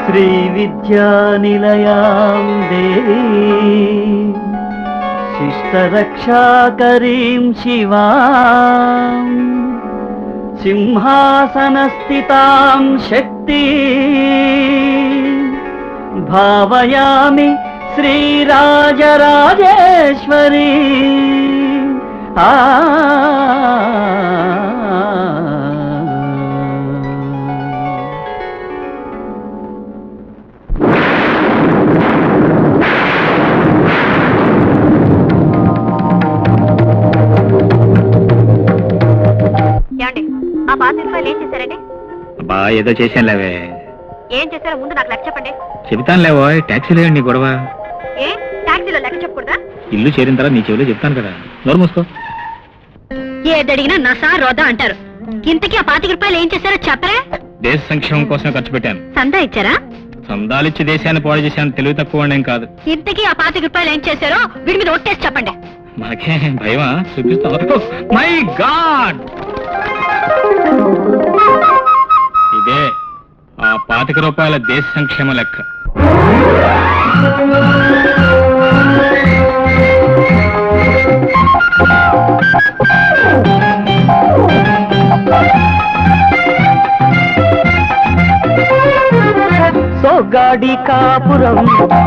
श्रीविद्यानिलयां देवी शिष्टरक्षाकरीं शिवां सिंहासनस्थितां शक्ति भावयामि श्रीराजराजेश्वरी ఆ పాత రూపాయలు ఏం చేశారండి? అబ్బా ఏదో చేశానులేవే. ఏం చేశారో ముందు నాకు లెక్క చెప్పండి. చెబుతానులేవో, ట్యాక్సీలో నీ గొడవ. ఏ టాక్సీలో లెక్క చెప్పకూడదా? ఇల్లు చేరిన తర్వాత నీ చెవిలో చెప్తాను కదా, నోరు మూసుకో. ఏదడిగినా నసా రోదా అంటారు. ఇంతకీ ఆ 25 రూపాయలు ఏం చేశారో చెప్పరే? దేశ సంక్షేమం కోసమే ఖర్చు పెట్టాను. సందా ఇచ్చారా? సందాలిచ్చి దేశాన్ని పాడు చేశాను, తెలివి తక్కువ ఏం కాదు. ఇంతకీ ఆ 25 రూపాయలు ఏం చేశారో వీడి మీద ఒట్టేసి చెప్పండి. మనకే భయమా? చూపిస్తా. మై గాడ్, ఇదే ఆ 25 రూపాయల దేశ సంక్షేమ లెక్క. సోగాడి కాపురం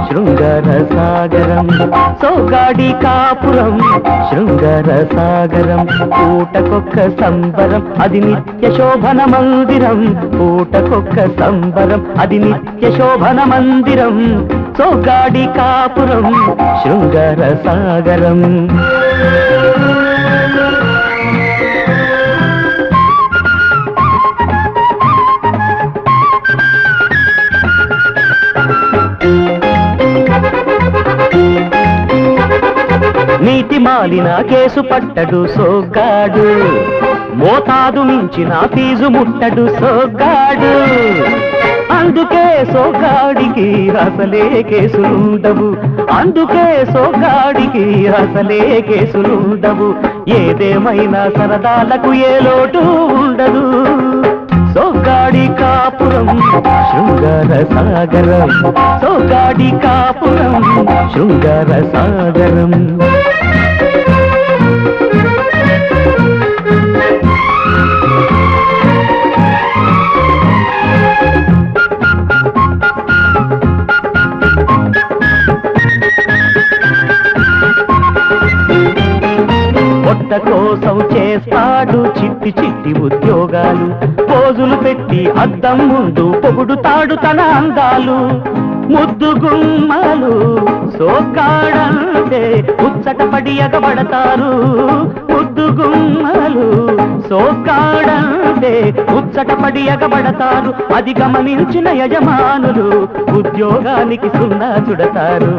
శృంగార సాగరం, సోగాడి కాపురం శృంగార సాగరం, పూటకొక్క సంబరం అది నిత్య శోభన మందిరం, పూటకొక్క సంబరం అది నిత్య శోభన మందిరం, సోగాడి కాపురం శృంగార సాగరం. నీతి మాలిన కేసు పట్టడు సోగ్గాడు, మోతాదు మించిన ఫీజు ముట్టడు సోగ్గాడు, అందుకే సోగ్గాడికి అసలే కేసులుండవు, అందుకే సోగ్గాడికి అసలే కేసులుండవు, ఏదేమైనా సరదాలకు ఏ లోటు ఉండదు, సోగ్గాడి కాపురం శృంగార సాగరం, సోగ్గాడి కాపురం శృంగార సాగరం. పొట్ట కోసం చేస్తాడు చిట్టి చిట్టి ఉద్యోగాలు, పోజులు పెట్టి అద్దం ముందు పొగుడుతాడు తన అందాలు, ముద్దు గుమ్మలు సోగ్గాడంటే ఉచ్చటపడి ఎగబడతారు, ముద్దు గుమ్మలు సోగ్గాడంటే ఉచ్చటపడి ఎగబడతారు, అది గమనించిన యజమానులు ఉద్యోగానికి సున్నా చుడతారు.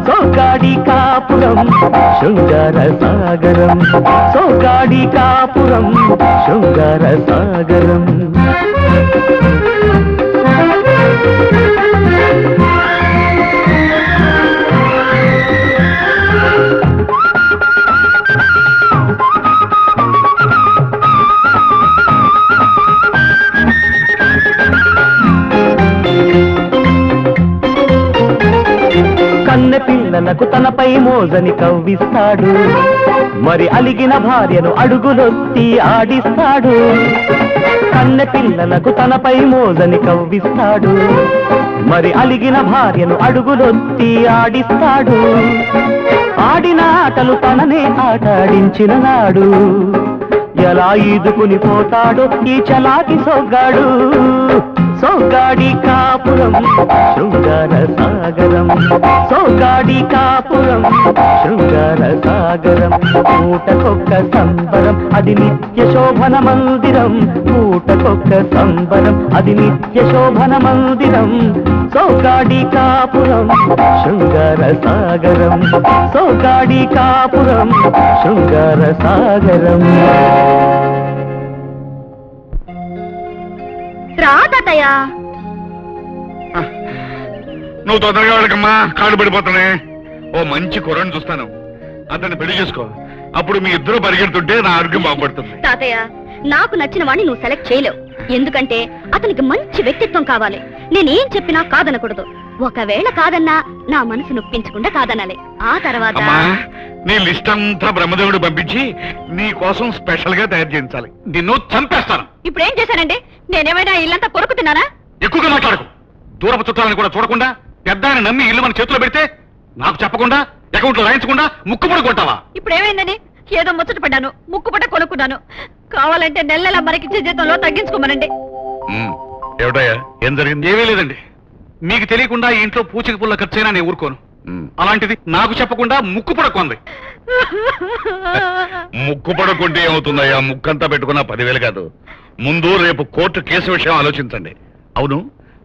సోగ్గాడి కాపురం శృంగార సాగరం, సోగ్గాడి కాపురం శృంగార సాగరం. కన్నె పిల్లలకు తనపై మోజని కవ్విస్తాడు, మరి అలిగిన భార్యను అడుగులొత్తి ఆడిస్తాడు, కన్నె పిల్లలకు తనపై మోజని కవ్విస్తాడు, మరి అలిగిన భార్యను అడుగులొత్తి ఆడిస్తాడు, ఆడిన ఆటలు తననే ఆటాడించిన నాడు ఎలా ఈదుకుని పోతాడో ఈ చలాకి సోగ్గాడు, సోగ్గాడి కాపురం శృంగార సాగరం, సోగ్గాడి కాపురం శృంగార సాగరం, పూటకొక్క సంబరం అది నిత్య శోభన మందిరం, పూటకొక్క సంబరం అది నిత్య శోభన మందిరం, సోగ్గాడి కాపురం శృంగార సాగరం, సోగ్గాడి కాపురం శృంగార సాగరం. రాదయ్యా, నువ్వు తొందరగా వెళ్ళకమ్మా, కాళ్ళు పడిపోతానే. ఓ మంచి కుర్రని చూస్తాను, అతన్ని పెళ్లి చేసుకో, అప్పుడు మీ ఇద్దరు పరిగెడుతుంటే నా ఆరోగ్యం బాగుపడుతుంది. తాతయ్య నాకు నచ్చిన వాడిని నువ్వు సెలెక్ట్ చేయలేవు. ఎందుకంటే అతనికి మంచి వ్యక్తిత్వం కావాలి. నేనేం చెప్పినా కాదనకూడదు. ఒకవేళ కాదన్నా నా మనసు నొప్పించకుండా కాదనాలి. ఆ తర్వాత అమ్మా నీ లిస్ట్ అంతా బ్రహ్మదేవుడు పంపించి నీ కోసం స్పెషల్ గా తయారు చేయించాలి. నిన్ను చంపేస్తాను. ఇప్పుడు ఏం చేశానండి? నేనేమైనా ఇల్లంతా కొరుకు తిన్నానా? ఎక్కువగా మాట్లాడకు. దూరపు చుట్టాలని కూడా చూడకుండా పెద్ద ఆయన నమ్మి ఇల్లు మన చేతిలో పెడితే నాకు చెప్పకుండా అకౌంట్ లో రాయించకుండా ముక్కుపడి కొట్టావా? ఇప్పుడు ఏమైందని? ఏదో ముచ్చట పడ్డాను, ముక్కుపట కొనుక్కున్నాను. కావాలంటే నెల మరికిచ్చే జీతంలో తగ్గించుకోమనండి. ఏమిటయ్యా ఏం జరిగింది? ఏమీ లేదండి. మీకు తెలియకుండా ఈ ఇంట్లో పూచిక పుల్ల ఖర్చైనా నేను ఊరుకోను. అలాంటిది నాకు చెప్పకుండా ముక్కు పడకుంది. ముక్కు పడకుంటే ఏమవుతుందయ్యా? ముక్కంతా పెట్టుకున్న 10,000 కాదు. ముందు రేపు కోర్టు కేసు విషయం ఆలోచించండి. అవును,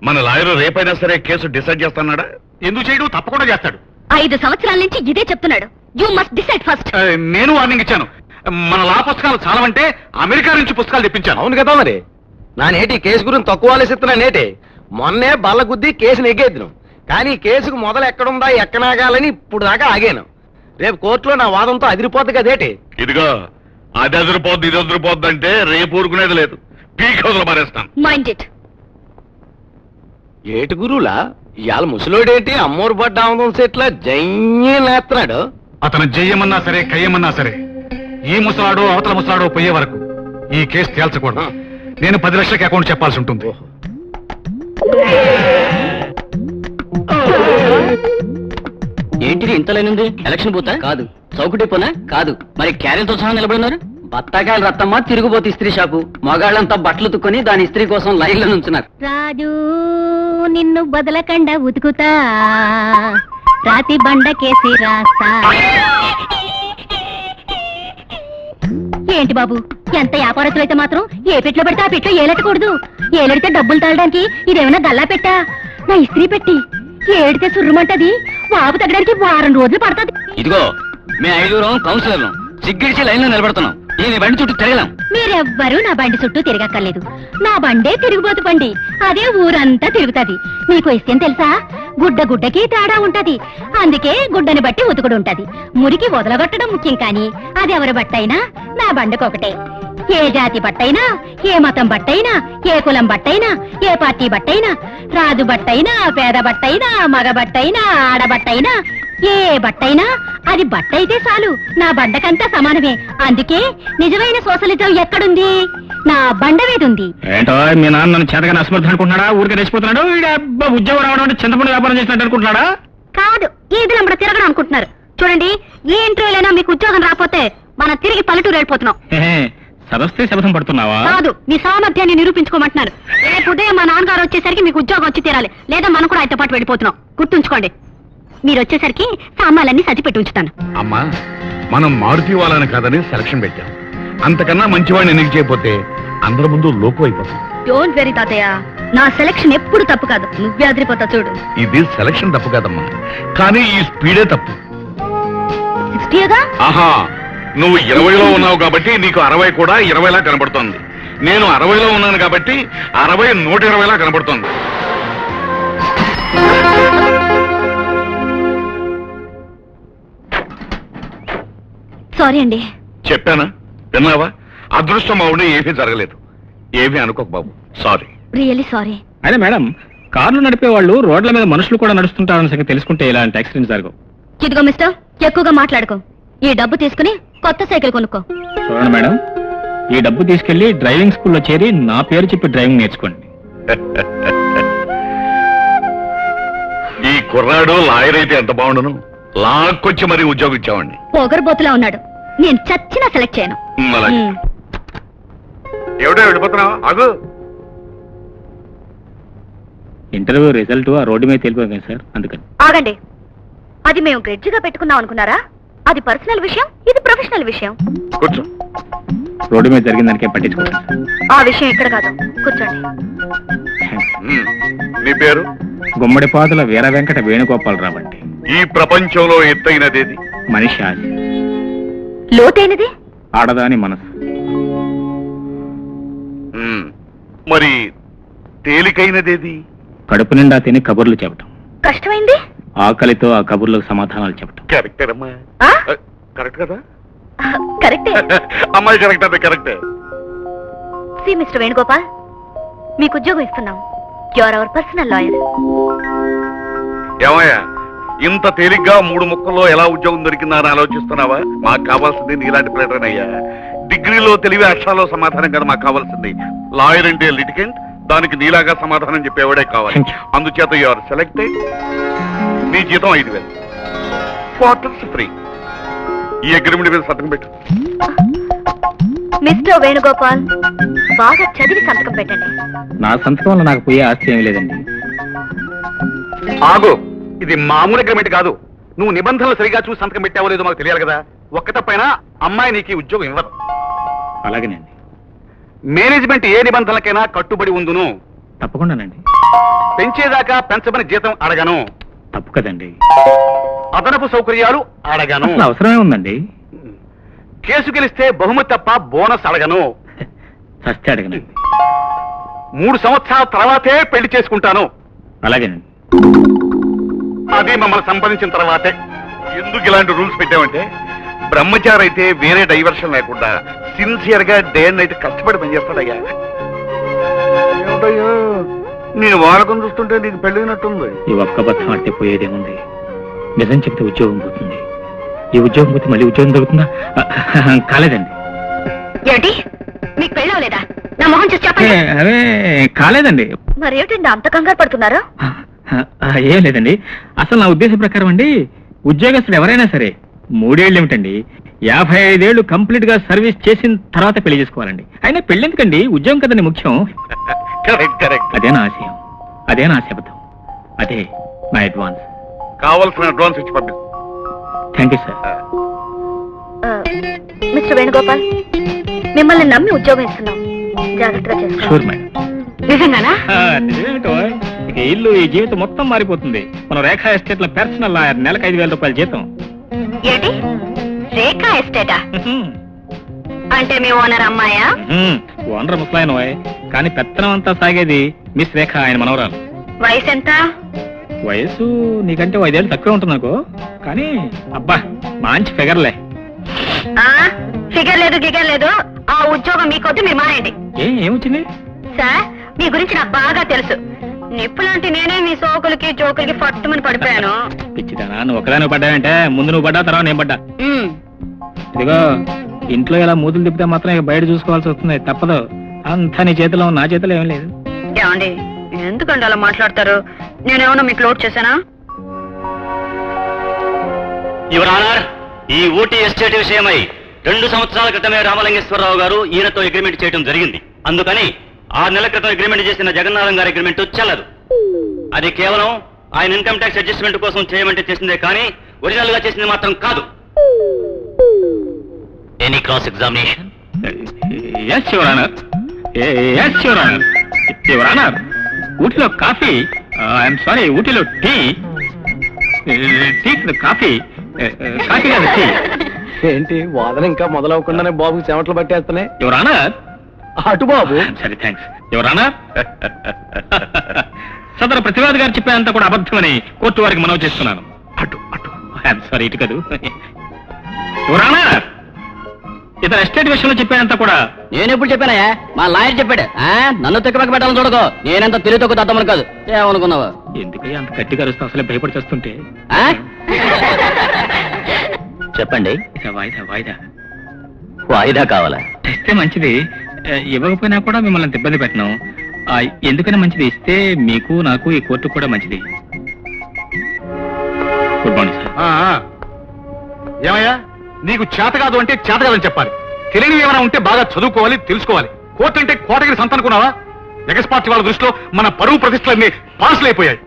మన లాయర్ రేపైనా సరే కేసు డిసైడ్ చేస్తున్నాడా? ఎందుకు చేయడు? తప్పకుండా చేస్తాడు. 5 సంవత్సరాల నుంచి ఇదే చెప్తున్నాడు. You must decide first. నేను వార్నింగ్ ఇచ్చాను. మన లా పుస్తకాలు చాలవంటే అమెరికా నుంచి పుస్తకాలు తెప్పించాను. అవును కదా మరి. నా నేటి కేసు గురించి తక్కువ ఆలోచిస్తున్నా నేటి. మొన్నే బల్ల గుద్ది కేసును ఎగ్గేద్దును. కానీ కేసుకు మొదలు ఎక్కడుందా ఎక్కనాగాలని ఇప్పుడు దాకా ఆగాను. రేపు కోర్టులో నా వాదంతో అదిరిపోద్ది కదేటి. ఇదిగో అది అదిరిపోద్ది ఇది అదిరిపోద్ది అంటే రేపు ఊరుకునేది లేదు. పీక్ హౌస్ లో మారేస్తాను. Mind it. ఏటి గురువులా ఇవాళ ముసలోడేంటి అమ్మోరు పడ్డ ఆముదం సెట్ల జయ్యే లేస్తున్నాడు. అతను జయ్యమన్నా సరే కయ్యమన్నా సరే ఈ ముసలాడో అవతల ముసలాడో పోయే వరకు ఈ కేసు తేల్చకూడదు. నేను 10 లక్షలకి అకౌంట్ చెప్పాల్సి ఉంటుంది. ఏంటిది ఇంతలేనుంది? ఎలక్షన్ బూతా కాదు, చౌకటి పోనా కాదు, మరి క్యారెల్తో సహా నిలబడినారు. బత్తాకాయలు రత్తమ్మ తిరుగుబోతు ఇస్త్రీ షాపు. మగాళ్ళంతా బట్టలు తుక్కొని దాని ఇస్త్రీ కోసం లైన్లో నుంచున్నారు. రాజు నిన్ను బదలకండ ఉతుకుతా, రాతి బండకేసి రాస్తా. ఏంటి బాబు, ఎంత వ్యాపారస్తులు అయితే మాత్రం ఏ పెట్లో పెడితే ఆ పెట్లో ఏలెట్టకూడదు. ఏలెడితే డబ్బులు తాగడానికి ఇదేమైనా గల్లా పెట్టా? నా ఇస్త్రీ పెట్టి ఏడితే సుర్రుమంటది. వాపు తగ్గడానికి 1 వారం రోజులు పడుతుంది. ఇదిగో మేము 5 కౌన్సిలర్లు సిగ్గిడిచి లైన్లో నిలబడుతున్నాం. నేను బండి చుట్టూ తిరగలేం. మీరెవ్వరూ నా బండి చుట్టూ తిరగక్కర్లేదు. నా బండే తిరిగిపోతు బండి. అదే ఊరంతా తిరుగుతది. మీకు విషయం తెలుసా? గుడ్డకి తేడా ఉంటది. అందుకే గుడ్డని బట్టి ఉతుకుడు ఉంటది. మురికి వదలగొట్టడం ముఖ్యం కానీ అది ఎవరి బట్టైనా నా బండకొకటే. ఏ జాతి బట్టైనా, ఏ మతం బట్టైనా, ఏ కులం బట్టైనా, ఏ పార్టీ బట్టైనా, రాజు బట్టైనా, పేద బట్టైనా, మగ బట్టైనా, ఆడబట్టైనా, ఏ బట్టైనా అది బట్టయితే చాలు. నా బండకంతా సమానమే. అందుకే నిజమైన సోషలిజం ఎక్కడుంది? నా బండ మీద ఉంది. ఏంటో మీ నాన్న నన్ను చేతగా అసమర్థం అనుకుంటున్నాడా? ఊరికే రెచ్చిపోతున్నాడు. ఉద్యోగం రావడం అంటే చింతపండు వ్యాపారం చేసినట్టు అనుకుంటున్నాడా? కాదు, ఈది నంబడ తిరగడం అనుకుంటున్నారు. చూడండి, ఏ ఇంటర్వ్యూలైనా మీకు ఉద్యోగం రాకపోతే మనం తిరిగి పల్లెటూరు వెళ్ళిపోతున్నాం. సదస్తే శపథం పడుతున్నావా? కాదు, మీ సామర్థ్యాన్ని నిరూపించుకోమంటున్నారు. రేపు ఉదయం మా నాన్నగారు వచ్చేసరికి మీకు ఉద్యోగం వచ్చి తీరాలి. లేదా మనం కూడా ఆయనతో పాటు వెళ్ళిపోతున్నాం. గుర్తుంచుకోండి. మీరు వచ్చేసరికి సామాన్లన్నీ సర్దిపెట్టి ఉంచుతాను. అమ్మా మనం మారుతి వాళ్ళని కాదని సెలక్షన్ పెట్టాం. అంతకన్నా మంచివాడిని ఎన్నిక చేయకపోతే అందరి ముందు లోకు అయిపోతాం. డోంట్ వెరీ తాతయ్య, నా సెలక్షన్ ఎప్పుడు తప్పు కాదు. నువ్వే అదిరిపోతా చూడు. ఇది సెలక్షన్ తప్పు కాదమ్మా, కానీ ఈ స్పీడే తప్పు. 60గా? ఆహా, నువ్వు 20లో ఉన్నావు కాబట్టి నీకు 60 కూడా 20లా కనబడుతోంది. నేను 60లో ఉన్నాను కాబట్టి 60 120లా కనబడుతోంది. సారీ అండి. చెప్పానా? విన్నావా? అదృష్టం అవును, ఏమీ జరగలేదు. ఏమీ అనుకోకు బాబు, సారీ. Really sorry. అదే మేడం, కార్లు నడిపే వాళ్ళు రోడ్ల మీద మనుషులు కూడా నడుస్తుంటారని సంగతి తెలుసుకుంటే ఇలాంటి యాక్సిడెంట్ జరగవు. ఇదిగో మిస్టర్, ఎక్కువగా మాట్లాడుకో. ఈ డబ్బు తీసుకుని కొత్త సైకిల్ కొనుక్కో. చూడండి మేడం, ఈ డబ్బు తీసుకెళ్లి డ్రైవింగ్ స్కూల్లో చేరి నా పేరు చెప్పి డ్రైవింగ్ నేర్చుకోండి. ఈ కుర్రాడు లాయర్ అయితే ఎంత బాగుండును. లాక్కొచ్చి మరీ ఉద్యోగం ఇచ్చామండి. పొగరబోతులా ఉన్నాడు. నేను చచ్చినా సెలెక్ట్ చేయను. ఎవడో వెళ్ళిపోతున్నావు? అగు. ఇంటర్వ్యూ రిజల్ట్ ఆ రోడ్డు మీద తెలిపోయింది సార్, అందుకని. ఆగండి. అది మేము గ్రెడ్జిగా పెట్టుకున్నాం అనుకున్నారా? అది పర్సనల్ విషయం, ఇది ప్రొఫెషనల్ విషయం. కూర్చో. రోడ్డు మీద జరిగిన దానికేం పట్టించుకోండి. ఆ విషయం ఇక్కడ కాదు, కూర్చోండి. నీ పేరు? గుమ్మడిపాదుల వీర వెంకట వేణుగోపాలరావు అండి. ఈ ప్రపంచంలో ఎత్తైనదేది? మనిషి ఆశ. లోతైనది? ఆడదాని మనసు. మరి తేలికైనదేది? కడుపు నిండా తిని కబుర్లు చెప్పటం. కష్టమైంది? ఆకలితో ఆ కబుర్లకు సమాధానాలు చెప్పటం. కరెక్ట్ అమ్మా. కరెక్ట్ కదా? కరెక్టే. అమ్మాయి కరెక్ట్, అదే కరెక్టే. సి మిస్టర్ వేణుగోపాల్, మీకు ఉద్యోగం ఇస్తున్నాం. You are our personal lawyer. ఏమయ్యా ఇంత తేలిగ్గా 3 ముక్కల్లో ఎలా ఉద్యోగం దొరికిందా అని ఆలోచిస్తున్నావా? మాకు కావాల్సింది నీలాంటి ప్లేటర్ అయ్యా. డిగ్రీలో తెలివి అక్షరాల్లో సమాధానం కదా మాకు కావాల్సింది. లాయర్ అంటే లిటికెంట్, దానికి నీలాగా సమాధానం చెప్పేవాడే కావాలి. అందుచేత యు ఆర్ సెలెక్టెడ్. నీ జీతం 5,000, క్వార్టర్స్ ఫ్రీ. ఈ అగ్రిమెంట్ మీద సంతకం పెట్టు. మిస్టర్ వేణుగోపాల్, బాగా చదివి సంతకం పెట్టండి. నా సంతకం వల్ల నాకు పోయే ఆస్తి ఏమీ లేదండి. ఆగు, ఇది మామూలు అగ్రిమెంట్ కాదు. నువ్వు నిబంధనలు సరిగా చూసి సంతకం పెట్టావో లేదో మాకు తెలియాలి కదా. ఒక్క తప్పైనా అమ్మాయి నీకు ఉద్యోగం ఇవ్వదు. అలాగేనండి. మేనేజ్మెంట్ ఏ నిబంధనలకైనా కట్టుబడి ఉందును. తప్పకుండానండి. పెంచేదాకా పెంచమని జీతం అడగను. తప్పు కదండి. అదనపు సౌకర్యాలు అడగను. అసలు అవసరమే ఉందండి. కేసు గెలిస్తే బహుమతి తప్ప బోనస్ అడగను. చస్తే అడగనండి. 3 సంవత్సరాల తర్వాతే పెళ్లి చేసుకుంటాను. అలాగేనండి. అది మమ్మల్ని సంపాదించిన తర్వాతే. ఎందుకు ఇలాంటి రూల్స్ పెట్టామంటే బ్రహ్మచారి అయితే వేరే డైవర్షన్ లేకుండా సిన్సియర్ గా డే అండ్ నైట్ కష్టపడి పనిచేస్తాడయ్యా. ఏమిటయ్యా నేను వాడకం చూస్తుంటే నీకు పెళ్ళినట్టుంది. ఈ ఒక్క బద్దం ఆడితే పోయేదేముంది? నిజం చెప్తే ఉద్యోగం పోతుంది. ఈ ఉద్యోగం పోతే మళ్ళీ ఉద్యోగం దొరుకుతుందా? కాలేదండి. ఏంటి, మీకు పెళ్ళవలేదా? నా మొహం చూసి చెప్పండి. అవే కాలేదండి. మరి ఏమిటండి అంత కంగారు పడుతున్నారు? ఏం లేదండి. అసలు నా ఉద్దేశం ప్రకారం అండి, ఉద్యోగస్తులు ఎవరైనా సరే 3 ఏళ్ళు ఏమిటండి, 55 ఏళ్ళు కంప్లీట్ గా సర్వీస్ చేసిన తర్వాత పెళ్లి చేసుకోవాలండి. అయినా పెళ్లి ఎందుకండి? ఉద్యోగం కదండి ముఖ్యం. Correct correct. అదే నా ఆశయం, అదే నా శపథం, అదే నా అడ్వాన్స్. కావాల్సిన అడ్వాన్స్ ఇచ్చి పంపిస్తాను. Thank you sir. Mister Venugopal, మిమ్మల్ని నమ్మి ఉద్యోగం ఇస్తున్నాం. జాగ్రత్తగా చేసుకోండి. Sure madam. నిజంగానా? నిజమేమిటో, ఇక ఇల్లు ఈ జీవితం మొత్తం మారిపోతుంది. మన రేఖా ఎస్టేట్ లో పర్సనల్ లాయర్, నెలకు 5,000 రూపాయల జీతం. ఏంటి, రేఖా ఎస్టేటా? అంటే మీ ఓనర్ అమ్మాయా? ఓనర్ ముసలాయన, కానీ పెత్తనం అంతా సాగేది మిస్ రేఖ, ఆయన మనవరాలు. వయసు ఎంత? వయసు నీకంటే 5 ఏళ్ళు తక్కువే ఉంటుంది అనుకో, కానీ అబ్బా మంచి ఫిగర్లే. ఫిగర్ లేదు గిగర్ లేదు. ఆ ఉద్యోగం మీకొద్దు, మీరు మానేయండి. ఏమొచ్చింది సార్, మీ గురించి నాకు బాగా తెలుసు. నిప్పులాంటి నేనే మీ సోకులకి జోకులకి పట్టుమని పడిపోయాను. పిచ్చిదానా, నువ్వు ఒకదాని పడ్డావంటే ముందు నువ్వు పడ్డా, తర్వాత నేను పడ్డా. ఇదిగో, ఇంట్లో ఇలా మూతులు తిప్పితే మాత్రం ఇక బయట చూసుకోవాల్సి వస్తుంది, తప్పదు. అంతా నీ చేతిలో, నా చేతిలో ఏం లేదు. ఏమండి, ఎందుకండి అలా మాట్లాడతారు? నేనేమన్నా మీకు లోడ్ చేశానా? యువర్ ఆనర్, ఈ ఊటీ ఎస్టేట్ విషయమై 2 సంవత్సరాల క్రితమే రామలింగేశ్వరరావు గారు ఈయనతో అగ్రిమెంట్ చేయడం జరిగింది. అందుకని 6 నెలల క్రితం అగ్రిమెంట్ చేసిన జగన్నాథం గారి అగ్రిమెంట్ చెల్లదు. అది కేవలం ఆయన ఇన్కమ్ ట్యాక్స్ అడ్జస్ట్మెంట్ కోసం చేయమంటే చేసిందే కానీ ఒరిజినల్ గా చేసింది మాత్రం కాదు. Any cross examination? Yes your honour. Yes your honour. Your honour, ఊటీలో కాఫీ, ఐఎమ్ సారీ, ఊటీలో టీ కాఫీ కాఫీ కాదు, టీ. ఏంటి వాదన ఇంకా మొదలవకుండానే బాబుకి చెమటలు పట్టేస్తున్నాయి? Your honour. అటు బాబు. సరే, థ్యాంక్స్ యువర్ ఆనర్. సదరు ప్రతివాది గారు చెప్పేంత కూడా అబద్ధమని కోర్టు వారికి మనవి చేస్తున్నాను. అటు అటు. ఐఎమ్ సారీ, ఇటు కాదు. యువర్ ఆనర్, ఇతర ఎస్టేట్ విషయంలో చెప్పేంత కూడా నేను ఎప్పుడు చెప్పానయా? మా లాయర్ చెప్పాడు. నన్ను తిక్కపక్క పెట్టాలని చూడకో. నేనంత తెలివి తక్కువ దద్దమని కాదు. ఏమనుకున్నావా? ఎందుకయ్యా అంత గట్టిగా అరుస్తూ అసలే భయపడి చేస్తుంటే? చెప్పండి. వాయిదా వాయిదా వాయిదా కావాలా? ఇస్తే మంచిది, ఇవ్వకపోయినా కూడా మిమ్మల్ని అంత ఇబ్బంది పెట్టను. ఎందుకైనా మంచిది, ఇస్తే మీకు నాకు ఈ కోర్టు కూడా మంచిది. Good morning sir. ఏమయ్యా, నీకు చేత కాదు అంటే చేత కాదని చెప్పాలి. తెలియని ఏమైనా ఉంటే బాగా చదువుకోవాలి, తెలుసుకోవాలి. కోర్టు అంటే కోటగిరి సంత అనుకున్నావా? ఎగస్పార్టీ వాళ్ళ దృష్టిలో మన పరువు ప్రతిష్టలన్నీ పాసులైపోయాయి.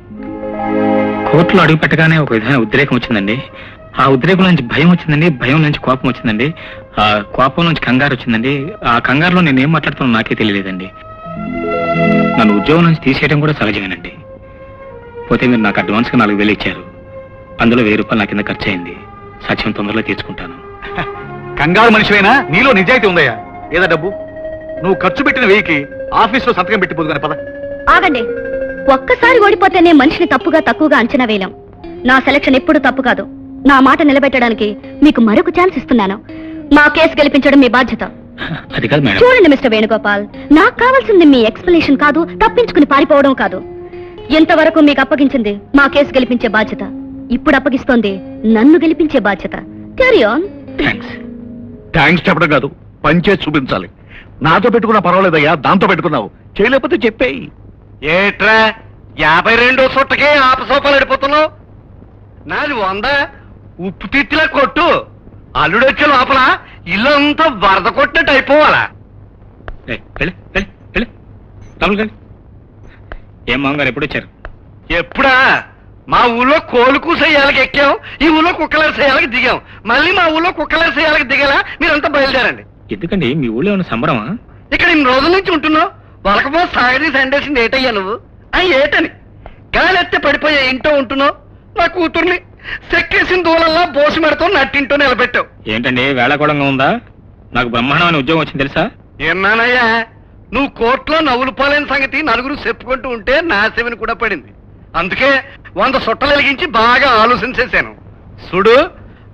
కోర్టులో అడుగు పెట్టగానే ఒక విధమైన ఉద్రేకం వచ్చిందండి. ఆ ఉద్రేకం నుంచి భయం వచ్చిందండి, భయం నుంచి కోపం వచ్చిందండి, ఆ కోపం నుంచి కంగారు వచ్చిందండి. ఆ కంగారులో నేనేం మాట్లాడుతున్నా నాకే తెలియలేదండి. నన్ను ఉద్యోగం నుంచి తీసేయడం కూడా సహజమేనండి. పోతే మీరు నాకు అడ్వాన్స్ గా 4,000 ఇచ్చారు. అందులో 1,000 రూపాయలు నా కింద ఖర్చు అయింది. సత్యం తొందరలో తీర్చుకుంటాను. కంగారు మనిషివైనా నీలో నిజాయితీ ఉందయ్యా. ఏదా డబ్బు? నువ్వు ఖర్చు పెట్టిన 1000కి ఆఫీస్ లో సంతకం పెట్టిపోదు కానీ పద. ఆగండి. ఒక్కసారి ఓడిపోతేనే మనిషిని తక్కువగా అంచనా వేయలేం. నా సెలక్షన్ ఎప్పుడు తప్పు కాదు. నా మాట నిలబెట్టడానికి మీకు మరొక ఛాన్స్ ఇస్తున్నాను. మా కేసు గెలిపించడం మీ బాధ్యత. అది కాదు మేడం. చూడండి మిస్టర్ వేణుగోపాల్, నాకు కావాల్సింది మీ ఎక్స్ప్లెనేషన్ కాదు, తప్పించుకుని పారిపోవడం కాదు. ఎంతవరకు మీకు అప్పగించింది మా కేసు గెలిపించే బాధ్యత, ఇప్పుడు అప్పగిస్తోంది నన్ను గెలిపించే బాధ్యత. Carry on. థ్యాంక్స్. థ్యాంక్స్ చెప్పడం కాదు, పనిచేసి చూపించాలి. నాతో పెట్టుకున్నా పర్వాలేదయ్యా, దాంతో పెట్టుకున్నావు. చేయలేకపోతే చెప్పేయి. ఏట్రా 52 సుట్టకే ఆపసోపాలు అడిపోతున్నావు? నాది 100 ఉప్పు తిత్తిలా కొట్టు. అల్లుడొచ్చే లోపల ఇల్లు అంతా వరద కొట్టినట్టు అయిపోవాలా? ఏయ్, వెళ్ళు, వెళ్ళు, వెళ్ళు. లోపలికి వెళ్ళు. ఏం మామగారు ఎప్పుడు వచ్చారు? ఎప్పుడా? మా ఊళ్ళో కోలు కూసేయాలకి ఎక్కాం, ఈ ఊళ్ళో కుక్కలేసేయాలకి దిగాం, మళ్ళీ మా ఊళ్ళో కుక్కలేసేయాలకి దిగేలా మీరంతా బయలుదేరండి. ఎందుకండి మీ ఊళ్ళో ఉన్న సంబరమా? ఇక్కడ ఇన్ని రోజుల నుంచి ఉంటున్నావు, వలకపో సాగరి సండేసింది ఏటయ్యా నువ్వు? ఏటని గాలెత్తే పడిపోయే ఇంటో ఉంటున్నావు. నా కూతుర్ని సెక్కేసిన దూలల్లా బోసు మెడతో నట్టింటో నిలబెట్టావు. ఏంటండి వేళాకోళంగా ఉందా? నాకు బ్రహ్మాండమైన ఉద్యోగం వచ్చింది తెలుసా? ఏమన్నానయ్యా, నువ్వు కోర్టులో నవ్వులు పోలేని సంగతి నలుగురు చెప్పుకుంటూ ఉంటే నా చెవిని కూడా పడింది. అందుకే 100 సుట్టలు వెలిగించి బాగా ఆలోచించేశాను. చూడు,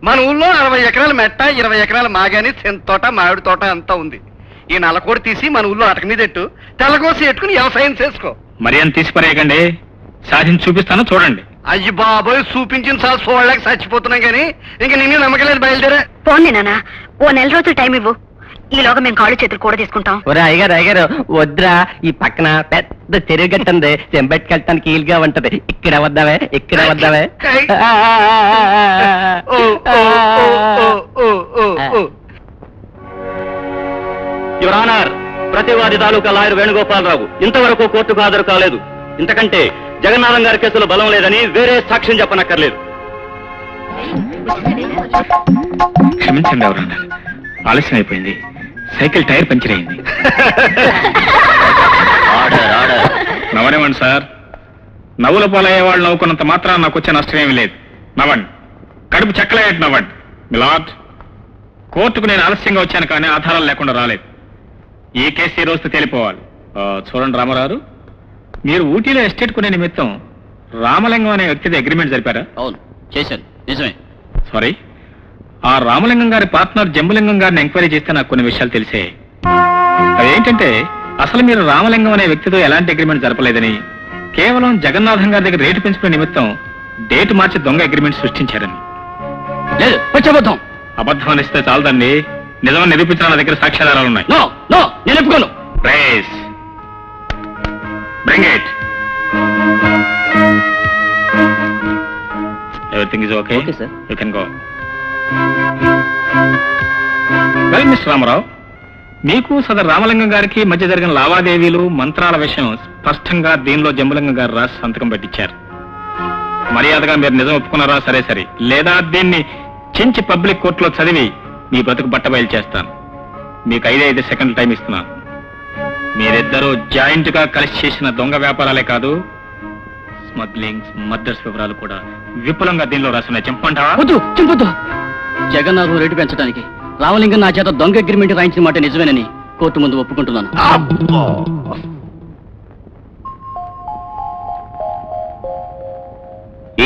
మన ఊళ్ళో 60 ఎకరాల మెట్ట, 20 ఎకరాల మాగాని, చింత తోట, మామిడి తోట అంతా ఉంది. ఈ నల్లకోడి తీసి మన ఊళ్ళో అటక మీద ఎట్టు, తెల్లకోసి ఎట్టుకుని వ్యవసాయం చేసుకో. మరి అని తీసి పరేయకండి, సాధించి చూపిస్తాను చూడండి. అయ్యి బాబోయ్, చూపించిన సార్ చూడలేక చచ్చిపోతున్నాం కానీ ఇంక నిన్ను నమ్మకలేదు. బయలుదేరా. పోండి నాన్న, ఓ నెల రోజులు టైం ఇవ్వు, ఈలోగా మేము కాళ్ళు చేతులు కూడా తీసుకుంటాం. ఒరే అయ్యగారు వద్దురా, ఈ పక్కన పెద్ద చెరువు గట్ట ఉంది, చెంబెట్టుకెళ్ళటానికి ఈలుగా ఉంటది. ఇక్కడ వద్దావే, ఇక్కడ వద్దావే. ఓ, ఓ, ఓ, ఓ, ఓ, ఓ. యువర్ ఆనర్, ప్రతివాది తాలూకా లాయర్ వేణుగోపాలరావు ఇంతవరకు కోర్టుకు హాజరు కాలేదు. ఇంతకంటే జగన్నాథం గారి కేసులో బలం లేదని వేరే సాక్ష్యం చెప్పనక్కర్లేదు. క్షమించండి ఎవరన్నా, ఆలస్యం అయిపోయింది. సైకిల్ టైర్ పంచర్ అయింది. Order, order. నవ్వనివ్వండి సార్. నవ్వుల పాలయ్యే వాళ్ళు నవ్వుకున్నంత మాత్రం నాకు వచ్చే నష్టం ఏమీ లేదు. నవ్వండి, కడుపు చెక్కలేట్ నవ్వండి. మిలాడ్, కోర్టుకు నేను ఆలస్యంగా వచ్చాను కానీ ఆధారాలు లేకుండా రాలేదు. ఈ కేసు ఈ రోజుతో తేలిపోవాలి. చూడండి రామారావు, మీరు ఊటీలో ఎస్టేట్ కొనే నిమిత్తం రామలింగం అనే వ్యక్తితో అగ్రిమెంట్ జరిపారా? అవును, చేశాను. నిజమే. సారీ, ఆ రామలింగం గారి పార్ట్నర్ జంబులింగం గారిని ఎంక్వైరీ చేస్తే నాకు కొన్ని విషయాలు తెలిసే. అదేంటంటే అసలు మీరు రామలింగం అనే వ్యక్తితో ఎలాంటి అగ్రిమెంట్ జరపలేదని, కేవలం జగన్నాథం గారి దగ్గర రేటు పెంచుకునే నిమిత్తం డేట్ మార్చి దొంగ అగ్రిమెంట్ సృష్టించారని. లేదు, పచ్చబద్ధం. అబద్ధం అనిస్తే చాలదండి, నిజమని నిరూపించిన నా దగ్గర సాక్ష్యాధారాలు ఉన్నాయి. నో నో, నేను ఒప్పుకోను. Please bring it. Everything is okay? Okay, sir. You can go. Well mister Ramarao, మీకు సదర్ రామలింగం గారికి మధ్య జరిగిన లావాదేవీలు, మంత్రాల విషయం స్పష్టంగా దీనిలో జంబులింగం గారు రాసి సంతకం పెట్టించారు. మర్యాదగా మీరు నిజం ఒప్పుకున్నారా? సరే సరే, లేదా దీన్ని చించి పబ్లిక్ కోర్టులో చదివి మీ బతుకు బట్టబయలు చేస్తాను. మీకు 5 సెకండ్ల టైం ఇస్తున్నాను. మీరిద్దరూ జాయింట్ గా కలిసి చేసిన దొంగ వ్యాపారాలే కాదు, స్మగ్లింగ్, మర్డర్స్ వివరాలు కూడా విపులంగా దీనిలో రాసిన చెంపంటావా? వద్దు, చింపొద్దు. జగన్నాథం రేటు పెంచడానికి రామలింగం నా చేత దొంగ అగ్రిమెంట్ రాయించిన మాట నిజమేనని కోర్టు ముందు ఒప్పుకుంటున్నాను.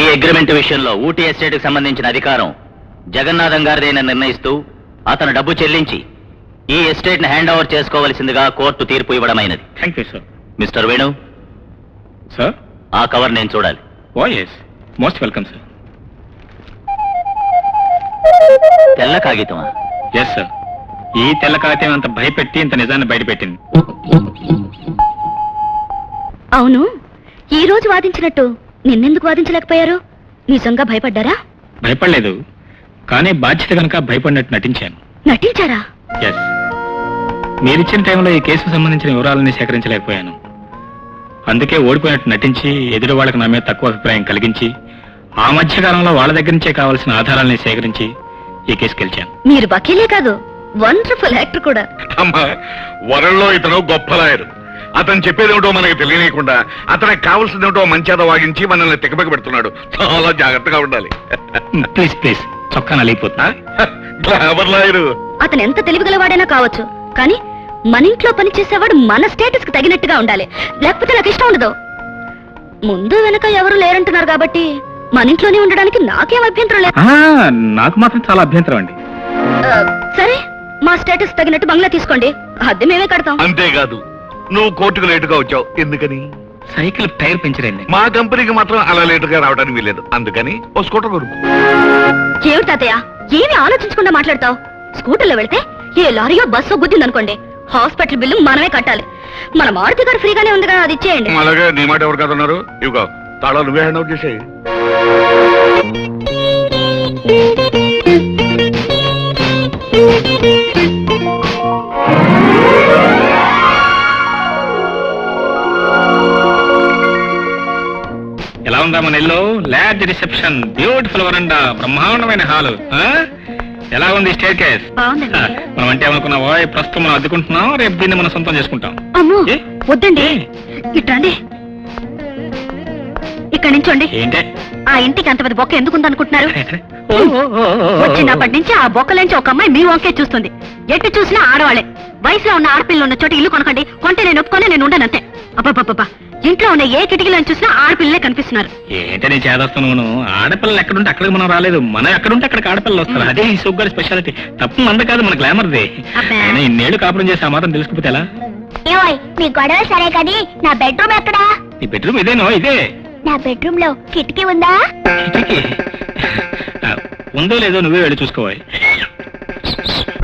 ఈ అగ్రిమెంట్ విషయంలో ఊటీ ఎస్టేట్ కు సంబంధించిన అధికారం జగన్నాథం గారిదేనని నిర్ణయిస్తూ అతను డబ్బు చెల్లించి ఈ ఎస్టేట్ ని హ్యాండ్ ఓవర్ చేసుకోవలసిందిగా కోర్టు తీర్పు ఇవ్వడమైనది. Thank you sir. Mister Venu, sir, ఆ కవర్ నేను చూడాలి. Oh yes, most welcome sir. తెల్ల కాగితమా? ఎస్ సార్, ఈ తెల్ల కాగితం అంత భయపెట్టి ఇంత నిజాన్ని బయటపెట్టింది. అవును, ఈ రోజు వాదించినట్టు నిన్నెందుకు వాదించలేకపోయారు? నిజంగా భయపడ్డారా? భయపడలేదు, కానీ బాధ్యత కనుక భయపడినట్టు నటించాను. నటించారా? ఎస్, మీరిచ్చిన టైంలో ఈ కేసుకు సంబంధించిన వివరాలని సేకరించలేకపోయాను. అందుకే ఓడిపోయినట్టు నటించి ఎదురు వాళ్ళకి నా మీద తక్కువ అభిప్రాయం కలిగించి ఆ మధ్య కాలంలో వాళ్ళ దగ్గర నుంచే కావాల్సిన ఆధారాలని సేకరించి ఈ కేసు గెలిచాను. మీరు వకీలే కాదు, వండర్ఫుల్ యాక్టర్ కూడా. అమ్మా, వరల్లో ఇతను గొప్ప లాయరు. అతను చెప్పేదేమిటో మనకి తెలియనీయకుండా అతనికి కావాల్సిందేమిటో మంచేత వాగించి మనల్ని తిక్కబెక్క పెడుతున్నాడు. చాలా జాగ్రత్తగా ఉండాలి. ప్లీజ్ ప్లీజ్, చొక్కా నలిగిపోతున్నా. Clever lawyer. అతను ఎంత తెలివిగలవాడైనా కావచ్చు, కానీ మన ఇంట్లో పనిచేసేవాడు మన స్టేటస్ కి తగినట్టుగా ఉండాలి, లేకపోతే నాకు ఇష్టం ఉండదు. ముందు వెనక ఎవరు లేరంటున్నారు కాబట్టి మన ఇంట్లోనే ఉండడానికి నాకేం అభ్యంతరం లేదు. నాకు మాత్రం చాలా అభ్యంతరం అండి. సరే, మా స్టేటస్ తగినట్టు బంగ్లా తీసుకోండి, అద్దె మేమే కడతాం. అంతేకాదు నువ్వు కోర్టుకు లేటుగా వచ్చావు. ఎందుకని? సైకిల్ టైర్ పంచర్ అయింది. మా కంపెనీకి మాత్రం అలా లేటుగా రావడానికి వీలేదు. అందుకని ఓ స్కూటర్ కొనుక్కో. ఏమిటి తాతయ్య, ఏమి ఆలోచించకుండా మాట్లాడతావు? స్కూటర్లో వెళ్తే ఏ లారీయో బస్సో గుద్దిందనుకోండి, హాస్పిటల్ బిల్లు మనమే కట్టాలి. మన మారుతి గారు ఫ్రీగానే ఉందిగా, అది ఇచ్చేయండి. అలాగే నీ మాట ఎవరు కాదన్నారు? ఇవిగో తాళాలు నువ్వే హ్యాండ్ అవుట్ చేసేయి. ఎలా ఉందా మన ఇల్లు? లార్జ్ రిసెప్షన్, బ్యూటిఫుల్ వరండా, బ్రహ్మాండమైన హాల్. ఎలా ఉంది స్టేర్ కేస్? బాగుందండి. మనం అంటే ఏమనుకున్నావో, ప్రస్తుతం మనం అద్దెకుంటున్నాం, రేపు దీన్ని మనం సొంతం చేసుకుంటాం. అమ్మో ఏ? వద్దండి, ఇట్రండి, ఇక్కడ నుంచోండి. ఏంటే? ఆ ఇంటికి అంత పెద్ద బొక్క ఎందుకు అనుకుంటున్నారు? వచ్చినప్పటి నుంచి ఆ బొక్క నుంచి ఒక అమ్మాయి మీ వంకే చూస్తుంది. ఎటు చూసినా ఆడవాళ్లే. వయసులో ఉన్న ఆడపిల్లలు ఉన్న చోట ఇల్లు కొనకండి, కొంటే నేను ఒప్పుకొని నేను ఉండను అంతే. అబ్బా, ఇంట్లో ఉన్న ఏ కిటికీలను చూసినా ఆడపిల్లలే కనిపిస్తున్నారు. ఏంటే నీ చేదస్తున్నాను? ఆడపిల్లలు ఎక్కడుంటే అక్కడికి మనం రాలేదు, మనం ఎక్కడుంటే అక్కడికి ఆడపిల్లలు వస్తారు. అదే ఈ సూప్ గారి స్పెషాలిటీ. తప్పు మంద కాదు, మన గ్లామర్ది. అబ్బా. అయినా ఇన్నేళ్లు కాపురం చేసి ఆ మాత్రం తెలుసుకుపోతే ఎలా? మీ గొడవ సరే కానీ నా బెడ్రూమ్ ఎక్కడా? నీ బెడ్రూమ్ ఇదేనో? ఇదే. నా బెడ్రూమ్ లో కిటికీ ఉందా? కిటికీ? ఉందో లేదో నువ్వే వెళ్ళి చూసుకోవాలి.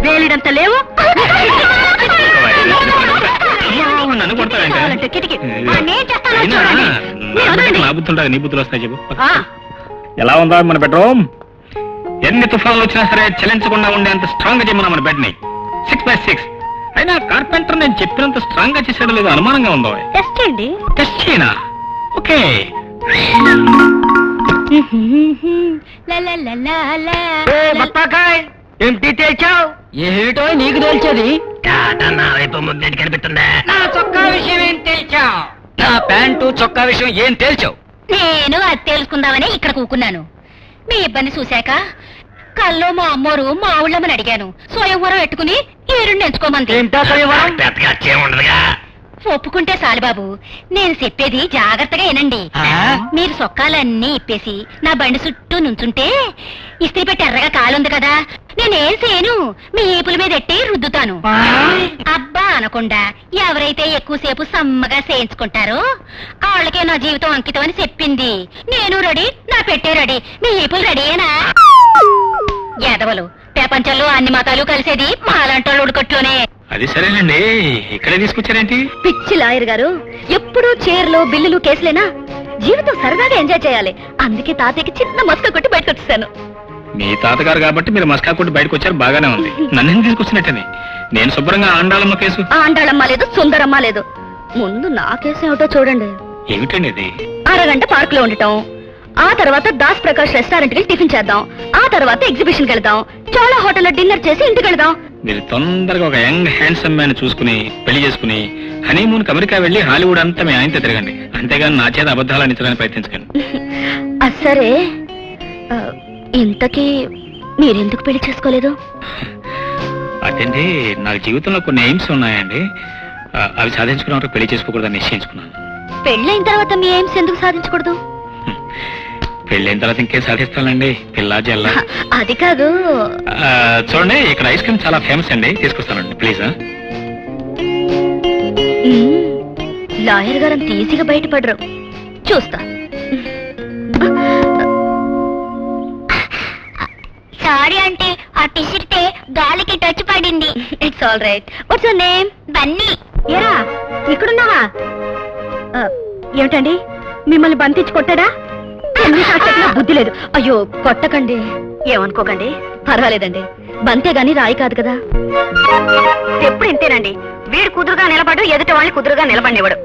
వేలిడంత లేవు. నన్ను కొడతావేంటే? కిటికీ. నా బుద్ధుంటా, నీ బుద్ధులు వస్తాయి చెప్పు. ఎలా ఉందా మన బెడ్రూమ్? ఎన్ని తుఫాన్లు వచ్చినా సరే చలించకుండా ఉండేంత స్ట్రాంగ్ గా చేయమన్నా మన బెడ్ ని. 6x6. అయినా కార్పెంటర్ నేను చెప్పినంత స్ట్రాంగ్ గా చేసాడో లేదో అనుమానంగా ఉందో. టెస్ట్ చేయండి. టెస్ట్ చేయనా? ఓకే. ఎంటి తెచ్చావు? ఏమిటో నీకు తెలిసేది? నా వైపు ముద్దెంటి కనిపిస్తుందా? నా చొక్కా విషయం ఏం తేల్చావు? నా ప్యాంటు చొక్కా విషయం ఏం తేల్చావు? నేను అది తెలుసుకుందామని ఇక్కడ కూకున్నాను. మీ ఇబ్బంది చూశాక కల్లో మా అమ్మోరు మా ఊళ్ళమ్మని అడిగాను. స్వయంవరం పెట్టుకుని ఈరుణ్ణి ఎంచుకోమంది. ఏంటో స్వయంవరం? ఒప్పుకుంటే సాలిబాబు, నేను చెప్పేది జాగ్రత్తగా వినండి. మీరు సొక్కాలన్నీ ఇప్పేసి నా బండి చుట్టూ నుంచుంటే ఇస్త్రీ పెట్టి ఎర్రగా కాలుంది కదా, నేనేం చేయను, మీ ఈపుల మీద ఎట్టి రుద్దుతాను. అబ్బా అనకుండా ఎవరైతే ఎక్కువసేపు సమ్మగా చేయించుకుంటారో వాళ్ళకే నా జీవితం అంకితం అని చెప్పింది. నేను రెడీ, నా పెట్టే రెడీ, మీ ఈపులు రెడీయేనా? యాదవలు ప్రపంచంలో అన్ని మతాలు కలిసేది మాలాంటోళ్ళు ఉడకట్లోనే. అది సరేనండి, ఇక్కడే తీసుకొచ్చారేంటి? పిచ్చి లాయర్ గారు, ఎప్పుడూ చీరలు బిల్లులు కేసులేనా? జీవితం సరదాగా ఎంజాయ్ చేయాలి. అందుకే తాతయ్యకి చిన్న మస్క కొట్టి బయటకు వచ్చేసాను. మీ తాతగారు కాబట్టి మీరు మస్కా కొట్టి బయటకు వచ్చారు, బాగానే ఉంది. నన్ను తీసుకొచ్చినట్టని నేను శుభ్రంగా ఆండాలమ్మ కేసు. ఆండాళమ్మ లేదు, సుందరమ్మ లేదు. ముందు నా కేసు ఏమిటో చూడండి. ఏమిటండి ఇది? అరగంట పార్క్ లో ఉండటం, ఆ తర్వాత దాస్ ప్రకాష్ రెస్టారెంట్ కి టిఫిన్ చేద్దాం, ఆ తర్వాత ఎగ్జిబిషన్ కి వెళ్దాం, చోళా హోటల్లో డిన్నర్ చేసి ఇంటికి వెళ్దాం. మీరు తొందరగా ఒక యంగ్ హ్యాండ్సమ్ మ్యాన్ చూసుకుని పెళ్లి చేసుకుని హనీమూన్ కి అమెరికా వెళ్లి హాలీవుడ్ అంతా మీ ఆయనతో తిరగండి. అంతేగాని నా చేత అబద్ధాలు అందించడానికి ప్రయత్నించకండి. సరే, ఇంతకీ మీరెందుకు పెళ్లి చేసుకోలేదు? అదేంటి, నాకు జీవితంలో కొన్ని ఎయిమ్స్ ఉన్నాయండి. అవి సాధించుకున్న వరకు పెళ్లి చేసుకోకూడదని నిశ్చయించుకున్నాను. పెళ్ళైన తర్వాత మీ ఎయిమ్స్ ఎందుకు సాధించకూడదు? పెళ్ళైన తర్వాత ఇంకేం సాధిస్తానండి, పిల్ల జల్ల. అది కాదు. చూడండి, ఇక్కడ ఐస్ క్రీమ్ చాలా ఫేమస్ అండి, తీసుకొస్తానండి ప్లీజ్. లాయర్ గారు అంత ఈజీగా బయటపడరు, చూస్తా. సారీ అంటే ఆ టిషర్టే గాలికి టచ్ పడింది. It's all right. What's your name? Bunny. ఏరా ఇక్కడున్నావా? ఏమిటండి, మిమ్మల్ని బంతించి కొట్టాడా? బుద్ధి లేదు. అయ్యో కొట్టకండి, ఏమనుకోకండి. పర్వాలేదండి, బంతే గాని రాయి కాదు కదా. ఎప్పుడు ఇంతేనండి, వీడు కుదురుగా నిలబడు, ఎదుటి వాళ్ళని కుదురుగా నిలబడినివ్వడు.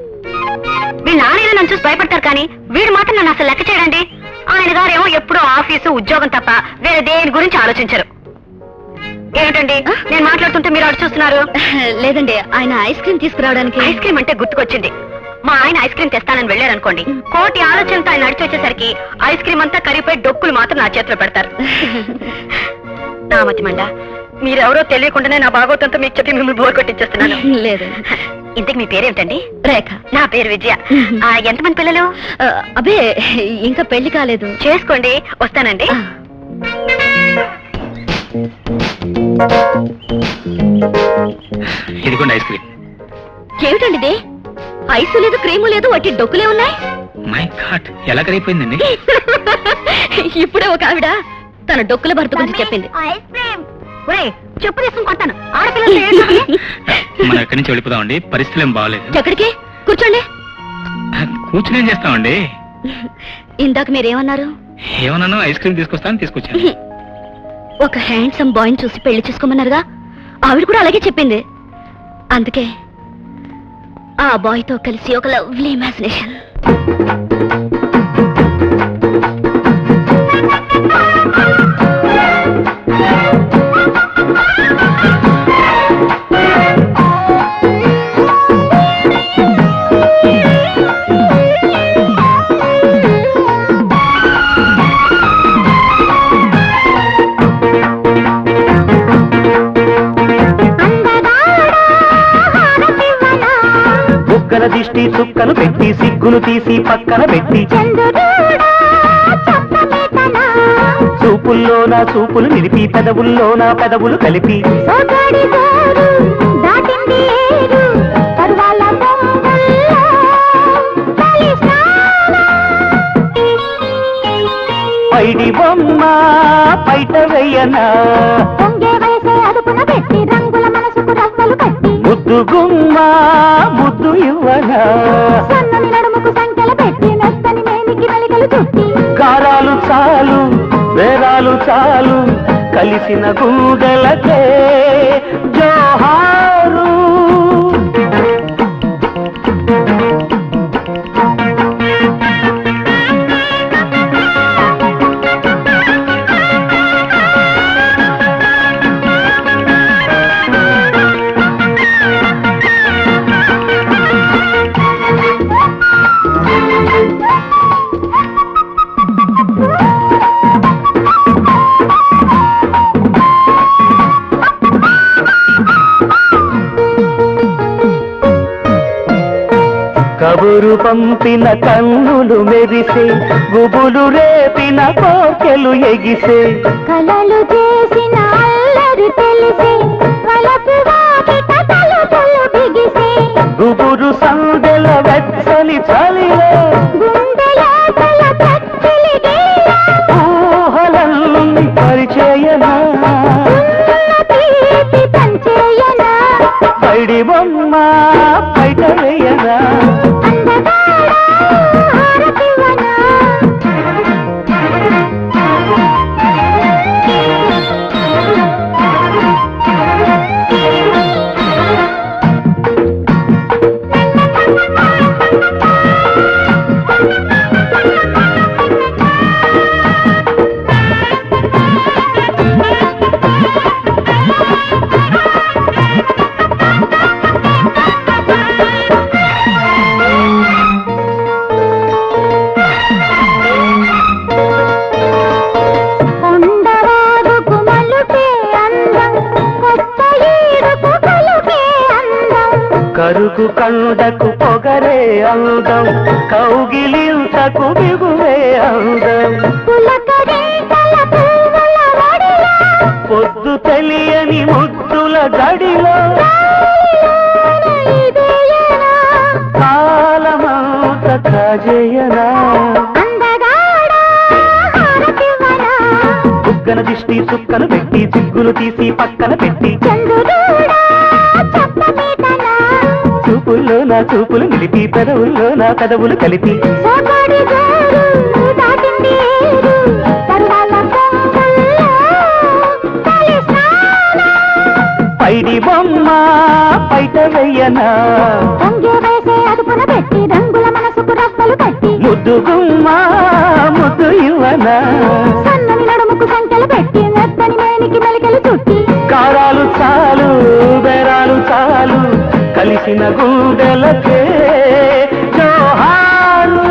వీళ్ళు నాన్నగా నన్ను చూసి భయపడతారు కానీ వీడు మాత్రం నన్ను అసలు లెక్క చేయడండి. ఆయన గారేమో ఎప్పుడూ ఆఫీసు ఉద్యోగం తప్ప వేరే దేని గురించి ఆలోచించరు. ఏమిటండి నేను మాట్లాడుతుంటే మీరు అటు చూస్తున్నారు? లేదండి, ఆయన ఐస్ క్రీమ్ తీసుకురావడానికి. ఐస్ క్రీమ్ అంటే గుర్తుకొచ్చింది. మా ఆయన ఐస్ క్రీమ్ తెస్తానని వెళ్ళారనుకోండి, కోటి ఆలోచనతో ఆయన నడిచి వచ్చేసరికి ఐస్ క్రీమ్ అంతా కరిగిపోయి డొక్కులు మాత్రం నా చేతిలో పెడతారు. నా మతి మండ, మీరెవరో తెలియకుండానే నా భాగవతంతో మీకు చెప్పి మిమ్మల్ని బోర్ కొట్టించేస్తున్నాను. లేదు. ఇంతకు మీ పేరేమిటండి? రేఖ. నా పేరు విజయ. ఎంతమంది పిల్లలు? అబే, ఇంకా పెళ్లి కాలేదు. చేసుకోండి, వస్తానండి. ఇదిగోండి ఐస్ క్రీమ్. ఏమిటండి ఇది? ఐసు లేదు, క్రీము లేదు, వట్టి డొక్కులే ఉన్నాయి. మై గాడ్, ఎలా కరిగిపోయిందండి? ఇప్పుడే ఒక ఆవిడ తన డొక్కుల భర్త గురించి చెప్పింది. చెప్పు తీసుకుని కొడతాను. మనం ఎక్కడి నుంచి వెళ్ళిపోదామండి, పరిస్థితులు ఏం బాగలేదు. ఎక్కడికి? కూర్చోండి. కూర్చుని ఏం చేస్తామండి? ఇందాక మీరేమన్నారు? ఏమన్నాను? ఐస్ క్రీమ్ తీసుకొస్తాను, తీసుకొచ్చాను. ఒక హ్యాండ్సమ్ బాయ్ని చూసి పెళ్లి చేసుకోమన్నారుగా, ఆవిడ కూడా అలాగే చెప్పింది. అందుకే ఆ బాయ్ తో కలిసి ఒక లవ్లీ ఇమాజినేషన్. బుగ్గల దిష్టి చుక్కలు పెట్టి సిగ్గులు తీసి పక్కన పెట్టి చూపుల్లో నా చూపులు నిలిపి పెదవుల్లో నా పెదవులు కలిపి పైడి బొమ్మ పైట వెయ్యనా ముద్దు గుమ్మ ముద్దు ఇవ్వనా కారాలు చాలు వేరాలు చాలు కలిసిన గుండెలకే జోహారు. కబురు పంపిన కన్నులు మెరిసే గుబులు రేపిన కోకెలు ఎగిసే కలలు చేసిన అల్లరి తెలిసే వలపు వాకిట తలుపులు బిగిసే గుబురు సందెల వెచ్చని చలిలో గుండెలోపల తచ్చిలి గీలా ఊహలన్నీ పరిచయనా ఉన్న తీపి పంచేయనా పైడి బొమ్మ పైట వేయనా అందగాడా హారతివనా కొండవాగుకు మలుపే అందం కొత్త ఈడుకు కలుపే అందం కరుకు కండకు పొగరే అందం కౌగిలింతకు బిగువే అందం పులకరింతల పువ్వుల వడిలో పొద్దు తెలియని ముద్దుల గడిలో ఇదేయనా కాలమంత కాజేయనా అందగాడా హారతివనా బుగ్గన దిష్టి చుక్కలు పెట్టి చిగ్గులు తీసి పక్కన పెట్టి చంద్రుడా చెప్పమేతనా చూపుల్లో నా చూపులు నిలిపి పెదవుల్లో నా పెదవులు కలిపి సోకాడి జోరు దాటింది ఏరు తరువాల పొంగుల్లో తలి స్నానం పైడి బొమ్మ పైట వెయ్యనా పొంగి వేసే అదుపున పెట్టి రంగుల మనసుకు రవ్వలు కట్టి ముద్దు గుమ్మ ముద్దు ఇవ్వనా సన్నని నడుముకు సంఖ్యలు పెట్టి మెత్తని మేనికి మెలికలు చుట్టి కారాలు చాలు బేరాలు చాలు కలిసిన గుండెలకే జోహారు.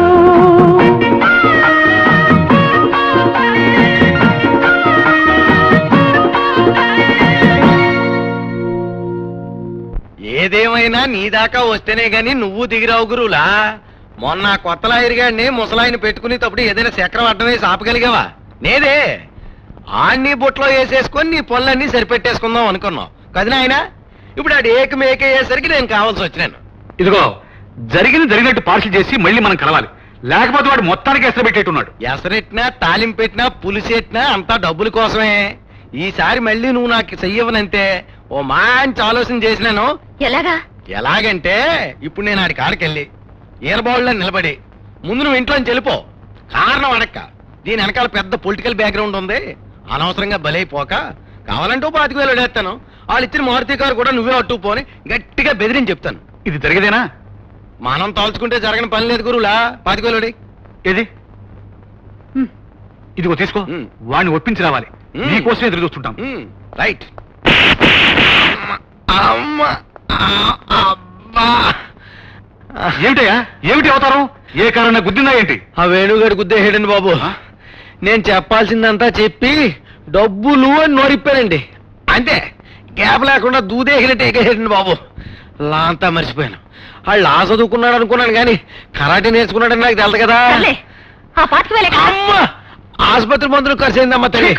ఏదేమైనా నీ దాకా వస్తేనే గాని నువ్వు దిగిరావు గురువులా. మొన్న కొత్త లాయరిగాడిని ముసలాయిని పెట్టుకుని తప్పుడు ఏదైనా చక్రం అడ్డం వేసి ఆపగలిగావా? నేదే ఆన్ని బుట్లో వేసేసుకొని నీ పనులన్నీ సరిపెట్టేసుకుందాం అనుకున్నావు కదా నాయన. ఇప్పుడు ఆడు ఏకమేకయ్యేసరికి నేను కావాల్సి వచ్చినాను. ఇదిగో జరిగినట్టు పార్సల్ చేసి మళ్ళీ మనం కలవాలి, లేకపోతే వాడు మొత్తానికి ఎసరు పెట్టేట్టున్నాడు. ఎసరెట్టినా తాలింపెట్టినా పులిసెట్టినా అంతా డబ్బుల కోసమే. ఈసారి మళ్ళీ నువ్వు నాకు చెయ్యవనంతే ఓ మంచి ఆలోచన చేసినాను. ఎలాగా? ఎలాగంటే ఇప్పుడు నేను ఆడి కాడికెళ్ళి ఈలబావుల్లో నిలబడి ముందు నువ్వు ఇంట్లోంచి వెళ్ళిపో. కారణం అడక్క, దీని వెనకాల పెద్ద పొలిటికల్ బ్యాక్గ్రౌండ్ ఉంది. అనవసరంగా బలైపోక కావాలంటే 25,000 వేస్తాను. వాళ్ళు ఇచ్చిన మారుతి కారు కూడా నువ్వే అట్టుకుపోని గట్టిగా బెదిరించి చెప్తాను. ఇది జరిగేదేనా? మనం తలుచుకుంటే జరగని పని లేదు గురువులా. 25,000 ఏది? ఇదిగో తీసుకో, వాడిని ఒప్పించి రావాలి. నీకోసమే ఎదురు చూస్తుంటాం. రైట్. అమ్మా అబ్బా, ఏమిటయ్యా, ఏమిటి అవతారం? ఏ కారణం గుద్దిందా ఏంటి? ఆ వేణుగాడు గుద్దేసాడండి బాబు. నేను చెప్పాల్సిందంతా చెప్పి డబ్బులు అని నోరిప్పానండి. అంతే, గ్యాప్ లేకుండా దూదేసినట్టు ఎగేసాడండి బాబు. లా అంతా మర్చిపోయాను. వాళ్ళు ఆ చదువుకున్నాడు అనుకున్నాను కానీ కరాటే నేర్చుకున్నాడని నాకు తెలుసు కదా. అమ్మా, ఆసుపత్రి మందులు ఖర్చు అయిందమ్మా తల్లి.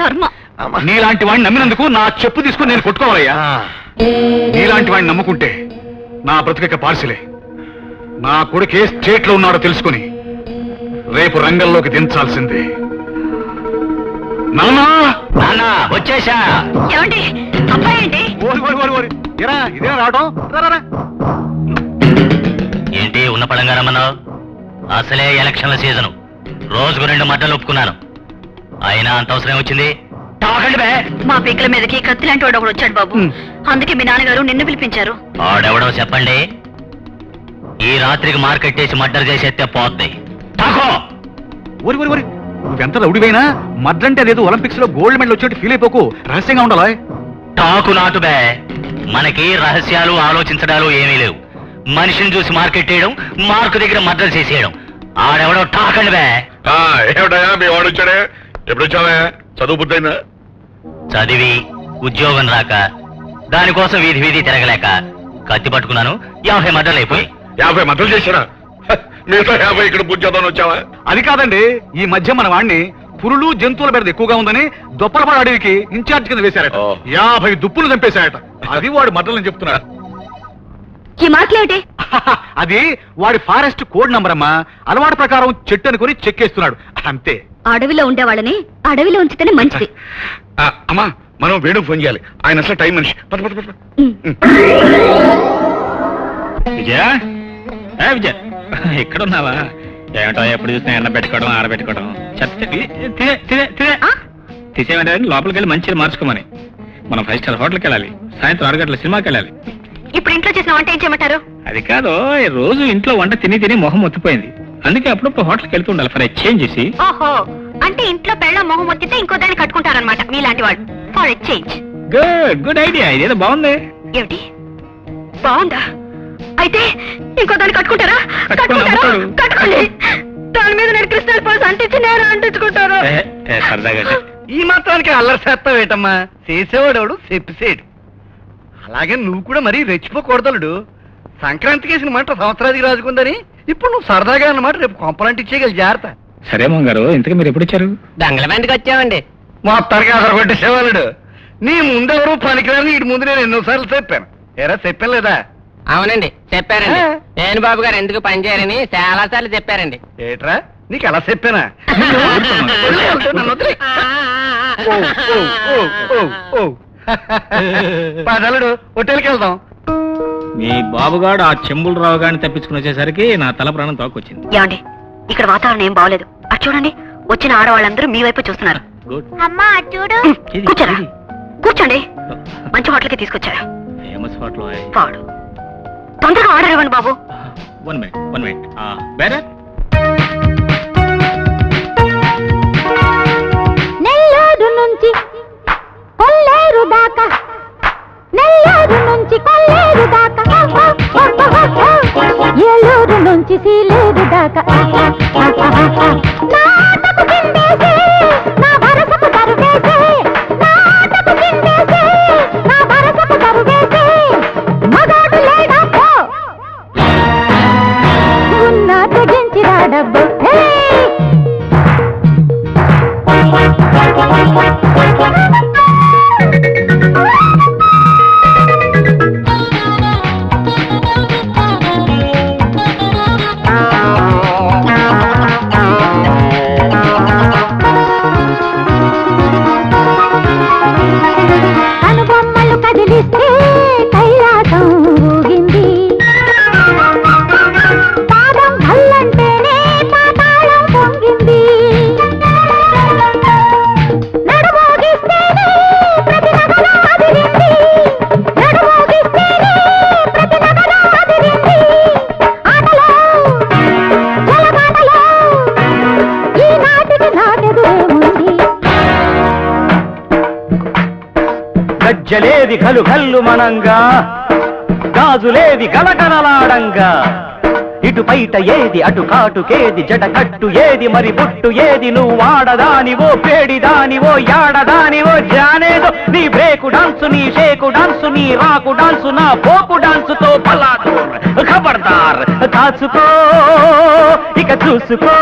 నీలాంటి వాడిని నమ్మినందుకు నా చెప్పు తీసుకుని నేను కొట్టుకోవాలయ్యా. నీలాంటి వాడిని నమ్ముకుంటే నా బ్రతిక పార్సిలే. నా కొడుకే స్టేట్ లో ఉన్నాడో తెలుసుకుని రేపు రంగంలోకి దించాల్సిందే. నాన్నా వచ్చేసా. ఏమండి అబ్బాయి ఏంటి? ఇదే రావడం. ఏంటి ఉన్న పడంగా రమ్మన్నావు? అసలే ఎలక్షన్ల సీజను, రోజుకు 2 మడ్డలు ఒప్పుకున్నాను. అయినా అంత అవసరం వచ్చింది? మా పీకల మీదకి కత్తి లాంటి వాడు ఒకడు వచ్చాడు బాబు. అందుకే మీ నాన్నగారు నిన్ను పిలిపించారు. ఆడెవడో చెప్పండి. ఈ రాత్రికి మార్కెట్ వేసి మర్డర్ చేసేస్తే పోద్ది. తాకో. నువ్వెంత రౌడివైనా మద్రంటే అదేదో ఒలింపిక్స్ లో గోల్డ్ మెడల్ వచ్చేట్టు ఫీల్ అయిపోకు. రహస్యంగా ఉండాలి. టాకు నాటు బే. మనకి రహస్యాలు ఆలోచించడాలు ఏమీ లేవు. మనిషిని చూసి మార్కెట్ వేయడం, మార్కు దగ్గర మర్డర్ చేసేయడం. ఆడెవడో టాకండి బే. ఏమిటయా మీ వాడు వచ్చాడే? ఎప్పుడు వచ్చావా? చదువు పూర్తయిందా? చదివి ఉద్యోగం రాక, దానికోసం వీధి వీధి తిరగలేక కత్తి పట్టుకున్నాను. 50 మర్డర్లు అయిపోయి. 50 మద్దలు చేశారా? మిగతా 50 ఇక్కడ పూజ చేద్దామని వచ్చావా? అది కాదండి, ఈ మధ్య మన వాడిని పురులు జంతువుల బెడద ఎక్కువగా ఉందని దొప్పలపాడు అడవికి ఇన్ఛార్జ్ కింద వేశారట. 50 దుప్పులు చంపేశారట. అది వాడు మర్డర్లని చెప్తున్నాడు. ఈ మాటలేమిటి? అది వాడి ఫారెస్ట్ కోడ్ నంబర్ అమ్మా. అలవాటు ప్రకారం చెట్టు అనుకుని చెక్కేస్తున్నాడు అంతే. అడవిలో ఉండేవాళ్ళని అడవిలో ఉంచితేనే మంచిది. అమ్మా, మనం వేణుకు ఫోన్ చేయాలి. ఆయన అసలు టైం మనిషి. పద పద పద. విజయ, విజయ ఎక్కడున్నావా? ఏమిటో ఎప్పుడు చూసినా ఎండ పెట్టుకోవడం, ఆరబెట్టుకోవడం. తీసేమంటే లోపలికి వెళ్ళి మంచిగా మార్చుకోమని. మనం 5 స్టార్ హోటల్కి వెళ్ళాలి, సాయంత్రం 6 గంటల సినిమాకి వెళ్ళాలి. ఇప్పుడు ఇంట్లో చేసిన వంట ఏం చేయమంటారు? అది కాదు, రోజు ఇంట్లో వంట తిని మొహం మొత్తిపోయింది. అందుకే అప్పుడప్పుడు హోటల్కి వెళ్తూ ఉండాలి ఫర్ ఎక్స్చేంజ్ చేసి. ఓహో, అంటే ఇంట్లో పెళ్ళ మొహం మొత్తితే ఇంకో దాన్ని కట్టుకుంటారనమాట మీలాంటి వాడు. For exchange. Good idea. ఇదేదో బాగుంది. ఏమిటి బాగుందా? అయితే ఇంకో దాన్ని కట్టుకుంటారా? కట్టుకోండి. దాని మీద నేను క్రిస్టల్ పల్స్ అంటించి నేను అంటించుకుంటారు. సరదాగా ఈ మాత్రానికి అల్లరి చేస్తావు ఏంటమ్మా? చేసేవాడు చెప్పేసేడు. అలాగే నువ్వు కూడా మరీ రెచ్చిపోకూడదలుడు. సంక్రాంతికి వేసిన మంట సంవత్సరానికి రాజుకుందని ఇప్పుడు నువ్వు సరదాగా అన్నమాట. రేపు కొంపలంటిచ్చేయగలి జాగ్రత్త. సరే మోహన్ గారు, ఇంతకీ మీరు ఎప్పుడు వచ్చారు? దంగలమెంట్కి వచ్చామండి. మొత్తానికి అసలు కొట్టేసేవాళ్ళుడు. నీ ముందెవరు పనికిరాని ఇటు ముందు నేను ఎన్నోసార్లు చెప్పాను. ఎరా చెప్పాను లేదా? అవునండి చెప్పారండి. నేను బాబు గారు ఎందుకు పనిచేయరని చాలా సార్లు చెప్పారండి. ఏట్రా నీకు ఎలా చెప్పానా? పదలుడు హోటల్కి వెళ్దాం. మీ బాబుగాడు ఆ చెంబులు రావు గాని తప్పించుకుని వచ్చేసరికి నా తల ప్రాణం తోకొచ్చింది. ఏమండి, ఇక్కడ వాతావరణం ఏం బాగోలేదు. అటు చూడండి, వచ్చిన ఆడవాళ్ళందరూ మీ వైపు చూస్తున్నారు. గుడ్. అమ్మా చూడు. కూర్చోరా, కూర్చోండి. మంచి హోటల్కి తీసుకొచ్చారా? ఫేమస్ హోటల్ వాడు. తొందరగా ఆర్డర్ ఇవ్వండి బాబు. 1 మినిట్. బేరా నెల్లూరు నుంచి కొల్లేరు దాకా, నెల్లూరు నుంచి కొల్లేరు దాకా, ఏలూరు నుంచి సీలేరు దాకా, నాటకు చిందేసే నా వరసకు తరువేసే, నాటకు చిందేసే నా వరసకు తరువేసే, మగాడు లేడా పో, ఉన్న తెగించి రాడబ్బు. గజ్జలేవి గలు గల్లు మనంగా గాజులేవి గలగలలాడంగా ఇటు బయట ఏది అటు కాటుకేది జడకట్టు ఏది మరి బుట్టు ఏది నువ్వు ఆడదానివో పేడిదానివో యాడదానివో జానేదో నీ బ్రేకు డాన్సు నీ షేకు డాన్సు నీ రాకు డాన్సు నా పోకు డాన్సుతో పలాదూర్ ఖబర్దార్ కాచుకో ఇక చూసుకో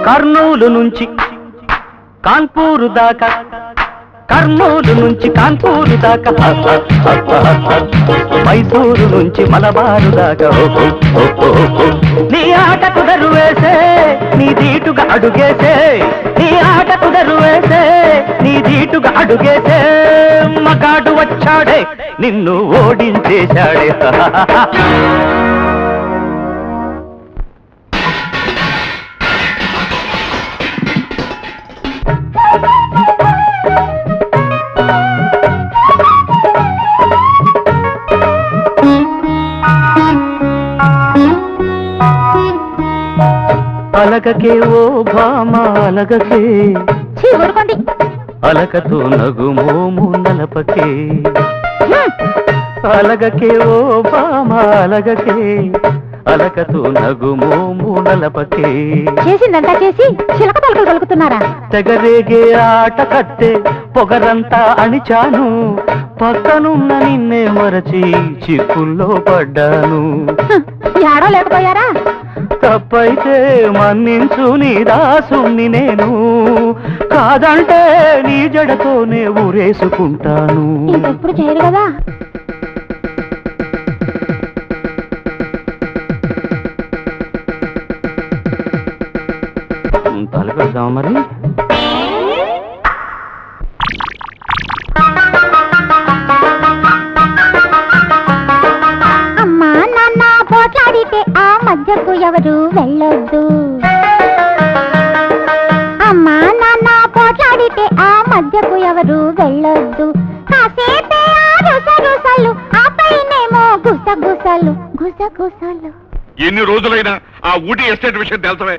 కర్నూలు నుంచి కాన్పూరు దాకా కర్నూలు నుంచి కాన్పూరు దాకా మైసూరు నుంచి మలబారు దాకా నీ ఆట కుదరు వేసే నీ దీటుగా అడుగేసే నీ ఆట కుదరు వేసే నీ దీటుగా అడుగేసే మగాడు వచ్చాడే నిన్ను ఓడించేశాడే అలగకే ఓ భామ అలగకే ఊరుకోండి. అలకతో నగు మోము నలపకే అలగకే ఓ భామ అలగకే అలకతో నగు మోము నలపకే చేసిందంతా చేసి చిలక పలకలు కలుగుతున్నారా? తెగరేగే ఆట కట్టే పొగరంతా అణిచాను పక్కనున్న నిన్నే మరచి చిక్కుల్లో పడ్డాను ఏడో లేకపోయారా? తప్పైతే మన్నించు నీ దాసుని నేను కాదంటే నీ జడతోనే ఊరేసుకుంటాను ఇంకెప్పుడు చేయరు కదా. తలపెడదాం మరి అమ్మా నాన్న పోట్లాడితే ఆ మధ్యకు ఎవరు వెళ్ళొద్దు. అమ్మా నాన్న పోట్లాడితే ఆ మధ్యకు ఎవరు వెళ్ళొద్దు. కాసేపే ఆ రుసరుసలు ఆపైనేమో గుసగుసలు గుసగుసలు. ఎన్ని రోజులైనా ఆ ఊటీ ఎస్టేట్ విషయం తెలుసవే?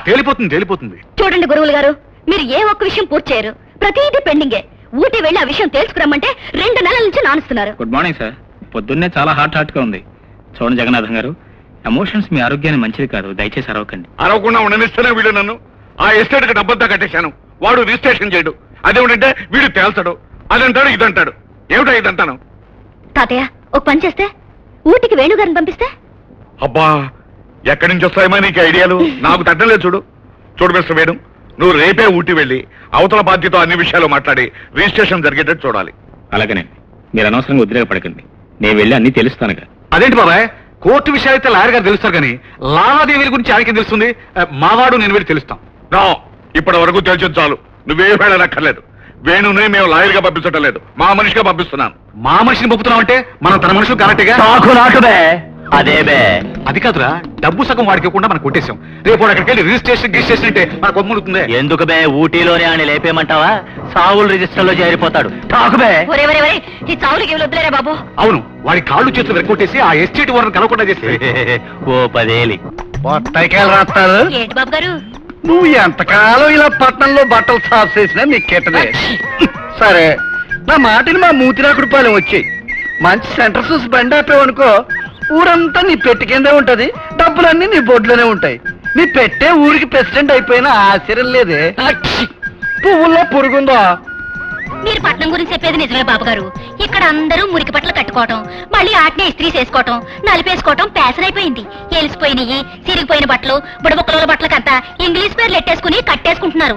తేలిపోతుంది చూడండి గురువులు గారు, మీరు ఏ ఒక్క విషయం పూర్తి చేయరు, ప్రతిదీ పెండింగే. ఊటీ వెళ్ళి ఆ విషయం తెలుసుకురమ్మంటే 2 నెలల నుంచి నానుస్తున్నారు. Good morning sir. పొద్దున్నే చాలా హాట్ గా ఉంది. చూడండి జగన్నాథం గారు, ఎమోషన్స్ మీ ఆరోగ్యానికి మంచిది కాదు, దయచేసి అరవకండి. అరవకుండా ఉండనిస్తేనే వీడు నన్ను ఆ ఎస్టేట్ కి డబ్బంతా కట్టేశాను. వాడు రిజిస్ట్రేషన్ చేయడు. అదేమిటంటే వీడు తేల్చడు, అదంటాడు ఇదంటాడు. ఏమిటో ఇదంటాను? తాతయ్య ఒక పని చేస్తే, ఊటికి వేణుగారిని పంపిస్తే? అబ్బా, ఎక్కడి నుంచి వస్తాయమా నీకు ఐడియాలు? నాకు తట్టలేదు. చూడు మిస్టర్ వేణు, నువ్వు రేపే ఊటీ వెళ్ళి అవతల బాధ్యత అన్ని విషయాలు మాట్లాడి రిజిస్ట్రేషన్ జరిగేటట్టు చూడాలి. అలాగనే మీరు అనవసరంగా ఉద్రేకపడకండి. నేను వెళ్ళి అన్ని తెలుస్తానుగా. అదేంటి బాబాయ్, కోర్టు విషయాలు అయితే లాయర్ గారు తెలుస్తారు కానీ లావాదేవీల గురించి ఆయనకి తెలుస్తుంది. మావాడు నేను వెళ్ళి తెలుస్తాం. ఇప్పటి వరకు తెలిసి చాలు, నువ్వే వెళ్ళనక్కర్లేదు. వేణుని మేము లాయర్ గా పంపించటం లేదు, మా మనిషిగా పంపిస్తున్నాను. మా మనిషిని పంపుతున్నాం అంటే మనం తన మనుషులు కరెక్ట్గా అదేబే అది కాదురా, డబ్బు సగం వాడికి ఇవ్వకుండా మనం కొట్టేశాం. రేపు వాడు అక్కడికి వెళ్ళి రిజిస్ట్రేషన్ అంటే మనకు కొమ్ములుతుంది. ఎందుకు బే ఊటీలోనే అని లేపేమంటావా? సావులు రిజిస్టర్ లో చేరిపోతాడు. తాకుబే ఒరే ఒరే ఒరే, ఈ చావులకి ఏమి వద్దులేరా బాబు. అవును, వాడి కాళ్ళు చేతులు వెరకొట్టేసి ఆ ఎస్టేట్ ఓనర్ కలవకుండా చేసి ఓ 10 ఏలి పొట్టకాయలు రాస్తారు. ఏంటి బాబు గారు? నువ్వు ఎంతకాలం ఇలా పట్టణంలో బట్టలు సాఫ్ చేసినా నీకు కెట్టదే. సరే, నా మాటని మా మూతిరాకుడు పాలెం వచ్చాయి. మంచి సెంటర్ చూసి బండి ఆపేవనుకో, ఊరంతా నీ పెట్టి కిందే ఉంటది, డబ్బులన్నీ నీ బొడ్లోనే ఉంటాయి. నీ పెట్టే ఊరికి ప్రెసిడెంట్ అయిపోయినా ఆశ్చర్యం లేదే. పువ్వుల్లో పురుగుందా? మీరు పట్నం గురించి చెప్పేది నిజమే బాబు గారు. ఇక్కడ అందరూ మురికి బట్టలు కట్టుకోవటం, మళ్ళీ ఆటనే ఇస్త్రీ చేసుకోవటం, నలిపేసుకోవటం ప్యాషన్ అయిపోయింది. ఎలిసిపోయినవి, సిరిగిపోయిన బట్టలు, బుడబుక్కల బట్టలకంతా ఇంగ్లీష్ పేర్లు ఎట్టేసుకుని కట్టేసుకుంటున్నారు.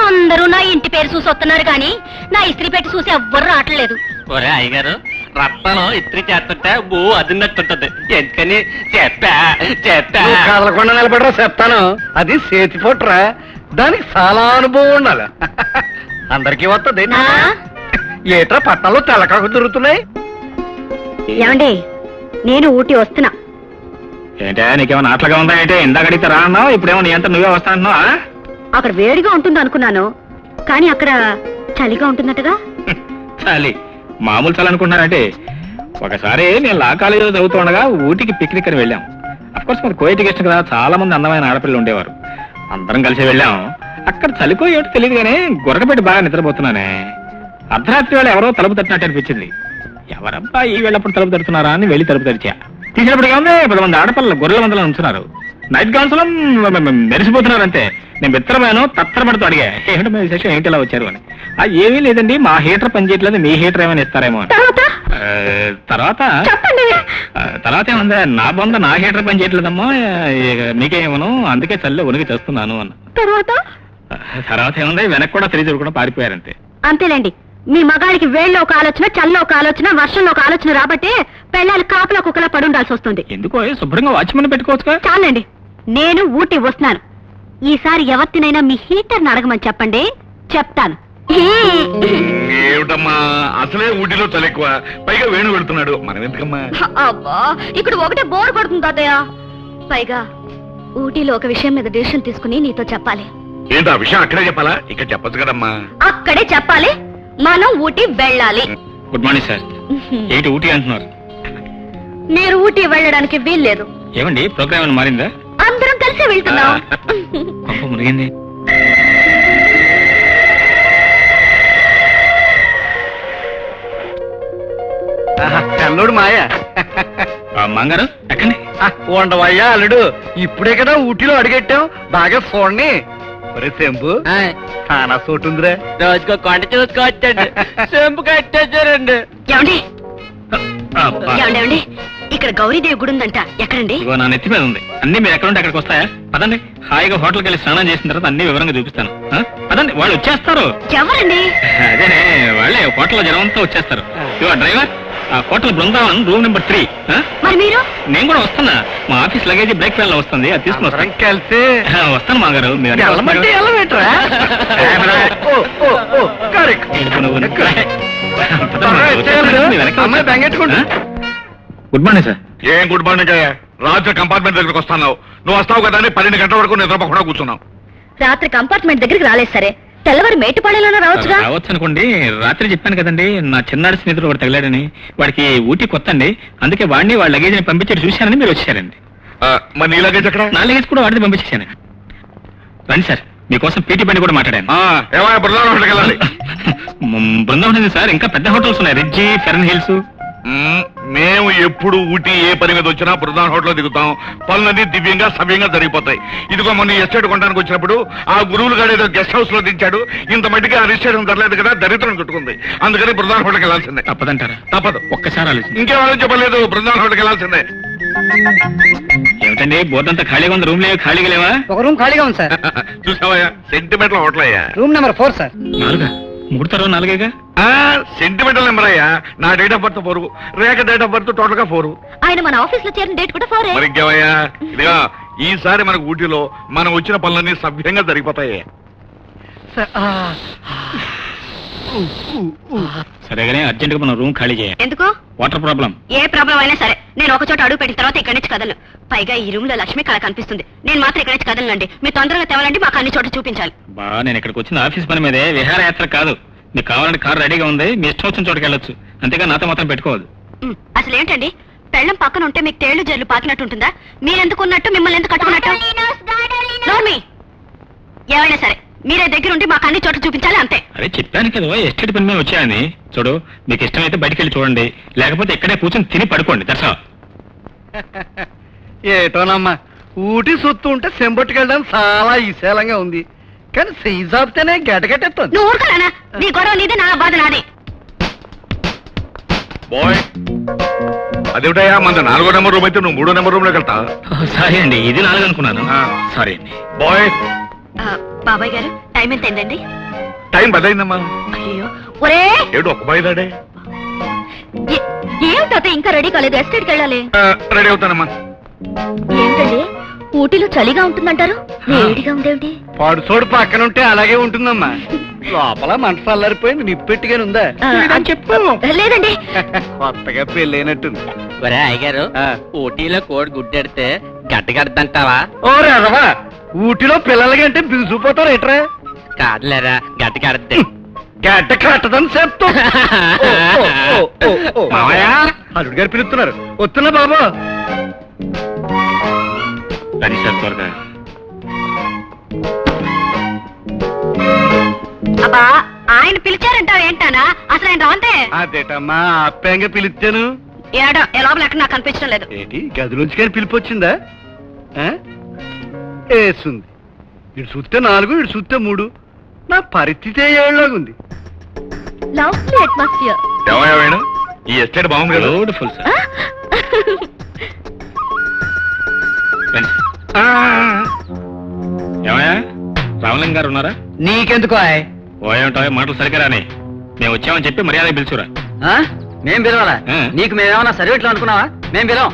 అందరూ నా ఇంటి పేరు చూసి వస్తున్నారు కానీ నా ఇస్త్రీ పెట్టి చూసి ఎవ్వరు రావట్లేదు. ఒరే అయ్యగారు, రత్నం ఇస్త్రీ చేస్తుంటే బో అదిన్నట్టుంటది. ఎందుకని చెప్పా కదలకుండా నిలబడరా చెప్తాను. అది చేతి పొట్రా, దానికి చాలా అనుభవం ఉండాలి. అందరికీ వస్తుంది. ఆ? ఏట్రా పట్టాలు తెల్లకాకు తిరుగుతున్నాయి. ఏమండి, నేను ఊటీ వస్తున్నా. ఏంటే నీకేమన్నా ఆటలుగా ఉందా ఏంటే? ఇందాక అడిగితే రా అన్నావు, ఇప్పుడేమో నీ అంతా నువ్వే వస్తా అంటున్నావా? అక్కడ వేడిగా ఉంటుంది అనుకున్నాను, కానీ అక్కడ చలిగా ఉంటుందటగా. చాలి, మామూలు చాలు అనుకుంటున్నానంటే. ఒకసారి నేను లా కాలేజీలో చదువుతుండగా ఊటీకి పిక్నిక్ అని వెళ్ళాం. అఫ్కోర్స్ మన కోఎడ్యుకేషన్ కదా, చాలా మంది అందమైన ఆడపిల్లలు ఉండేవారు. అందరం కలిసి వెళ్ళాం. అక్కడ చలికో ఏమిటో తెలియదు కానీ గురకపెట్టి బాగా నిద్రపోతున్నానే. అర్ధరాత్రి వేళ ఎవరో తలుపు తట్టినట్టు అనిపించింది. ఎవరబ్బా ఈ వెళ్ళప్పుడు తలుపు తడుతున్నారా అని వెళ్ళి తలుపు తెరిచా. తీసినప్పటికీ ఉంది 10 మంది ఆడపిల్లలు గొర్రెల మందలో ఉంచున్నారు. నైట్ గౌన్స్ లో మెరిసిపోతున్నారు అంతే. నేను మిత్రమేను తత్తరపడుతూ అడిగా, ఏమిటో మీ విశేషం, ఏంటి ఇలా వచ్చారు అని. ఏమీ లేదండి, మా హీటర్ పనిచేయట్లేదు, మీ హీటర్ ఏమైనా ఇస్తారేమో అని. తర్వాత ఏముందా, నా బొంద నా హీటర్ పని చేయట్లేదమ్మా, మీకేమను అందుకే చల్లే ఉనికి చేస్తున్నాను అన్న. తర్వాత ఏముంది, వెనక్కి కూడా తిరిగి చూడకుండా పారిపోయారంతే. అంతేలేండి, మీ మగాడికి వేళ్ళలో ఒక ఆలోచన, చల్లో ఒక ఆలోచన, వర్షంలో ఒక ఆలోచన రాబట్టే పెళ్ళాలు కాపులా కుక్కలా పడుండాల్సి వస్తుంది. ఎందుకో శుభ్రంగా వాచ్మెన్ పెట్టుకోవచ్చుగా. చాలండి, నేను ఊటీ వస్తున్నాను. ఈసారి ఎవరినైనా మీ హీటర్ అడగమని చెప్పండి, చెప్తాను. ఏమిటమ్మా, అసలే ఊటీలో చలి ఎక్కువ, పైగా వేణు పెడుతున్నాడు, మనం ఎందుకమ్మా? అబ్బా, ఇక్కడ ఒకటే బోర్ కొడుతుంది తాతయ్య. పైగా ఊటీలో ఒక విషయం మీద డిసిషన్ తీసుకుని నీతో చెప్పాలి. ఏంటి ఆ విషయం అక్కడే చెప్పాలా? ఇక్కడ చెప్పచ్చు కదమ్మా. అక్కడే చెప్పాలి, మనం ఊటీ వెళ్ళాలి. Good morning sir. ఏంటి ఊటీ అంటున్నారు? మీరు ఊటీ వెళ్ళడానికి వీల్లేదు. ఏమండి, ప్రోగ్రామ్ ఏమైనా మారిందా? అందరం కలిసి వెళ్తున్నాం. కొంప మురిగింది. కల్లుడు మాయా మంగారు ఎక్కండి. ఉండవయ్యా అల్లుడు, ఇప్పుడే కదా ఊటీలో అడిగెట్టాం, బాగా చూడండి. ఒరే శంభు, చాలా చోటు ఉందిరా. రోజుకో కొండ చూసుకోవచ్చండి. చెంపు కట్టేశారండి. ఏమండి అబ్బా. ఏమండి, ఇక్కడ గౌరీదేవి గుడి ఉందంట, ఎక్కడండి? ఇగో నా నెత్తి మీద ఉంది. అన్ని మీరు ఎక్కడుంటే అక్కడికి వస్తాయా? పదండి, హాయిగా హోటల్కి వెళ్ళి స్నానం చేసిన తర్వాత అన్ని వివరంగా చూపిస్తాను. పదండి, వాళ్ళు వచ్చేస్తారు. ఎవరండి? అదేనే, వాళ్ళే హోటల్లో జనం అంతా వచ్చేస్తారు. ఇగో డ్రైవర్, ఆ హోటల్ బృందావన్ రూమ్ నెంబర్ 3. మరి మీరు? నేను కూడా వస్తున్నా, మా ఆఫీస్ లగేజ్ బ్రేక్ ఫెయిల్ వస్తుంది, అది తీసుకుని వస్తాను. కలిసి వస్తాను మాగారు. వెళ్ళమంటే వెళ్ళబెట్టరా? అమ్మాయి బెంగెట్టుకుంటా. Good morning sir. ఏం గుడ్ మార్నింగ్ అయ్యా, రాత్రి కంపార్ట్మెంట్ దగ్గరికి వస్తున్నావు. నువ్వు వస్తావు కదా అని 12 గంటల వరకు నిద్రపోకుండా కూర్చున్నావు. రాత్రి కంపార్ట్మెంట్ దగ్గరికి రాలేదు సరే, తెల్లవారు మేటుపాళెలోనే రావచ్చుగా. రావచ్చు అనుకోండి. రాత్రి చెప్పాను కదండి, నా చిన్నారి స్నేహితుడు ఒకటి తగిలాడని. వాడికి ఊటీ కొత్త అండి, అందుకే వాడిని వాళ్ళ లగేజ్ ని పంపించి చూశానని మీరు వచ్చారండి. మరి నీ లగేజ్ ఎక్కడ? నా లగేజ్ కూడా వాడిని పంపించేశాను. రండి సార్, మీకోసం పీటీ బండి కూడా మాట్లాడాను. ఏమయ్యా, బృందావనం హోటల్కి వెళ్ళాలి. బృందావనం ఉంది సార్, ఇంకా పెద్ద హోటల్స్ ఉన్నాయి, రిజ్జి, ఫెరన్ హిల్స్. మేము ఎప్పుడు ఊటీ ఏ పని మీద వచ్చినా బృందావనం హోటల్లో దిగుతాం. పనులన్నీ దివ్యంగా సవ్యంగా జరిగిపోతాయి. ఇదిగో మొన్న ఎస్టేట్ కొనడానికి వచ్చినప్పుడు ఆ గురువులు గారు ఏదో గెస్ట్ హౌస్ లో దించాడు. ఇంత మట్టిగా ఆ రిజిస్ట్రేషన్ ధరలేదు కదా, దరిద్రం చుట్టుకుంది. అందుకని బృందావనం హోటల్కి వెళ్ళాల్సిందే. తప్పదంటారా? తప్పదు. ఒక్కసారి ఆలోచించి. ఇంకేం చెప్పలేదు, బృందావనం హోటల్కి వెళ్ళాల్సిందే. ఏమిటండి, బోర్డు అంతా ఖాళీగా ఉంది, రూమ్ లేవు, ఖాళీగా లేవా? ఒక రూమ్ ఖాళీగా ఉంది సార్. చూసావయ్యా, సెంటిమెంటల్ హోటల్ అయ్యా. Room number 4 sir. 4? 3 తర్వాత 4గా? సెంటిమెంటల్ నెంబర్ అయ్యా. నా date of birth 4, Rekha date of birth total గా 4. ఆయన మన ఆఫీస్ లో చేరిన డేట్ కూడా 4. మరి ఇంకేమయ్యా, ఇదిగా ఈసారి మనకు ఊటీలో మనం వచ్చిన పనులన్నీ సభ్యంగా జరిగిపోతాయి. సరేగానే అర్జెంట్ గా మనం రూమ్ ఖాళీ చేయాలి. ఎందుకు? Water problem. ఏ ప్రాబ్లం అయినా సరే నేను ఒక చోట అడుగు పెట్టిన తర్వాత ఇక్కడి నుంచి కదలను. పైగా ఈ రూమ్ లో లక్ష్మి కళ కనిపిస్తుంది. నేను మాత్రం ఇక్కడి నుంచి కదలండి. మీరు తొందరగా తెవాలండి, మాకు అన్ని చోట చూపించాలి. నేను ఇక్కడికి వచ్చిన ఆఫీస్ పని మీదే, విహారయాత్ర కాదు. మీకు కావాలంటే కారు రెడీగా ఉంది, మీ ఇష్టం వచ్చిన చోటుకి వెళ్ళొచ్చు. అంతేగా నాతో మాత్రం పెట్టుకోవద్దు. అసలు ఏంటండి, పెళ్ళం పక్కన ఉంటే మీకు తేళ్లు జల్లు పాకినట్టు ఉంటుందా? మీరెందుకు ఉన్నట్టు, మిమ్మల్ని ఎందుకు కట్టుకున్నట్టు? ఏమైనా సరే మీరే దగ్గర ఉండి మాకు అన్ని చోట్ల చూపించాలి, అంతే. అరే చెప్పాను కదా, ఎస్టేట్ పని మీద వచ్చాయని. చూడు, మీకు ఇష్టమైతే బయటికి వెళ్ళి చూడండి, లేకపోతే ఇక్కడే కూర్చొని తిని పడుకోండి. దర్శనం. ఏటోనమ్మా, ఊటీ సొత్తు ఉంటే సెంబట్టుకెళ్ళడానికి చాలా విశాలంగా ఉంది, కానీ సీజ్ ఆపితేనే గెటగెట్టేస్తుంది. నువ్వు ఊరుకోలేనా? నీ గొడవ నీది, నా బాధ నాది. బాయ్ అదేమిటయ్యా మన 4వ నెంబర్ రూమ్ అయితే నువ్వు 3వ నెంబర్ రూమ్ లోకి వెళ్తా. సారీ అండి, ఇది 4 అనుకున్నాను. సారీ అండి. బాయ్ బాబాయ్ గారు టైం ఎంత అయిందండి? టైం బదైందమ్మా. అయ్యో ఒరే, ఏడు ఒక్క బయలాడే. ఏం తాత ఇంకా రెడీ కాలేదు, ఎస్టేట్కి వెళ్ళాలి. రెడీ అవుతానమ్మా. ఏంటండి ఊటీలో చలిగా ఉంటుందంటారు, వేడిగా ఉందేమిటి? పాడు చోడు పక్కన ఉంటే అలాగే ఉంటుందమ్మా. లోపల మంట చల్లారిపోయింది, నిప్పెట్టుగానే ఉందా? చెప్పు. లేదండి. కొత్తగా పెళ్ళైనట్టుంది. ఒరే అయ్యగారు, ఊటీలో కోడి గుడ్డెడితే గడ్డగడ్డంటావా? ఓ రవా, ఊటిలో పిల్లలకి అంటే బిగుసిపోతారు ఎట్రా? కాదులేరా, గడ్డగడ్డే. గడ్డ కట్టదని చెప్తా. అల్లుడు గారు పిలుస్తున్నారు, వస్తున్నా బాబు. అది సార్ త్వరగా. అబ్బా ఆయన పిలిచారంటావు ఏంటానా? అసలు ఆయన రాంతే. అదేటమ్మా ఆప్యాయంగా పిలిచాను. ఏడో లోపల ఎక్కడ నాకు కనిపించడం లేదు. ఏంటి గదిలోంచి కానీ పిలిపి వచ్చిందా? వేస్తుంది. ఇటు చూస్తే 4, ఇటు చూస్తే 3. నా పరిస్థితి ఏళ్ళగుంది. Lovely atmosphere. ఏమయ్యా వేణు, ఈ ఎస్టేట్ బాగుంది కదా. Beautiful sir. ఏమయ్యా రామలింగం గారు ఉన్నారా? నీకెందుకు? ఓ ఏమిటో మాటలు సరిగ్గా రాని. మేము వచ్చామని చెప్పి మర్యాద పిలుచురా. మేం పిలవాలా? నీకు మేమేమన్నా సర్వీట్లు అనుకున్నావా? మేం పిలవం.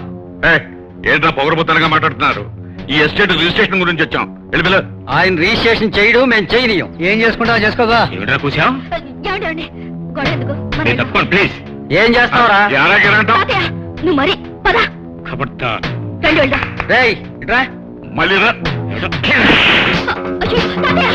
ఏంట్రా పొగరబోత్తనగా మాట్లాడుతున్నారు? ఈ ఎస్టేట్ రిజిస్ట్రేషన్ గురించి వచ్చాం. వెళ్ళి ఆయన రిజిస్ట్రేషన్ చేయడు, మేము చేయనీయం. ఏం చేసుకుంటావో చేసుకోగా. ఏమిట్రా కూర్చాం? గొడవ ఎందుకు? మీరు తప్పుకోండి ప్లీజ్. ఏం చేస్తావురా? తాతయ్య, నువ్వు మరి పద. కబడ్డా. రండి వెళ్దాం. రేయ్ ఇట్రా. మళ్ళీ రా. అయ్యో, తాతయ్య.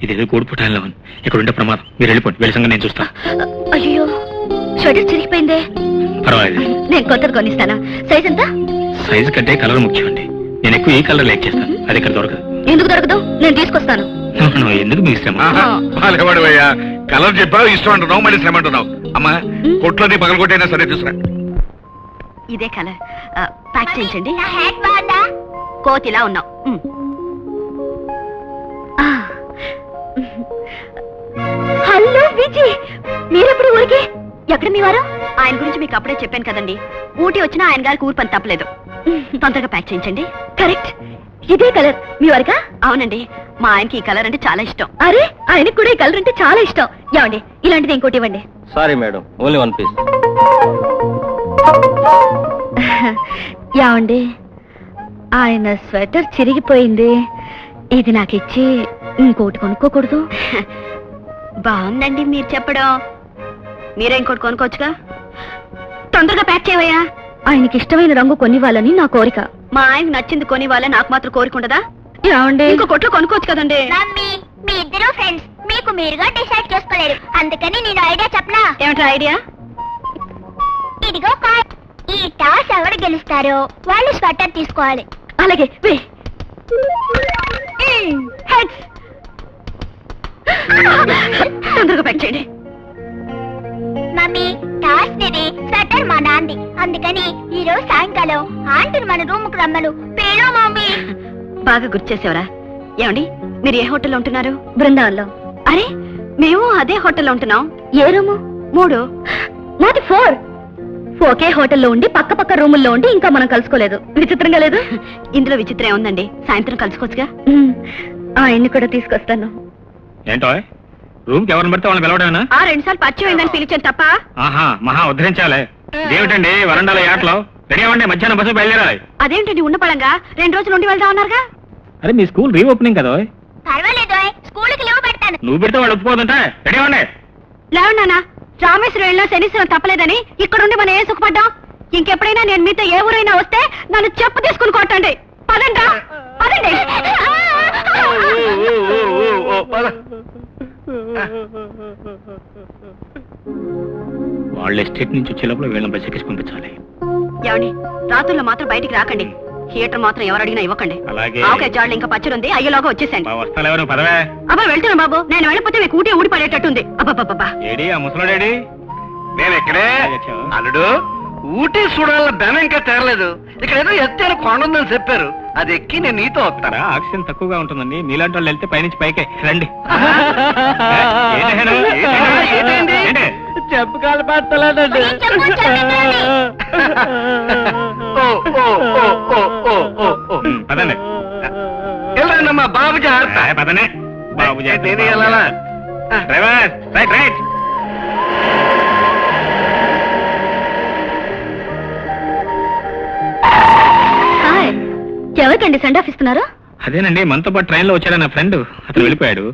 ఇదేదో కోడిపుటాల్లో ఉంది. ఇక్కడ ఉండే ప్రమాదం. మీరు వెళ్ళిపోండి, వెళ్ళి సంగతి నేను చూస్తా. అయ్యో షటర్ చిరిగిపోయిందే. పర్వాలేదు, నేను కొత్తది కొనిస్తానా? సైజ్ ఎంత? సైజు కంటే కలర్ ముఖ్యం అండి. నేను ఎక్కువ ఈ కలర్ లైక్ చేస్తాను. అది ఇక్కడ దొరకదు. ఎందుకు దొరకదు? నేను తీసుకొస్తాను. ఎందుకు మీ ఇష్టం? బాలేవాడివయ్యా, కలర్ చెప్పావు, ఇష్టం అంటున్నావు, మళ్ళీ శ్రమ అంటున్నావు. అమ్మా కొట్లోని పగలగొట్టైనా సరే తీసుకురా. ఇదే కలర్ ప్యాక్ చేయించండి. కోతిలా ఉన్నావు. హలో విజయ్, మీరెప్పుడు ఊరికి? ఎక్కడ మీ వారు? ఆయన గురించి మీకు అప్పుడే చెప్పాను కదండి. ఊటీ వచ్చినా ఆయన గారికి ఊరు పని తప్పలేదు. తొందరగా ప్యాక్ చేయించండి. కరెక్ట్, ఇదే కలర్ మీ వారికా? అవునండి, మా ఆయనకి ఈ కలర్ అంటే చాలా ఇష్టం. అరే, ఆయనకు కూడా ఈ కలర్ అంటే చాలా ఇష్టం. ఏమండి, ఇలాంటిది ఇంకోటి ఇవ్వండి. Sorry madam, only 1 piece. ఏమండి, ఆయన స్వెటర్ చిరిగిపోయింది. ఇది నాకు ఇచ్చి ఇంకోటి కొనుక్కోకూడదు? బాగుందండి మీరు చెప్పడం. మీరే ఇంకోటి కొనుక్కోవచ్చుగా. తొందరగా ప్యాక్ చేయవయ్యా. ఆయనకి ఇష్టమైన రంగు కొనివ్వాలని నా కోరిక. మా ఆయనకు నచ్చింది కొనివ్వాలని నాకు మాత్రం కోరిక ఉండదా? ఏమండి, ఇంకో కొట్లో కొనుక్కోవచ్చు కదండి. మీ ఇద్దరు ఫ్రెండ్స్ మీకు మీరుగా డిసైడ్ చేసుకోలేరు, అందుకని నేను ఐడియా చెప్పనా? ఏమిటా ఐడియా? ఇదిగో కార్డ్. ఈ టాస్ ఎవరు గెలుస్తారో వాళ్ళు స్వెటర్ తీసుకోవాలి. అలాగే తొందరగా ప్యాక్ చేయండి. మమ్మీ టాస్ నీది స్వెటర్ మా నాంది అందుకని ఈ రోజు సాయంకాలం ఆంటీని మన రూమ్ కు రమ్మను పేరు మమ్మీ. బాగా గుర్తు చేసేవరా. ఏమండి మీరు ఏ హోటల్లో ఉంటున్నారు? బృందావనంలో. అరే మేము అదే హోటల్లో ఉంటున్నాం. ఏ రూము? 3. నాది 4. ఒకే హోటల్లో ఉండి పక్క పక్క రూముల్లో ఉండి ఇంకా మనం కలుసుకోలేదు. విచిత్రంగా లేదు? ఇందులో విచిత్రం ఉందండి. సాయంత్రం కలుసుకోవచ్చుగా. ఆయన్ని కూడా తీసుకొస్తాను. ఏంటో రూమ్ కి ఎవరిని పడితే వాళ్ళని పిలవడమేనా? 2 సార్లు పరిచయం అయిందని పిలిచాను తప్ప. ఆహా, మహా ఉద్ధరించాలే. ఇదేమిటండి వరండాలో యాట్లో రెడీ అవ్వండి, మధ్యాహ్నం బస్సు బయలుదేరాలి. అదేంటండి ఉన్న పడంగా 2 రోజులు ఉండి వెళ్తా ఉన్నారుగా. అరే మీ స్కూల్ రీఓపెనింగ్ కదా. పర్వాలేదు స్కూల్కి లీవ్ పెడతాను. నువ్వు పెడితే వాళ్ళు ఒప్పుకోదంటే రెడీ అవ్వండి. లేవన్నానా రామేశ్వరం వెళ్ళినా శనీశ్వరం తప్పలేదని ఇక్కడుండి మనం ఏం సుఖపడ్డాం. ఇంకెప్పుడైనా నేను మీతో ఏ ఊరైనా వస్తే నన్ను చెప్పు తీసుకుని కొట్టండి. పదండి పదండి. వాళ్ళ ఎస్టేట్ నుంచి వచ్చే లోపల వీళ్ళని బస్ ఎక్కించి పంపించాలి. ఏమండి రాత్రుల్లో మాత్రం బయటికి రాకండి. థియేటర్ మాత్రం ఎవరు అడిగినా ఇవ్వకండి. అలాగే. ఓకే జాడ్లు ఇంకా పచ్చడి అయ్యేలోగా వచ్చేసండి. వస్తాను ఎవరు పదవే. అబ్బా వెళ్తున్నా బాబు. నేను వెళ్ళిపోతే మీకు ఊటే ఊడి పడేటట్టుంది. అబ్బాబ్బా ఏడి ఆ ముసలాడేడి? నేను ఇక్కడే. అల్లుడు ఊటీ చూడాల బెన ఇంకా తేరలేదు. ఇక్కడ ఏదో ఎత్తైన కొండ ఉందని చెప్పారు. అది ఎక్కి నేను నీతో వస్తారా? ఆక్సిజన్ తక్కువగా ఉంటుందండి. మీలాంటి వాళ్ళు వెళ్తే పైనుంచి పైకే రండి. చెప్పు కాలు పట్టలేదండి. పదండి వెళ్ళండమ్మా బాబు జాగ్రత్త. పదనే బాబు నేను వెళ్ళాలా? Driver right right. ఎవరికండి సెండ్ ఆఫ్ ఇస్తున్నారు? అదేనండి మనతో పాటు ట్రైన్ లో వచ్చాడు నా ఫ్రెండ్. అతను వెళ్ళిపోయాడు.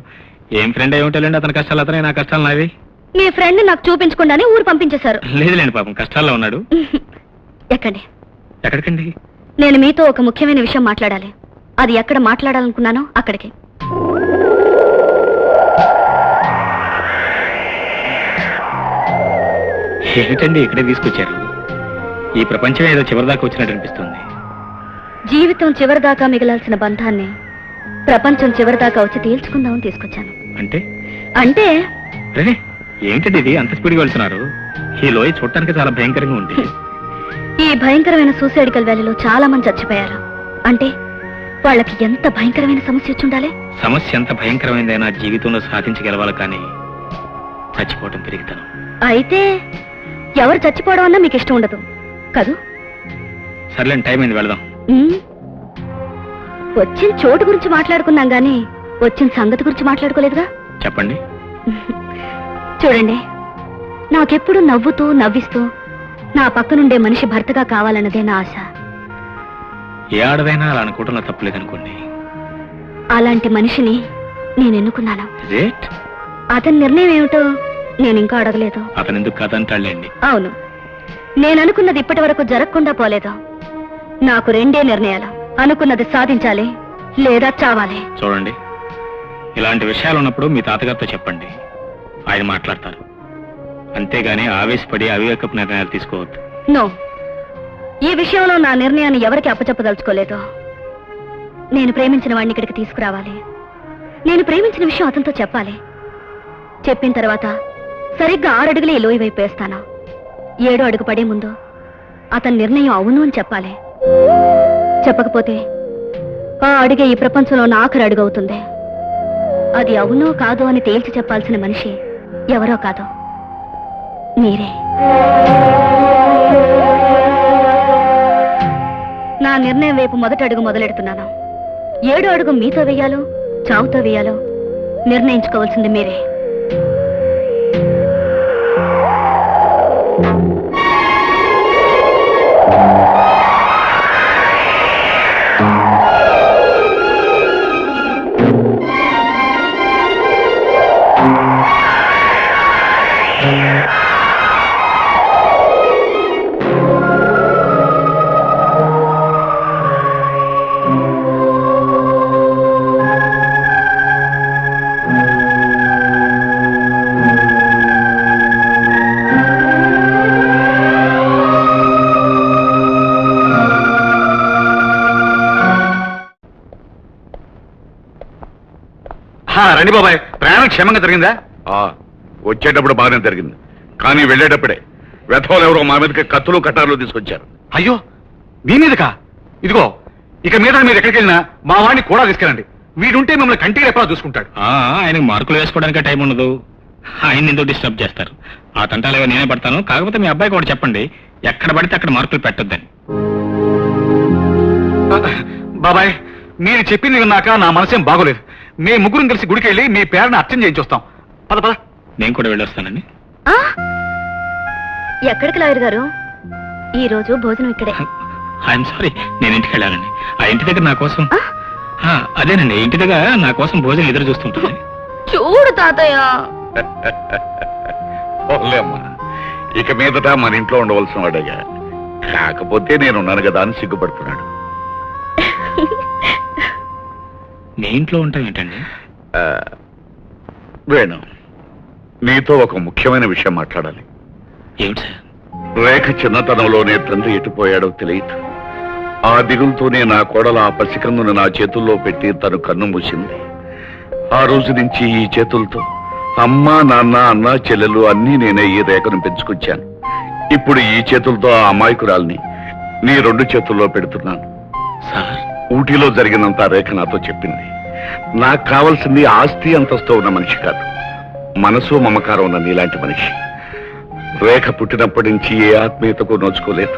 ఏం ఫ్రెండ్ ఏమిటండి, అతని కష్టాలు అతనే, నా కష్టాలు నావి. మీ ఫ్రెండ్ నాకు చూపించకుండానే ఊరు పంపించేశారు. లేదులేండి పాపం కష్టాల్లో ఉన్నాడు. ఎక్కండి. ఎక్కడికండి? నేను మీతో ఒక ముఖ్యమైన విషయం మాట్లాడాలి. అది ఎక్కడ మాట్లాడాలనుకున్నానో అక్కడికి. ఏమిటండి ఇక్కడే తీసుకొచ్చారు? ఈ ప్రపంచం ఏదో చివరిదాకా వచ్చినట్టు అనిపిస్తుంది. జీవితం చివరిదాకా మిగలాల్సిన బంధాన్ని ప్రపంచం చివరిదాకా వచ్చి తేల్చుకుందామని తీసుకొచ్చాను. అంటే అంటే అరే ఏమిటండి ఇది అంత స్పీడ్గా వెళ్తున్నారు? ఈ లోయ చూడటానికి చాలా భయంకరంగా ఉంది. ఈ భయంకరమైన సూసైడికల్ వ్యాలీలో చాలా మంది చచ్చిపోయారు. అంటే వాళ్ళకి ఎంత భయంకరమైన సమస్య వచ్చి ఉండాలి. సమస్య ఎంత భయంకరమైందైనా జీవితంలో సాధించి గెలవాలి, కానీ చచ్చిపోవటం పెరుగుతాను. అయితే ఎవరు చచ్చిపోవడం అన్నా మీకు ఇష్టం ఉండదు కదూ? సర్లేండి, టైం అయింది, వెళదాం. వచ్చిన చోటు గురించి మాట్లాడుకున్నాం గాని వచ్చిన సంగతి గురించి మాట్లాడుకోలేదుగా. చెప్పండి. చూడండి, నాకెప్పుడు నవ్వుతూ నవ్విస్తూ నా పక్కనుండే మనిషి భర్తగా కావాలన్నదే నా ఆశ. ఏ ఆడదైనా అలా అనుకోవడంలో తప్పులేదనుకోండి. అలాంటి మనిషిని నేను ఎన్నుకున్నాను. అతని నిర్ణయం ఏమిటో నేను ఇంకా అడగలేదు. అతను ఎందుకు కాదంటాళ్ళండి? అవును, నేను అనుకున్నది ఇప్పటి వరకు జరగకుండా పోలేదు. నాకు 2 నిర్ణయాలు. అనుకున్నది సాధించాలి లేదా చావాలి. చూడండి, ఇలాంటి విషయాలు ఉన్నప్పుడు మీ తాతగారితో చెప్పండి, ఆయన మాట్లాడతారు. అంతేగాని ఆవేశపడి అవివేకపు నిర్ణయాలు తీసుకోవద్దు. నో, ఈ విషయంలో నా నిర్ణయాన్ని ఎవరికి అప్పచెప్పదలుచుకోలేదు. నేను ప్రేమించిన వాడిని ఇక్కడికి తీసుకురావాలి. నేను ప్రేమించిన విషయం అతనితో చెప్పాలి. చెప్పిన తర్వాత సరిగ్గా 6 అడుగులే ఈ లోయ వైపు వేస్తాను. 7వ అడుగు పడే ముందు అతని నిర్ణయం అవును అని చెప్పాలి. చెప్పకపోతే ఆ అడుగే ఈ ప్రపంచంలో నా ఆఖరి అడుగు అవుతుంది. అది అవునో కాదో అని తేల్చి చెప్పాల్సిన మనిషి ఎవరో కాదో మీరే. నా నిర్ణయం వైపు మొదటి అడుగు మొదలెడుతున్నాను. 7వ అడుగు మీతో వేయాలో చావుతో వేయాలో నిర్ణయించుకోవాల్సింది మీరే. రండి బాబాయ్, ప్రయాణం క్షేమంగా జరిగిందా? వచ్చేటప్పుడు బాగానే జరిగింది. కానీ వెళ్ళేటప్పుడే వెధవలు ఎవరో మా మీదకి కత్తులు కట్టార్లు తీసుకొచ్చారు. అయ్యో మీ మీదకా? ఇదిగో ఇక మీద మీరు ఎక్కడికి వెళ్ళినా మా వాడిని కూడా తీసుకెళ్ళండి. వీడుంటే మిమ్మల్ని కంటికి ఎప్పుడా చూసుకుంటాడు. ఆయనకు మార్కులు వేసుకోవడానికి టైం ఉండదు. ఆయన ఎందుకు డిస్టర్బ్ చేస్తారు? ఆ తంటాలేవో నేనే పడతాను. కాకపోతే మీ అబ్బాయికి కూడా చెప్పండి, ఎక్కడ పడితే అక్కడ మార్కులు పెట్టొద్దని. బాబాయ్ మీరు చెప్పింది విన్నాక నా మనసేం బాగోలేదు. మేము ముగ్గురం కలిసి గుడికి వెళ్ళి మీ పేరుని అర్చన చేయించొస్తాం. పద పద. నేను కూడా వెళ్ళొస్తానండి. ఎక్కడికి లాయర్ గారు? ఈ రోజు భోజనం ఇక్కడే. ఐఎమ్ సారీ, నేను ఇంటికి వెళ్ళాలండి. ఆ ఇంటి దగ్గర నా కోసం అదేనండి, ఇంటి దగ్గర నా కోసం భోజనం ఎదురు చూస్తుంటుంది. చూడు తాతయ్య. ఓలేమ్మా, ఇక మీదట మన ఇంట్లో ఉండవలసిన వాడయ్యా. కాకపోతే నేనున్నాను కదా అని సిగ్గుపడుతున్నాడు. మీ ఇంట్లో ఉంటాం ఏంటండి? వేణు, నీతో ఒక ముఖ్యమైన విషయం మాట్లాడాలి. ఏమిటి సార్? రేఖ చిన్నతనంలోనే తండ్రి ఎటుపోయాడో తెలియదు. ఆ దిగులతోనే నా కోడల ఆ పసికందును నా చేతుల్లో పెట్టి తను కన్ను మూసింది. ఆ రోజు నుంచి ఈ చేతులతో అమ్మ, నాన్న, అన్న, చెల్లెలు అన్నీ నేనే ఈ రేఖను పెంచుకొచ్చాను. ఇప్పుడు ఈ చేతులతో ఆ అమాయకురాల్ని నీ 2 చేతుల్లో పెడుతున్నాను. సార్, ఊటీలో జరిగినంత రేఖ నాతో చెప్పింది. నాకు కావాల్సింది ఆస్తి అంతస్తు ఉన్న మనిషి కాదు, మనసు మమకారం ఉన్న నీలాంటి మనిషి. రేఖ పుట్టినప్పటి నుంచి ఏ ఆత్మీయతకు నోచుకోలేదు.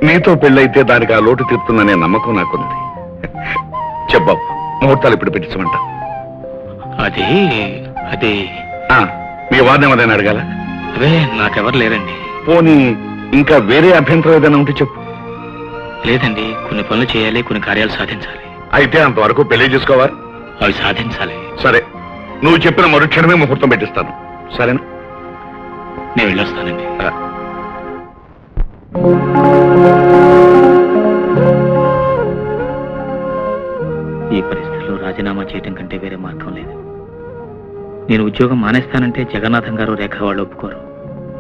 నీతో పెళ్ళైతే దానికి ఆ లోటు తీరుతుందనే నమ్మకం నాకుంది. చెప్పావు, ముహూర్తాలు ఇప్పుడు పెట్టించమంట. అది మీ వారిని ఏమైనా అడగాల? అదే నాకెవరు లేరండి. పోనీ ఇంకా వేరే అభ్యంతరం ఏదైనా ఉంటే చెప్పు. లేదండి, కొన్ని పనులు చేయాలి, కొన్ని కార్యాలు సాధించాలి. అయితే అంతవరకు పెళ్లి చేసుకోవాలి. అవి సాధించాలి. సరే, నువ్వు చెప్పిన మరుక్షణమే ముహూర్తం పెట్టిస్తాను. సరేనా? నేను వెళ్ళొస్తానండి. ఈ పరిస్థితిలో రాజీనామా చేయటం కంటే వేరే మార్గం లేదు. నేను ఉద్యోగం మానేస్తానంటే జగన్నాథం గారు, రేఖ వాళ్ళు ఒప్పుకోరు.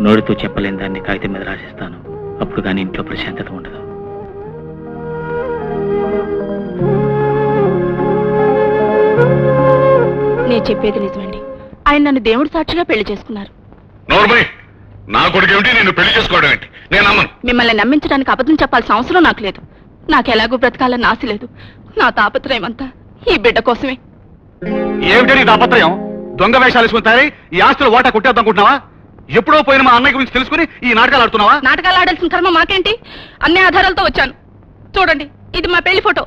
నోటితో చెప్పలేని దాన్ని కాగితం మీద రాసిస్తాను. అప్పుడు కానీ ఇంట్లో ప్రశాంతత ఉండదు. నేను చెప్పేది నిజమండి. ఆయన నన్ను దేవుడు సాక్షిగా పెళ్లి చేసుకున్నారు. నా కొడుకు ఏమిటి నిన్ను పెళ్లి చేసుకోవడం ఏంటి? నేను నమ్మను. మిమ్మల్ని నమ్మించడానికి అబద్ధం చెప్పాల్సిన అవసరం నాకు లేదు. నాకు ఎలాగో బ్రతకాలని ఆశ లేదు. నా తాపత్రయం అంతా ఈ బిడ్డ కోసమే. ఏమిటని తాపత్రయం? దొంగ వేషాలు వేసుకుంటారే ఈ ఆస్తులు ఓటా కొట్టేద్దామనుకుంటున్నావా? ఎప్పుడో పోయిన మా అన్నయ్య గురించి తెలుసుకుని ఈ నాటకాలు ఆడుతున్నావా? నాటకాలు ఆడాల్సిన కర్మ మాకేంటి? అన్ని ఆధారాలతో వచ్చాను. చూడండి, ఇది మా పెళ్లి ఫోటో.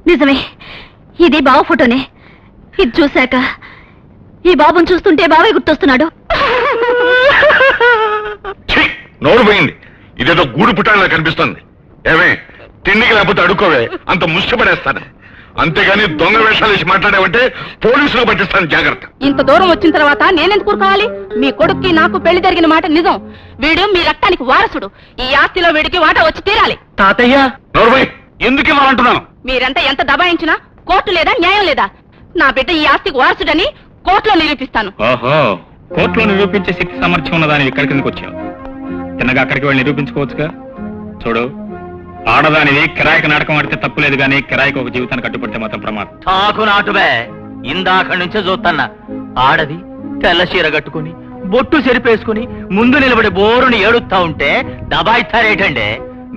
నిజమే, ఇది బావ ఫోటోనే. ఇది చూశాక ఈ బాబుని చూస్తుంటే బావే గుర్తొస్తున్నాడు. నోరు పోయింది. ఇదేదో గూడు పుట్టాలని కనిపిస్తుంది. ఏమే, తిండికి లేకపోతే అడుక్కోవే, అంత ముష్టపడేస్తాను. అంతేగాని దొంగ వేషాలు వేసి మాట్లాడావంటే పోలీసులు పట్టిస్తాను, జాగ్రత్త. ఇంత దూరం వచ్చిన తర్వాత నేనెందుకు కూరుకోవాలి? మీ కొడుక్కి నాకు పెళ్లి జరిగిన మాట నిజం. వీడు మీ రక్తానికి వారసుడు. ఈ ఆస్తిలో వీడికి వాటా వచ్చి తీరాలి. తాతయ్య, ఎందుకు ఇవ్వాలంటున్నాను? మీరంతా ఎంత దబాయించినా కోర్టు లేదా, న్యాయం లేదా? నా బిడ్డ ఈ ఆస్తికి వారసుడని కోర్టులో నిరూపిస్తాను. ఓహో, కోర్టులో నిరూపించే శక్తి సామర్థ్యం ఉన్నదాన్ని ఇక్కడి కిందకు వచ్చావు. తిన్నగా అక్కడికి వెళ్ళి నిరూపించుకోవచ్చుగా. చూడు, ఆడదానిది కిరాయికి నాటకం ఆడితే తప్పులేదు, కానీ కిరాయికి ఒక జీవితాన్ని కట్టుబడితే మాత్రం ప్రమాదం. తాకు నాటుబే, ఇందాక నుంచే చూస్తున్నా. ఆడది తెల్ల చీర కట్టుకుని బొట్టు చెరిపేసుకుని ముందు నిలబడి బోరుని ఏడుస్తా ఉంటే దబాయిస్తారేటండి?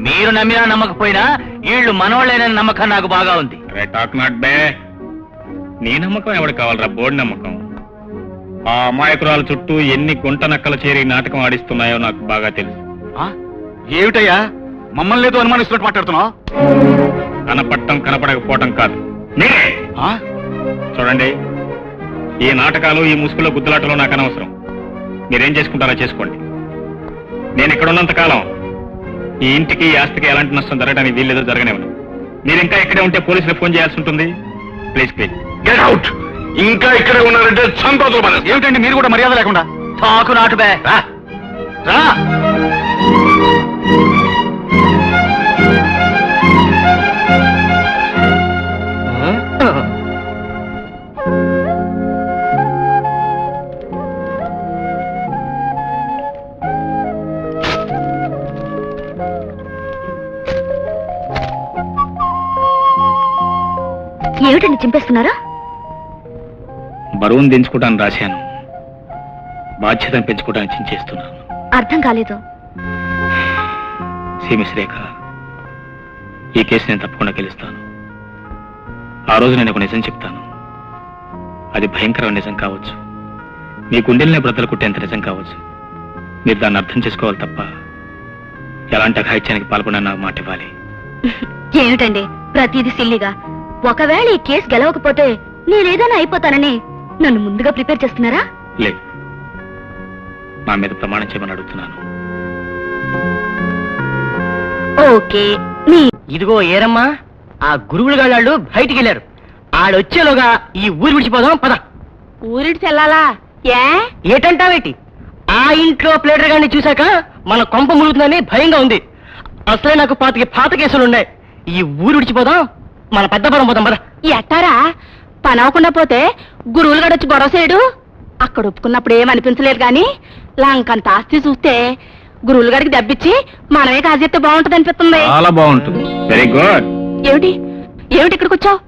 మీరు నమ్మినా నమ్మకపోయినా వీళ్ళు మనవాళ్ళైన నమ్మకం నాకు బాగా ఉంది. టాక్ నాట్ బే. నీ నమ్మకం ఎవడు కావాలరా? బోర్డు నమ్మకం. ఆ అమాయకురాల చుట్టూ ఎన్ని గుంట నక్కలు చేరి నాటకం ఆడిస్తున్నాయో నాకు బాగా తెలుసు. ఏమిటయ్యా మమ్మల్ని లేదో అనుమానిస్తున్నట్టు మాట్లాడుతున్నావు? కనపడటం కనపడకపోవటం కాదు, మీరే. చూడండి, ఈ నాటకాలు, ఈ ముసుగులో గుద్దులాటలో నాకు అనవసరం. మీరేం చేసుకుంటారో చేసుకోండి. నేను ఇక్కడ ఉన్నంత కాలం ఈ ఇంటికి, ఈ ఆస్తికి ఎలాంటి నష్టం జరగడానికి వీల్లేదో జరగనివ్వను. మీరు ఇంకా ఇక్కడే ఉంటే పోలీసులకు ఫోన్ చేయాల్సి ఉంటుంది. Please please get out. ఇంకా ఇక్కడే ఉన్నారంటే సంతోషం. ఏమిటండి మీరు కూడా మర్యాద లేకుండా? తాకు నాటుబే, రా. ఏమిటండి చింపేస్తున్నారా? బరువును దించుకోవడానికి రాశాను, బాధ్యతను పెంచుకోవడానికి చించేస్తున్నాను. అర్థం కాలేదు. శ్రేఖ, ఈ కేసు నేను తప్పకుండా గెలుస్తాను. ఆ రోజు నేను ఒక నిజం చెప్తాను. అది భయంకరమైన నిజం కావచ్చు, మీ గుండెల్ని బ్రతలు కుట్టేంత నిజం కావచ్చు. మీరు దాన్ని అర్థం చేసుకోవాలి తప్ప ఎలాంటి అఘాయిత్యానికి పాల్పడినా నాకు మాట ఇవ్వాలి. ఏమిటండి ప్రతిదీ సిల్లిగా? ఒకవేళ ఈ కేసు గెలవకపోతే నేనేదైనా అయిపోతానని నన్ను ముందుగా ప్రిపేర్ చేస్తున్నారా? లేదు, నా మీద ప్రమాణం చేయమని అడుగుతున్నాను. ఓకే. మీ ఇదిగో ఏరమ్మా, ఆ గురువులు గాళ్ళు బయటికి వెళ్ళారు. ఆడొచ్చేలోగా ఈ ఊరు విడిచిపోదాం పద. ఊరిటి చెల్లాలా? ఏటంటావేటి? ఆ ఇంట్లో ప్లేటర్ గారిని చూశాక మన కొంప ములుగుతుందని భయంగా ఉంది. అసలే నాకు పాత కేసులున్నాయి. ఈ ఊరు విడిచిపోదాం, మన పెద్దపురం పోదాం పద. ఎట్టారా? పని అవ్వకుండా పోతే గురువులు గడొచ్చి గొడవ చేయడు. అక్కడ ఒప్పుకున్నప్పుడు ఏమనిపించలేదు గాని లంకంత ఆస్తి చూస్తే గురువులు గడికి దెబ్బిచ్చి మనమే కాజేస్తే బాగుంటది అనిపిస్తుంది. చాలా బాగుంటుంది. Very good. ఏమిటి ఏమిటి ఇక్కడికి వచ్చావు?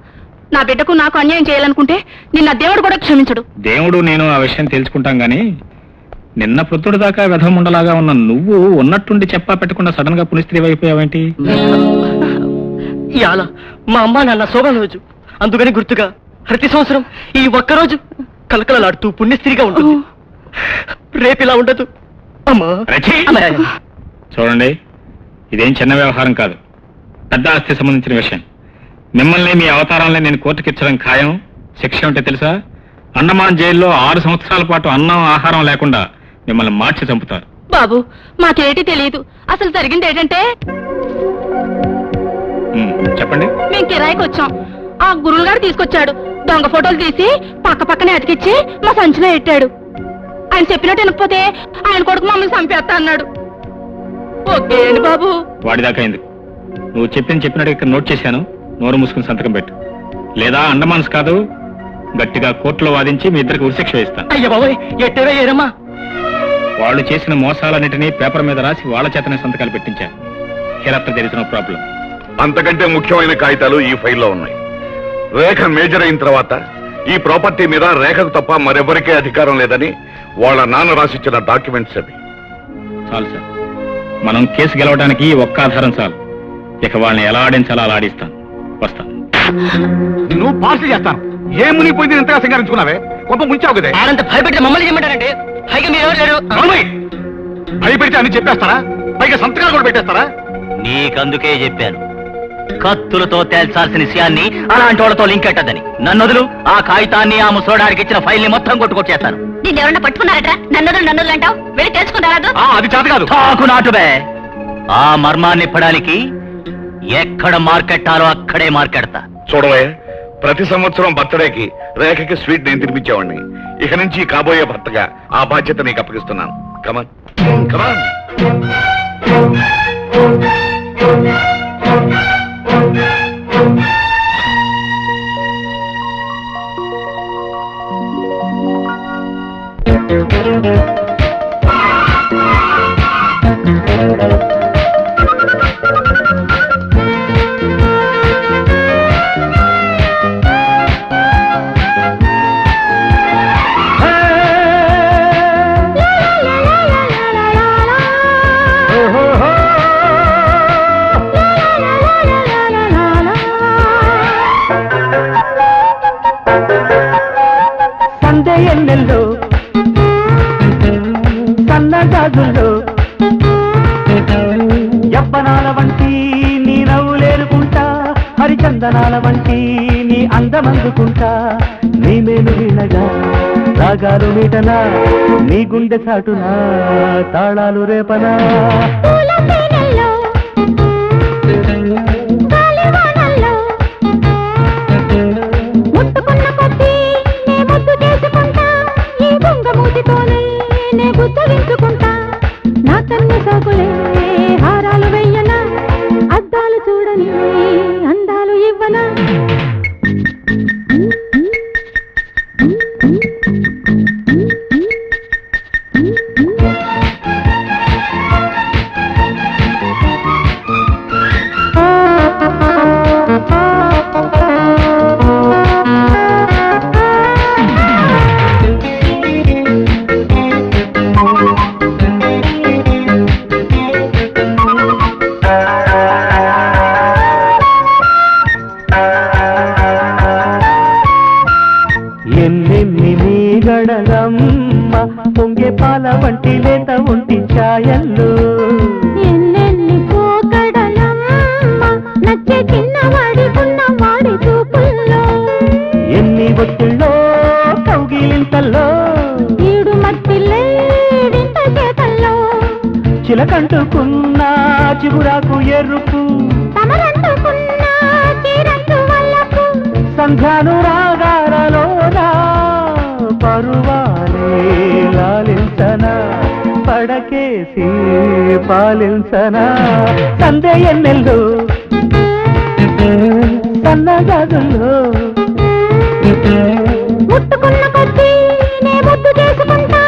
నా బిడ్డకు నాకు అన్యాయం చేయాలనుకుంటే నిన్న దేవుడు కూడా క్షమించడు. దేవుడు నేను ఆ విషయం తెలుసుకుంటాం గాని నిన్న పొద్దుడు దాకా వ్యధముండలాగా ఉన్న నువ్వు ఉన్నట్టుండి చెప్పా పెట్టకుండా సడన్ గా పునిస్త్రీ అయిపోయావేంటి? ఇవాళ మా అమ్మ నాన్న శోభన రోజు, అందుకని గుర్తుగా ప్రతి సంవత్సరం ఈ ఒక్కరోజు కలకలలాడుతూ పుణ్యస్త్రీగా ఉంటుంది. రేపు ఇలా ఉండదు అమ్మా. రచి! చూడండి, ఇదేం చిన్న వ్యవహారం కాదు, పెద్ద ఆస్తి సంబంధించిన విషయం. మిమ్మల్ని మీ అవతారాలని నేను కోర్టుకిచ్చడం ఖాయం. శిక్ష ఉంటే తెలుసా? అండమాన్ జైల్లో 6 సంవత్సరాల పాటు అన్నం ఆహారం లేకుండా మిమ్మల్ని మార్చి చంపుతారు. బాబు మాకేటి తెలియదు. అసలు జరిగింది ఏంటంటే చెప్పండి. మేము కిరాయికి వచ్చాం. ఆ గురువులు గారు తీసుకొచ్చాడు. దొంగ ఫోటోలు తీసి పక్క పక్కనే అతికిచ్చి మా సంచిలో పెట్టాడు. ఆయన చెప్పినట్టు వినకపోతే ఆయన కొడుకు మమ్మల్ని చంపేస్తా అన్నాడు. ఓకేండి బాబు. వాడిదాకా ఎందుకు, నువ్వు చెప్పినట్టు ఇక్కడ నోట్ చేశాను. నోరు మూసుకుని సంతకం పెట్టు, లేదా అండమాన్స్ కాదు గట్టిగా కోర్టులో వాదించి మీ ఇద్దరికి ఉరిశిక్ష వేస్తాను. అయ్య బాబోయ్, ఎట్టేవే ఏరమ్మా. వాళ్ళు చేసిన మోసాలన్నిటినీ పేపర్ మీద రాసి వాళ్ళ చేతనే సంతకాలు పెట్టించారు. హిరాఫ్టర్ దేర్ ఇస్ నో ప్రాబ్లం. అంతకంటే ముఖ్యమైన కాగితాలు ఈ ఫైల్లో ఉన్నాయి. రేఖ మేజర్ అయిన తర్వాత ఈ ప్రాపర్టీ మీద రేఖకు తప్ప మరెవరికే అధికారం లేదని వాళ్ళ నాన్న రాసిచ్చిన డాక్యుమెంట్స్ అవి. చాలు సార్, మనం కేసు గెలవడానికి ఒక్క ఆధారం చాలు. ఇక వాళ్ళని ఎలా ఆడించాలో అలా ఆడిస్తాను. వస్తాను. నువ్వు పార్సల్ చేస్తాను. ఏం మునిగిపోయింది ఇంతగా సింగారించుకున్నావే? కొంత ముంచావు కదే. ఆడంత భయపెట్టి మమ్మల్ని చేయమంటారంటే పైగా మీరు ఎవరు లేరు. భయపెడితే అన్ని చెప్పేస్తారా? పైగా సంతకాలు కూడా పెట్టేస్తారా? నీకందుకే చెప్పాను, కత్తులతో తేల్చాల్సిన విషయాన్ని అలాంటి వాళ్ళతో లింక్ పెట్టద్దని. నన్ను వదులు. ఆ కాగితాన్ని ఆ ముసోడానికి ఇచ్చిన ఫైల్ ని మొత్తం కొట్టుకొచ్చేస్తాను. దీన్ని ఎవరన్నా పట్టుకున్నారట? నన్ను అంటావు? వెళ్ళి తెలుసుకుంటారా? అది చేత కాదు. తాకు నాటుబే. ఆ మర్మాన్ని ఇప్పడానికి ఎక్కడ మార్కెట్టాలో అక్కడే మార్కెడతా. చూడవే, ప్రతి సంవత్సరం బర్త్డేకి రేఖకి స్వీట్ నేను తినిపించేవాడిని. ఇక నుంచి కాబోయే భర్తగా ఆ బాధ్యత నీకు అప్పగిస్తున్నాను. కమాన్ కమాన్. సందేయన్నెల్లో సన్నగాజుల్లో యవ్వనాల వంటి నీ నవ్వులేరుకుంటా, హరిచందనాల వంటి నీ అందమందుకుంటా. నీ మేలు వినగా రాగాలు మీటనా, నీ గుండె చాటునా తాళాలు రేపనా. నా కన్ను సాగులే హారాలు వెయ్యనా, అద్దాలు చూడని అందాలు ఇవ్వనా. తమరంటుకున్న చీరంటు వల్లపు సంధ్యానురాగాలలోనా పరువాలే లాలించనా పడకేసి పాలించనా సందే ఎన్నెల్లో సన్నగాదుల్లో ముట్టుకున్న కొద్దీ నే ముద్దు చేసుకుంటా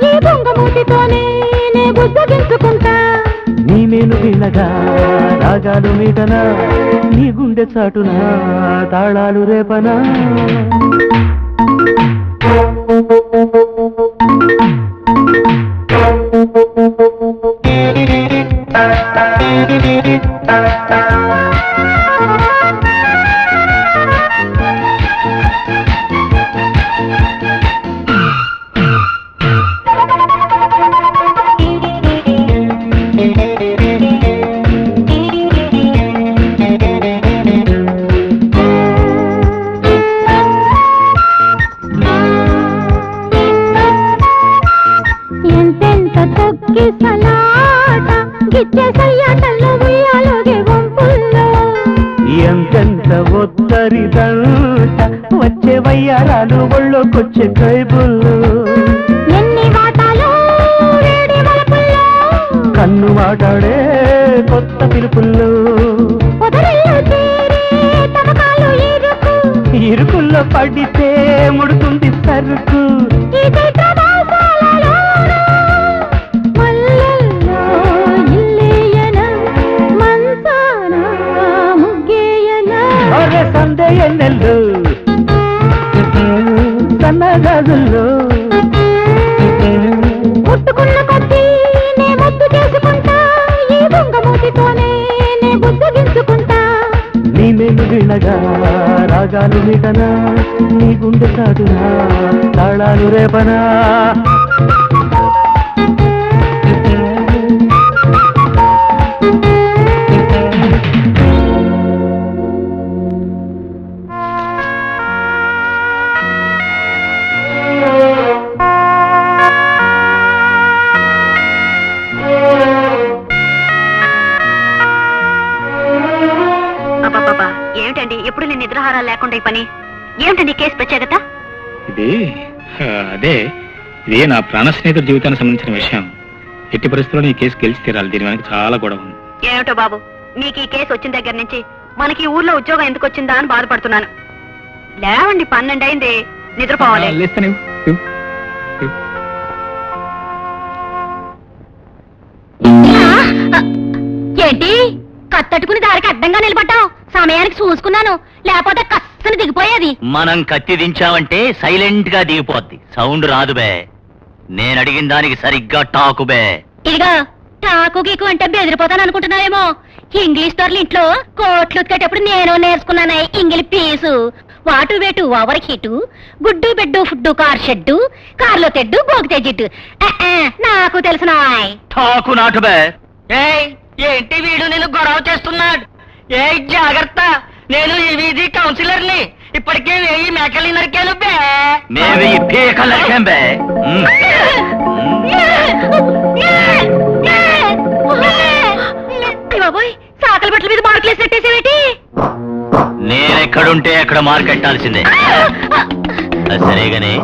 ఈ బొంగమూతితోనే నే బుద్ధగించుకుంటా నీ మేలు వినగా రాగాలు మీటనా నీ గుండె చాటునా తాళాలు రేపనా ఎంతెంత తొక్కిసలాట గిచ్చేసయ్యాటల్లో ఉయ్యాలోగే వంపుల్లో ఎంతెంత ఒత్తరిదంట వచ్చే వయ్యారాలు ఒళ్ళోకొచ్చే కైబుల్లు ఎన్ని వాటాలో వేడి వలపుల్లో కన్ను మాటాడే కొత్త పిలుపుల్లో పొదరిల్లు చేరి తమకాలు ఇరుకు ఇరుకుల్లో పడితే ముడుతుంది సరుకు ఈ చైత్రమాసాలలోనూ మల్లెల్లో ఇల్లేయన మంచాన ముగ్గేయన ఒరే సందే ఎన్నెల్లు సన్నగాజుల్లో ముట్టుకున్న కొద్దీ నే ముద్దు చేసుకుంటా ఈ బొంగమూతితోనే నే బుద్ధగించుకుంటా నీ మేలు వినగా రాగాలు మీటనా నీ గుండె చాటునా తాళాలు రేపనా అబ్బబ్బబ్బా ఏమిటండి ఎప్పుడు నేను నిద్రాహారాలు లేకుండా ఈ పని ఏమిటండి కేసు ప్రత్యేకత ఇది అదే ఇది నా ప్రాణ స్నేహితుడి జీవితానికి సంబంధించిన విషయం. ఎట్టి పరిస్థితుల్లో ఈ కేసు గెలిచి తీరాలి. దీని వెనక చాలా గొడవ ఉంది. ఏమిటో బాబు మీకు ఈ కేసు వచ్చిన దగ్గర నుంచి మనకి ఈ ఊర్లో ఉద్యోగం ఎందుకు వచ్చిందా అని బాధపడుతున్నాను. లేవండి 12 అయింది, నిద్రపోవాలి. లేస్తాను. ఏంటి కత్తట్టుకుని దారికి అడ్డంగా నిలబడ్డావు? సమయానికి చూసుకున్నాను, లేకపోతే కස්සని దిగిపోయేది. మనం కత్తి దించామంటే సైలెంట్ గా దిగిపోద్ది, సౌండ్ రాదు బే. నేను అడిగిన దానికి సరిగ్గా టాకు బే. ఇదిగా టాకు గీకు అంటే బెదిరిపోతాను అనుకుంటున్నారేమో. ఇంగ్లీష్ తోర్లు ఇంట్లో కోట్లు ఉతికేటప్పుడు నేను నేర్చుకున్నాను ఇంగ్లీష్ పీసు. వాటు వేటు ఓవర్ హీటు, గుడ్డు బెడ్డు ఫుడ్డు కార్ షెడ్డు, కార్లో తెడ్డు బోగితే జిడ్డు. నాకు తెలుసు నాయ్. టాకు నాటు బే. ఏంటి వీడు నేను గొడవ చేస్తున్నాడు? ఏ జాగ్రత్త, నేను ఈ వీధి కౌన్సిలర్ని. ఇప్పటికే 1000 మేకలు నరికాను బే. మేము ఈ పీకలు నరికాం బే. బాబోయ్, సాకల బట్టల మీద మార్కులేసి పెట్టేసేవేటి? నేనెక్కడుంటే అక్కడ మార్కెట్టాల్సిందే. సరేగానే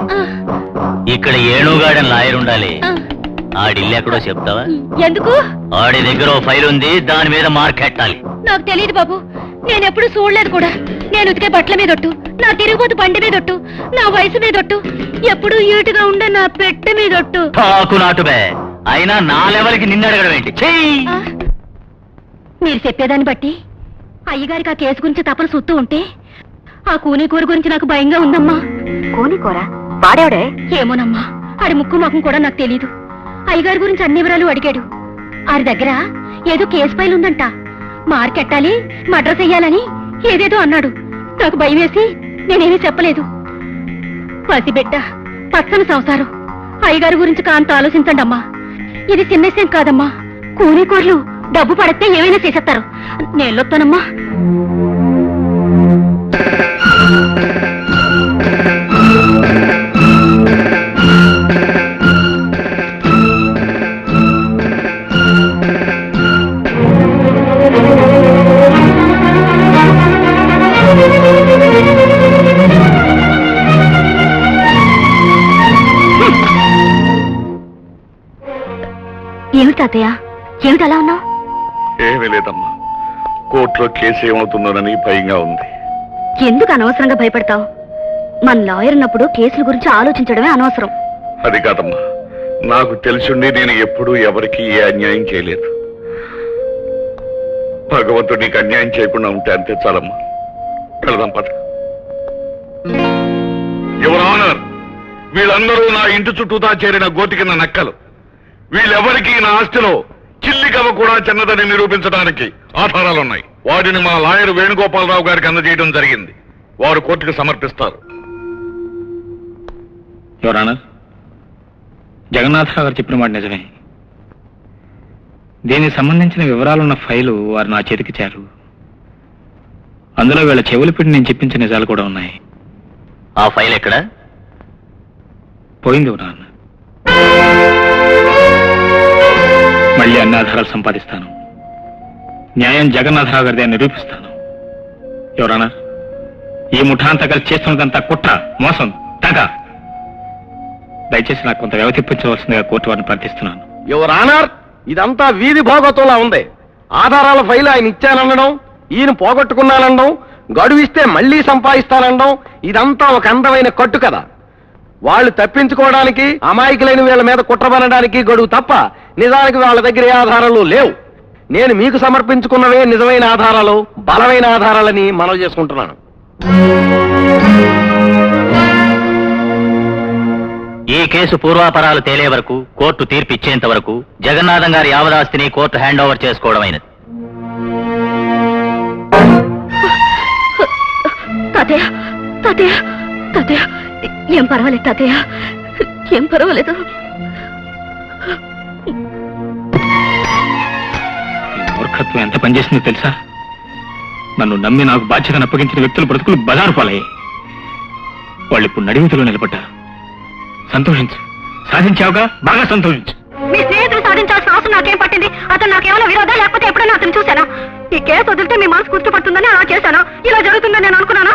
ఇక్కడ ఏణుగాడని లాయర్ ఉండాలి. ఆడిల్లు ఎక్కడో చెప్తావా? ఎందుకు? ఆడి దగ్గర ఓ ఫైల్ ఉంది, దాని మీద మార్కెట్టాలి. నాకు తెలియదు బాబు, నేనెప్పుడు చూడలేదు కూడా. నేను ఉతికే బట్టల మీదొట్టు, నా తిరుగుబోతు బండి మీదొట్టు, నా వయసు మీదొట్టు, ఎప్పుడు ఈటుగా ఉండే నా పెట్టె మీదొట్టు. టాకు నాటు బే. అయినా నా లెవెల్కి నిన్ను అడగడం ఏంటి? ఆ? మీరు చెప్పేదాన్ని బట్టి అయ్యగారికి ఆ కేసు గురించి తపన సుత్తూ ఉంటే ఆ కూనీకూర గురించి నాకు భయంగా ఉందమ్మా. కూనీకూర వాడేవాడే? ఏమోనమ్మా, ఆడి ముక్కు ముఖం కూడా నాకు తెలీదు. అయ్యగారి గురించి అన్ని వివరాలు అడిగాడు. ఆడి దగ్గర ఏదో కేసు ఫైల్ ఉందంట, మార్కెట్టాలి, మర్డర్ చెయ్యాలని ఏదేదో అన్నాడు. నాకు భయం వేసి నేనేమీ చెప్పలేదు. పసిబిడ్డ, పచ్చని సంసారం. అయ్యగారి గురించి కాంత ఆలోచించండి అమ్మా. ఇది చిన్న విషయం కాదమ్మా. కూనీకూరలు డబ్బు పడితే ఏమైనా చేసేస్తారు. నేను వెళ్ళొస్తానమ్మా. తాతయ్య ఏమిటి అలా ఉన్నావు? ఏమీ లేదమ్మా, కోర్టులో కేసు ఏమవుతుందోనని భయంగా ఉంది. ఎందుకు అనవసరంగా భయపడతావు? మన లాయర్ ఉన్నప్పుడు కేసుల గురించి ఆలోచించడమే అనవసరం. అది కాదమ్మా, నాకు తెలిసిండి నేను ఎప్పుడూ ఎవరికి ఏ అన్యాయం చేయలేదు. భగవంతుడు నీకు అన్యాయం చేయకుండా ఉంటే అంతే చాలమ్మా. వెళదాం పద. యువర్ ఆనర్, వీళ్ళందరూ నా ఇంటి చుట్టూతా చేరిన గోతి కింద నక్కలు. వీళ్ళెవరికీ నా ఆస్తిలో చిల్లికవ కూడా చిన్నదని నిరూపించడానికి ఆధారాలున్నాయి. వాటిని మా లాయర్ వేణుగోపాలరావు గారికి అందజేయడం జరిగింది. వారు కోర్టుకు సమర్పిస్తారు. యువర్ ఆనర్, జగన్నాథరావు గారు చెప్పిన మాట నిజమే. దీనికి సంబంధించిన వివరాలున్న ఫైలు వారు నా చేతికిచ్చారు. అందులో వీళ్ళ చెవులు పెట్టి నేను చెప్పించిన నిజాలు కూడా ఉన్నాయి. ఆ ఫైల్ ఎక్కడ? పోయింది యువర్ ఆనర్. మళ్ళీ అన్ని ఆధారాలు సంపాదిస్తాను. న్యాయం జగన్నాథరావు గారిదే నిరూపిస్తాను. యువర్ ఆనర్, ఈ ముఠాంతా కలిసి చేస్తున్నదంతా కుట్ర, మోసం, తగ. దయచేసి నాకు కొంత వ్యవధి ఇప్పించవలసిందిగా కోర్టు వారిని ప్రార్థిస్తున్నాను. యువర్ ఆనర్, ఇదంతా వీధి భోగతంలా ఉంది. ఆధారాల ఫైల్ ఆయన ఇచ్చాననడం, ఈయన పోగొట్టుకున్నానడం, గడువు ఇస్తే మళ్లీ సంపాదిస్తానడం, ఇదంతా ఒక అందమైన కట్టు కదా. వాళ్ళు తప్పించుకోవడానికి, అమాయకులైన వీళ్ళ మీద కుట్రబనడానికి గడువు తప్ప నిజానికి వాళ్ళ దగ్గర ఏ ఆధారాలు లేవు. నేను మీకు సమర్పించుకున్నవే నిజమైన ఆధారాలు, బలమైన ఆధారాలని మనవి చేసుకుంటున్నాను. ఈ కేసు పూర్వాపరాలు తేలే వరకు, కోర్టు తీర్పు ఇచ్చేంత వరకు జగన్నాథం గారి యావదాస్తిని కోర్టు హ్యాండ్ ఓవర్ చేసుకోవడమైనది. తాతయ్య తాతయ్య తాతయ్య, ఏం పర్వాలేదు తాతయ్య, ఏం పర్వాలేదు. ఈ మూర్ఖత్వం ఎంత పనిచేసిందో తెలుసా? నన్ను నమ్మి నాకు బాధ్యతను అప్పగించిన వ్యక్తుల బ్రతుకులు బజారు పాలయ్యాయి. వాళ్ళు ఇప్పుడు నడిమితిలో నిలబడ్డారు. సంతోషించు, సాధించావుగా, బాగా సంతోషించు. మీ స్నేహితులు సాధించాల్సిన అవసరం నాకేం పట్టింది? అతను నాకేమైనా విరోధం, లేకపోతే ఎప్పుడైనా అతను చూశాను. ఈ కేసు వదిలితే మీ మనసు కూర్చోపడుతుందని అలా చేశాను. ఇలా జరుగుతుందని నేను అనుకున్నాను.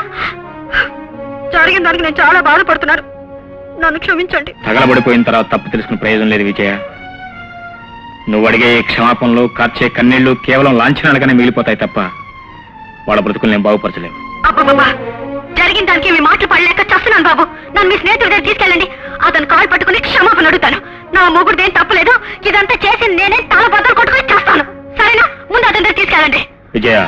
జరిగిన దానికి నేను చాలా బాధపడుతున్నాను. నన్ను క్షమించండి. తగలబడిపోయిన తర్వాత తప్పు తెలుసుకునే ప్రయోజనం లేదు విజయ. నువ్వు అడిగే ఈ క్షమాపణలు, కార్చే కన్నీళ్లు కేవలం లాంఛనాలుగానే మిగిలిపోతాయి తప్ప వాళ్ళ బ్రతుకులు నేను బాగుపరచలేవు. అబ్బా, జరిగిన దానికి మీ మాటలు పడలేక చస్తున్నాను బాబు. నన్ను మీ స్నేహితుడి దగ్గర తీసుకెళ్ళండి. అతను కాలు పట్టుకుని క్షమాపణ అడుగుతాను. నా మొగుడుదేం తప్పలేదు. ఇదంతా చేసి నేనే తల బద్దలు కొట్టుకుని చేస్తాను. సరేనా? ముందు అతని దగ్గర తీసుకెళ్ళండి. విజయ,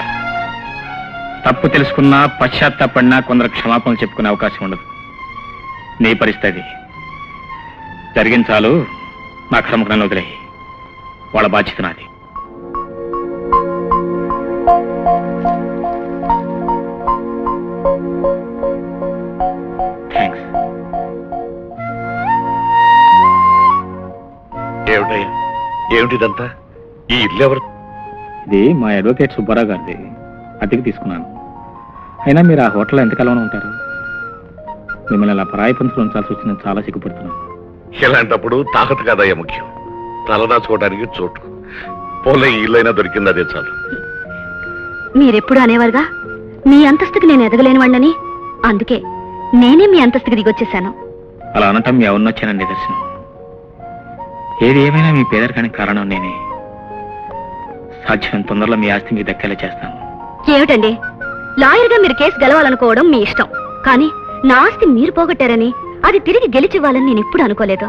తప్పు తెలుసుకున్నా, పశ్చాత్తాపడినా కొందరు క్షమాపణలు చెప్పుకునే అవకాశం ఉండదు. నీ పరిస్థితి జరిగిన చాలు, నా కర్మకులను వదిలేయి. వాళ్ళ బాధ్యత నాది. థ్యాంక్స్. ఏమిటయ్యా, ఏమిటిదంతా? ఈ ఇల్లు ఎవరు? ఇది మా అడ్వకేట్ సుబ్బారావు గారిది. అద్దెకి తీసుకున్నాను. అయినా మీరు ఆ హోటల్లో ఎంతకాలంలో ఉంటారు? మిమ్మల్ని అలా పరాయి పంచులు ఉంచాల్సి వచ్చి నేను చాలా సిగ్గుపడుతున్నాను. ఇలాంటప్పుడు తాకత్ కాదయ్యా ముఖ్యం, తలదాచుకోవడానికి చోటు. పోలే ఇల్లైనా దొరికింది, అదే చాలు. మీరెప్పుడు అనేవారుగా మీ అంతస్తుకి నేను ఎదగలేని వాడిని. అందుకే నేనే మీ అంతస్తుకి దిగొచ్చేశాను. అలా అనటం మీ అవునొచ్చానండి నిదర్శనం. ఏది ఏమైనా మీ పేదరికానికి కారణం నేనే. సాధ్యం తొందరలో మీ ఆస్తి మీకు దక్కేలా చేస్తాను. ఏమిటండి, లాయర్గా మీరు కేసు గెలవాలనుకోవడం మీ ఇష్టం. కానీ నా ఆస్తి మీరు పోగొట్టారని, అది తిరిగి గెలిచివ్వాలని నేను ఎప్పుడు అనుకోలేదు.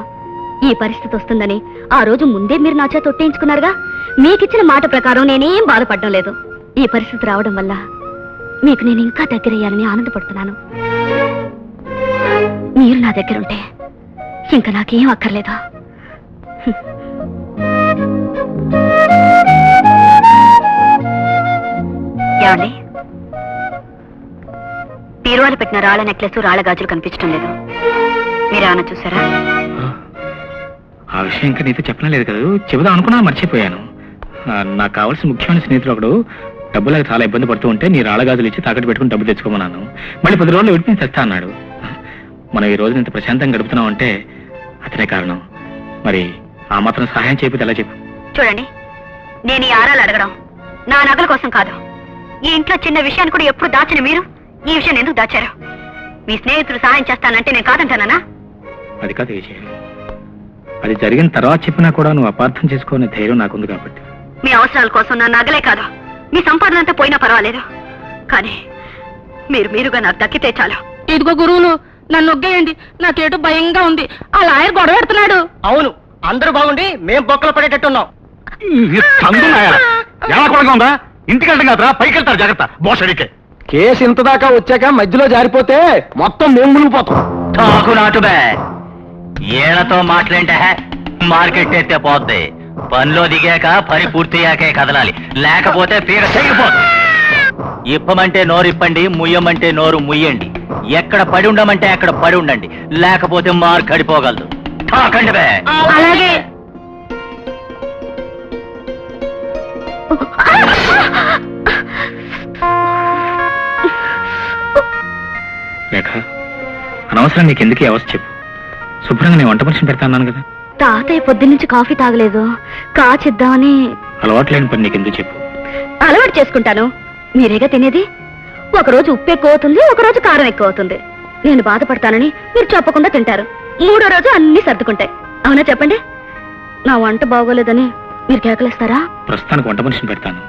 ఈ పరిస్థితి వస్తుందని ఆ రోజు ముందే మీరు నా చేత ఒట్టేయించుకున్నారుగా. మీకిచ్చిన మాట ప్రకారం నేనేం బాధపడడం లేదు. ఈ పరిస్థితి రావడం వల్ల మీకు నేను ఇంకా దగ్గరయ్యాలని ఆనందపడుతున్నాను. మీరు నా దగ్గరుంటే ఇంకా నాకేం అక్కర్లేదు. ఏమండి, బీరువాలు పెట్టిన రాళ్ల నెక్లెస్, రాళ్ల గాజులు కనిపించడం లేదు. మీరేమన్నా చూసారా? ఆ విషయం ఇంకా నీతో చెప్పడం లేదు కదా. చెబుదాం అనుకున్నా, మర్చిపోయాను. నాకు కావాల్సిన ముఖ్యమైన స్నేహితుడు ఒకడు డబ్బులకు చాలా ఇబ్బంది పడుతూ ఉంటే నీ రాళ్ళగాజులు ఇచ్చి తాకట్టు పెట్టుకుని డబ్బు తెచ్చుకోమన్నాను. మళ్ళీ 10 రోజులు విడిపించి తెస్తా అన్నాడు. మనం ఈ రోజు ఇంత ప్రశాంతంగా గడుపుతున్నాం అంటే అతనే కారణం. మరి ఆ మాత్రం సహాయం చేయకపోతే ఎలా చెప్పు? చూడండి, నేను ఈ ఆరాలు అడగడం నా నగల కోసం కాదు. ఈ ఇంట్లో చిన్న విషయాన్ని కూడా ఎప్పుడు దాచని మీరు ఈ విషయం ఎందుకు దాచారు? మీ స్నేహితులు సహాయం చేస్తానంటే నేను కాదంటానా? అది కాదు విజయ్, అది జరిగిన తర్వాత చెప్పినా కూడా నువ్వు అపార్థం చేసుకునే ధైర్యం నాకుంది కాబట్టి. మీ అవసరాల కోసం నా నగలే కాదు, మీ సంపాదన అంతా పోయినా పర్వాలేదు, కానీ మీరుగా నాకు దక్కితే చాలు. ఇదిగో గురువులు, నన్ను నొగ్గేయండి, నాకేటో భయంగా ఉంది. ఆ లాయర్ గొడవ పెడుతున్నాడు. అవును, అందరూ బాగుండి మేం బొక్కలు పడేటట్టున్నాం. ఎలా కూడా ఉందా? ఇంటికి వెళ్ళడం కాదురా, పైకి వెళ్తారు, జాగ్రత్త. బాస్ అడిగే కేసు ఇంత దాకా వచ్చాక మధ్యలో జారిపోతే మొత్తం మేము మునిగిపోతాం. తాకు నాటుబే, ఏళ్లతో మాట్లాంటే మార్కెట్ ఎత్తే పోద్ది. పనిలో దిగాక పని పూర్తయ్యాకే కదలాలి, లేకపోతే పీక తెగిపోతుంది. ఇప్పమంటే నోరు ఇప్పండి, ముయ్యమంటే నోరు ముయ్యండి. ఎక్కడ పడి ఉండమంటే అక్కడ పడి ఉండండి, లేకపోతే మార్క్ అడిపోగలదు. తాకండి బే. అలాగే. లేఖ, అనవసరం నీకు ఎందుకు ఈ అవస్థ చెప్పు. శుభ్రంగా నేను వంట మనిషిని పెడతాను కదా. తాతయ్య పొద్దున్నుంచి కాఫీ తాగలేదు, కాచిద్దామని. అలవాటు లేని పని నీకు ఎందుకు చెప్పు. అలవాటు చేసుకుంటాను, మీరేగా తినేది. ఒకరోజు ఉప్పు ఎక్కువ అవుతుంది, ఒకరోజు కారం ఎక్కువ అవుతుంది. నేను బాధపడతానని మీరు చెప్పకుండా తింటారు. 3వ రోజు అన్ని సర్దుకుంటాయి. అవునా చెప్పండి? నా వంట బాగోలేదని మీరు కేకలేస్తారా? ప్రస్తుతానికి వంట మనిషిని పెడతాను.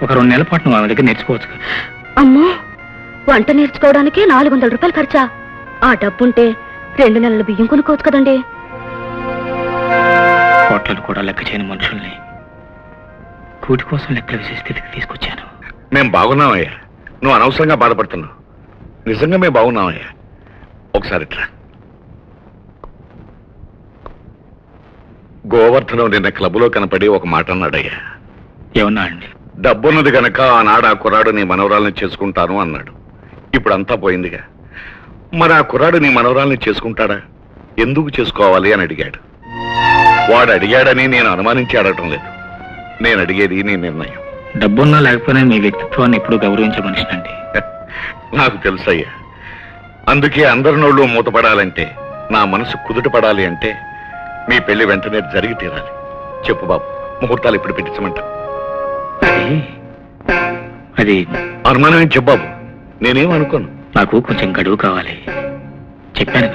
ఒక 2 నెలల పాటు నువ్వు ఆమె దగ్గర నేర్చుకోవచ్చు కదా. అమ్మో, వంట నేర్చుకోవడానికి 400 రూపాయలు ఖర్చా? ఆ డబ్బుంటే 2 నెలల బియ్యం కొనుక్కోవచ్చు కదండి. కోట్లను కూడా లెక్క చేయని మనుషుల్ని కూటి కోసం లెక్కలు వేసే స్థితికి తీసుకొచ్చాను. మేం బాగున్నామయ్యా, నువ్వు అనవసరంగా బాధపడుతున్నావు. నిజంగా మేము బాగున్నామయ్యా. ఒకసారి ఇట్రా. గోవర్ధనం నిన్న క్లబ్లో కనపడి ఒక మాట అన్నాడయ్యా. ఏమన్నా అండి? డబ్బున్నది గనక ఆనాడు ఆ కుర్రాడు నీ మనవరాల్ని చేసుకుంటాను అన్నాడు. ఇప్పుడు అంతా పోయిందిగా. మరి ఆ కుర్రాడు నీ మనవరాల్ని చేసుకుంటాడా? ఎందుకు చేసుకోవాలి అని అడిగాడు. వాడు అడిగాడని నేను అనుమానించి అడగటం లేదు. నేను అడిగేది నీ నిర్ణయం. డబ్బున్నా లేకపోయినా మీ వ్యక్తిత్వాన్ని ఎప్పుడూ గౌరవించే మనిషినండి. నాకు తెలుసయ్యా. అందుకే అందరి నోళ్ళు మూతపడాలంటే, నా మనసు కుదుట పడాలి అంటే మీ పెళ్లి వెంటనే జరిగి తీరాలి. చెప్పు బాబు, ముహూర్తాలు ఇప్పుడు పెట్టించమంటా. అది అనుమానం ఏం చెప్పు బాబు, నేనేం అనుకోను. నాకు కొంచెం గడువు కావాలి. చెప్పాను,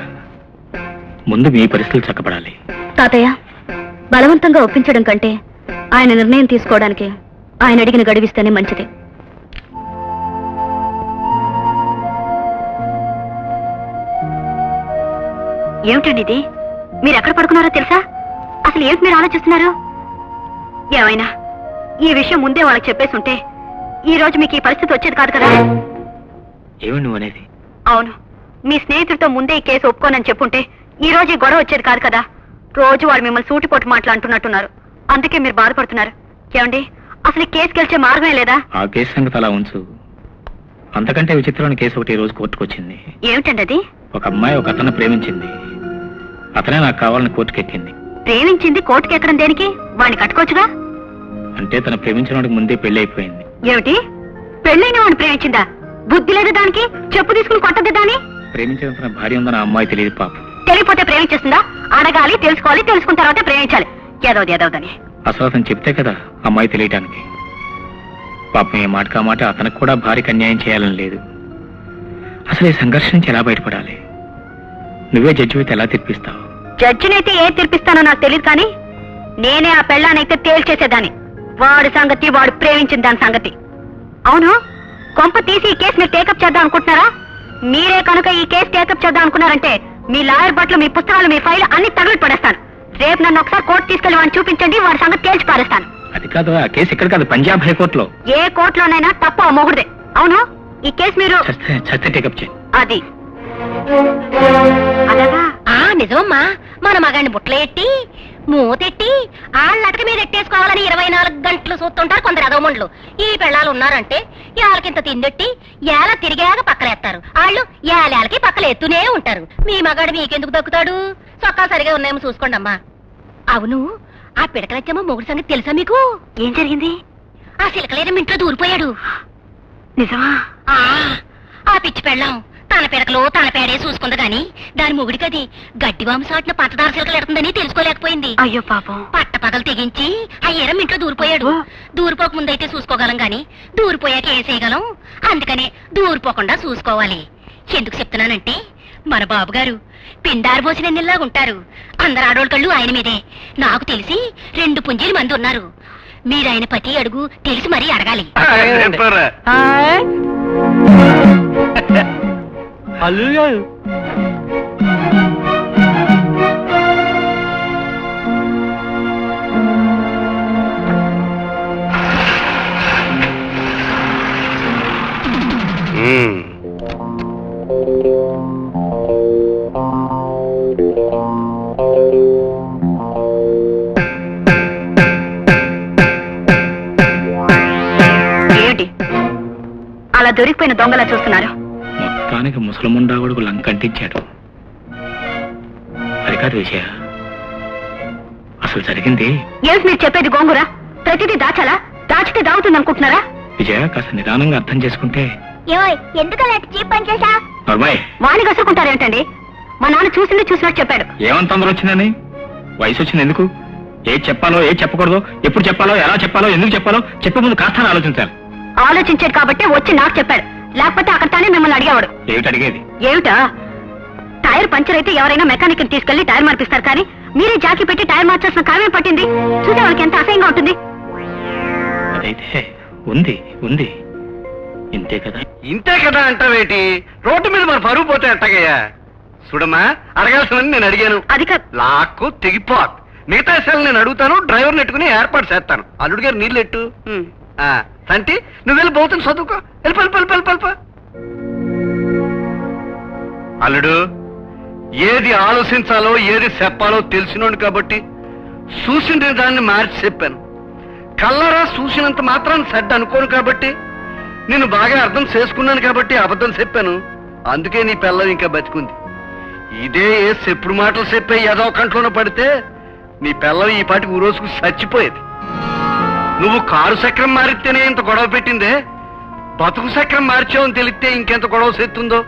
ముందు మీ పరిస్థితులు చక్కబడాలి. తాతయ్య, బలవంతంగా ఒప్పించడం కంటే ఆయన నిర్ణయం తీసుకోవడానికి ఆయన అడిగిన గడువిస్తేనే మంచిది. ఏమిటండి ఇది? మీరు ఎక్కడ పడుకున్నారో తెలుసా? అసలు ఏమిటి మీరు ఆలోచిస్తున్నారు? ఏమైనా ఈ విషయం ముందే వాళ్ళకి చెప్పేసి ఉంటే ఈ రోజు మీకు ఈ పరిస్థితి వచ్చేది కాదు కదా. ఏమి నువ్వు అనేది? అవును, మీ స్నేహితుడితో ముందే ఈ కేసు ఒప్పుకోనని చెప్పుంటే ఈ రోజు ఈ గొడవ వచ్చేది కాదు కదా. రోజు వాడు మిమ్మల్ని సూటిపోటు మాట్లాడుతున్నట్టున్నారు, అందుకే మీరు బాధపడుతున్నారు. ఏమండి, అసలు ఈ కేసు గెలిచే మార్గమే లేదా? ఆ కేసు సంగతి అలా ఉంచు. అంతకంటే విచిత్రమైన కేసు ఒకటి ఈ రోజు కోర్టుకు వచ్చింది. ఏమిటండి అది? ఒక అమ్మాయి ఒక అతను ప్రేమించింది. అతనే నాకు కావాలని కోర్టుకు ఎక్కింది. ప్రేమించింది కోర్టుకి ఎక్కడం దేనికి? వాడిని కట్టుకోవచ్చుగా. అంటే తన ప్రేమించిన వాడికి ముందే పెళ్లి అయిపోయింది. ఏమిటి? పెళ్ళైన వాడిని ప్రేమించిందా? బుద్ధి లేదు దానికి? చెప్పు తీసుకుని కొట్టద్దు దాన్ని. ప్రేమించిన తన భార్య ఉందని ఆ అమ్మాయి తెలియదు పాపం. తెలియపోతే ప్రేమించేస్తుందా? అడగాలి, తెలుసుకోవాలి, తెలుసుకున్న తర్వాత ప్రేమించాలి. ఏదోదని. అసలు అతను చెప్తే కదా అమ్మాయి తెలియటానికి. పాపం ఏ మాట మాట అతనికి కూడా భార్యకు అన్యాయం చేయాలని లేదు. అసలు ఈ సంఘర్షణ నుంచి ఎలా బయటపడాలి? నువ్వే జడ్జి అయితే ఎలా తీర్పిస్తావు? జడ్జినైతే ఏ తీర్పిస్తానో నాకు తెలియదు, కానీ నేనే ఆ పెళ్ళానైతే తేల్చేసేదాన్ని. వాడి సంగతి, వాడు ప్రేమించిన దాని సంగతి. అవును, కొంప తీసి ఈ కేసు మీరు టేకప్ చేద్దాం అనుకుంటున్నారా? మీరే కనుక ఈ కేసు టేకప్ చేద్దాం అనుకున్నారంటే మీ లాయర్ బట్టలు, మీ పుస్తకాలు, మీ ఫైల్ అన్ని తగులు పడేస్తాను. రేపు నన్ను ఒకసారి కోర్టు తీసుకెళ్లి వాడిని చూపించండి, వాడి సంగతి తేల్చి పారేస్తాను. అది కాదు, ఆ కేసు ఇక్కడ కాదు, పంజాబ్ హైకోర్టులో. ఏ కోర్టులోనైనా తప్పు ఆ మొగుడుదే. అవును, ఈ కేసు మీరు చస్తే టేకప్ చేయి. అది అలాగా? నిజమమ్మా. మన మగాడిని బుట్టలు ఎట్టి మూతెట్టి ఆళ్ళటక మీద ఎట్టేసుకోవాలని 24 గంటలు చూస్తుంటారు కొందరు అదోమండ్లు. ఈ పెళ్ళాలు ఉన్నారంటే ఏళ్ళకింత తిందెట్టి ఏళ్ళ తిరిగాక పక్కలేస్తారు. వాళ్ళు ఏళ్ళకి పక్కలు ఎత్తునే ఉంటారు. మీ మగాడు మీకెందుకు దక్కుతాడు? చొక్కా సరిగా ఉన్నాయేమో చూసుకోండి అమ్మా. అవును, ఆ పిడకలచ్చమ్మ మొగుడు సంగతి తెలుసా మీకు? ఏం జరిగింది? ఆ సిలకలేరం ఇంట్లో దూరిపోయాడు. నిజమా? ఆ పిచ్చి పెళ్ళాం తన పిడకలో తన పేడే చూసుకుంది గాని దాని మొగుడికది గడ్డివాము సాటిన పంచదార సిలకలు ఎడుతుందని తెలుసుకోలేకపోయింది. అయ్యో పాపం. పట్టపగలు తెగించి ఆ ఎరం ఇంట్లో దూరిపోయాడు. దూరిపోక ముందైతే చూసుకోగలం గాని దూరిపోయాక ఏం చేయగలం? అందుకనే దూరిపోకుండా చూసుకోవాలి. ఎందుకు చెప్తున్నానంటే మన బాబుగారు పిండారు పోసిన ఉంటారు. అందరు ఆడోళ్ళ కళ్ళు ఆయన మీదే. నాకు తెలిసి 2 పుంజీలు మంది ఉన్నారు. మీరు ఆయన పతి అడుగు తెలిసి మరీ అడగాలి. ఏమిటి అలా దొరికిపోయిన దొంగలా చూస్తున్నారు? మొత్తానికి ముసలముండా కొడుకు లంకంటించాడు. అది కాదు విజయ, అసలు జరిగింది. ఏమిటి మీరు చెప్పేది గోంగూర? ప్రతిదీ దాచాలా? దాచితే దాగుతుంది అనుకుంటున్నారా? విజయ, కాస్త నిదానంగా అర్థం చేసుకుంటే. ఎందుకు అలా చీప్ పని చేశా? నర్మాయ్, వాణి కసుకుంటారేంటండి? మా నాన్న చూసినట్టు చెప్పాడు. ఏమంత తొందర వచ్చిందని? వయసు వచ్చింది ఎందుకు? ఏది చెప్పాలో ఏది చెప్పకూడదు, ఎప్పుడు చెప్పాలో ఎలా చెప్పాలో ఎందుకు చెప్పాలో చెప్పే ముందు కాస్త ఆలోచించాలి. ఆలోచించాడు కాబట్టి వచ్చి నాకు చెప్పాడు. లేకపోతే అక్కడ తానే మిమ్మల్ని అడిగేవాడు. ఏమిటి అడిగేది? ఏమిటా? టైర్ పంచర్ అయితే ఎవరైనా మెకానిక్ తీసుకెళ్లి టైర్ మార్పిస్తారు, కానీ మీరే జాకీ పెట్టి టైర్ మార్చాల్సిన కావ్యం పట్టింది. చూసే వాళ్ళకి ఎంత అసహ్యంగా ఉంటుంది. అదైతే ఉంది ఉంది ఇంతే కదా. ఇంతే కదా అంటావేటి? రోడ్డు మీద మన పరువు పోతే ఎట్టగయ్యా? చూడమ్మా, అడగాల్సినని నేను అడిగాను. అది కాదు. లాక్కు తెగిపోత్. మిగతా విషయాలు నేను అడుగుతాను, డ్రైవర్ నెట్టుకుని ఏర్పాటు చేస్తాను. అల్లుడు గారు నీళ్ళు ఎట్టు. సంటి, నువ్వు వెళ్ళి బోతుని చదువుకో. వెళ్ళిపో. అల్లుడు, ఏది ఆలోచించాలో ఏది చెప్పాలో తెలిసినోడు కాబట్టి చూసిన దాన్ని మార్చి చెప్పాను. కళ్ళరా చూసినంత మాత్రం సెడ్ అనుకోను కాబట్టి, నేను బాగా అర్థం చేసుకున్నాను కాబట్టి అబద్ధం చెప్పాను. అందుకే నీ పిల్లం ఇంకా బతికుంది. ఇదే చెప్పుడు మాటలు చెప్పే ఏదో కంట్లోనే పడితే నీ పిల్లం ఈ పాటికి ఊరోసుకు చచ్చిపోయేది. నువ్వు కారు చక్రం మారితేనే ఇంత గొడవ పెట్టిందే, బతుకు చక్రం మార్చావని తెలిస్తే ఇంకెంత గొడవ సెత్తుందో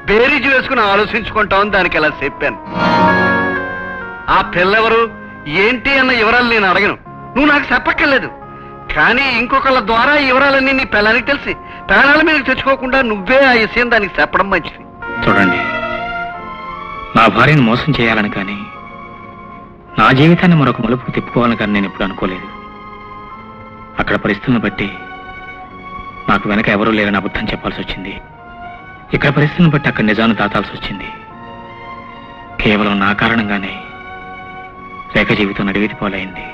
బేరీజు వేసుకుని ఆలోచించుకుంటామని దానికి ఎలా చెప్పాను. ఆ పిల్లెవరు ఏంటి అన్న వివరాలు నేను అడగను, నువ్వు నాకు చెప్పక్కర్లేదు. కానీ ఇంకొకళ్ళ ద్వారా ఈ వివరాలన్నీ నీ పిల్లానికి తెలిసి ప్రాణాల మీదకి తెచ్చుకోకుండా నువ్వే ఆ విషయం దానికి చెప్పడం మంచిది. చూడండి, నా భార్యను మోసం చేయాలని కానీ నా జీవితాన్ని మరొక మలుపుకు తిప్పుకోవాలని కానీ నేను ఎప్పుడు అనుకోలేదు. అక్కడ పరిస్థితులను బట్టి నాకు వెనక ఎవరూ లేరని అబద్ధం చెప్పాల్సి వచ్చింది. ఇక్కడ పరిస్థితులను బట్టి అక్కడ నిజాన్ని దాచాల్సి వచ్చింది. కేవలం నా కారణంగానే రేఖ జీవితం నడివేది పోలైంది.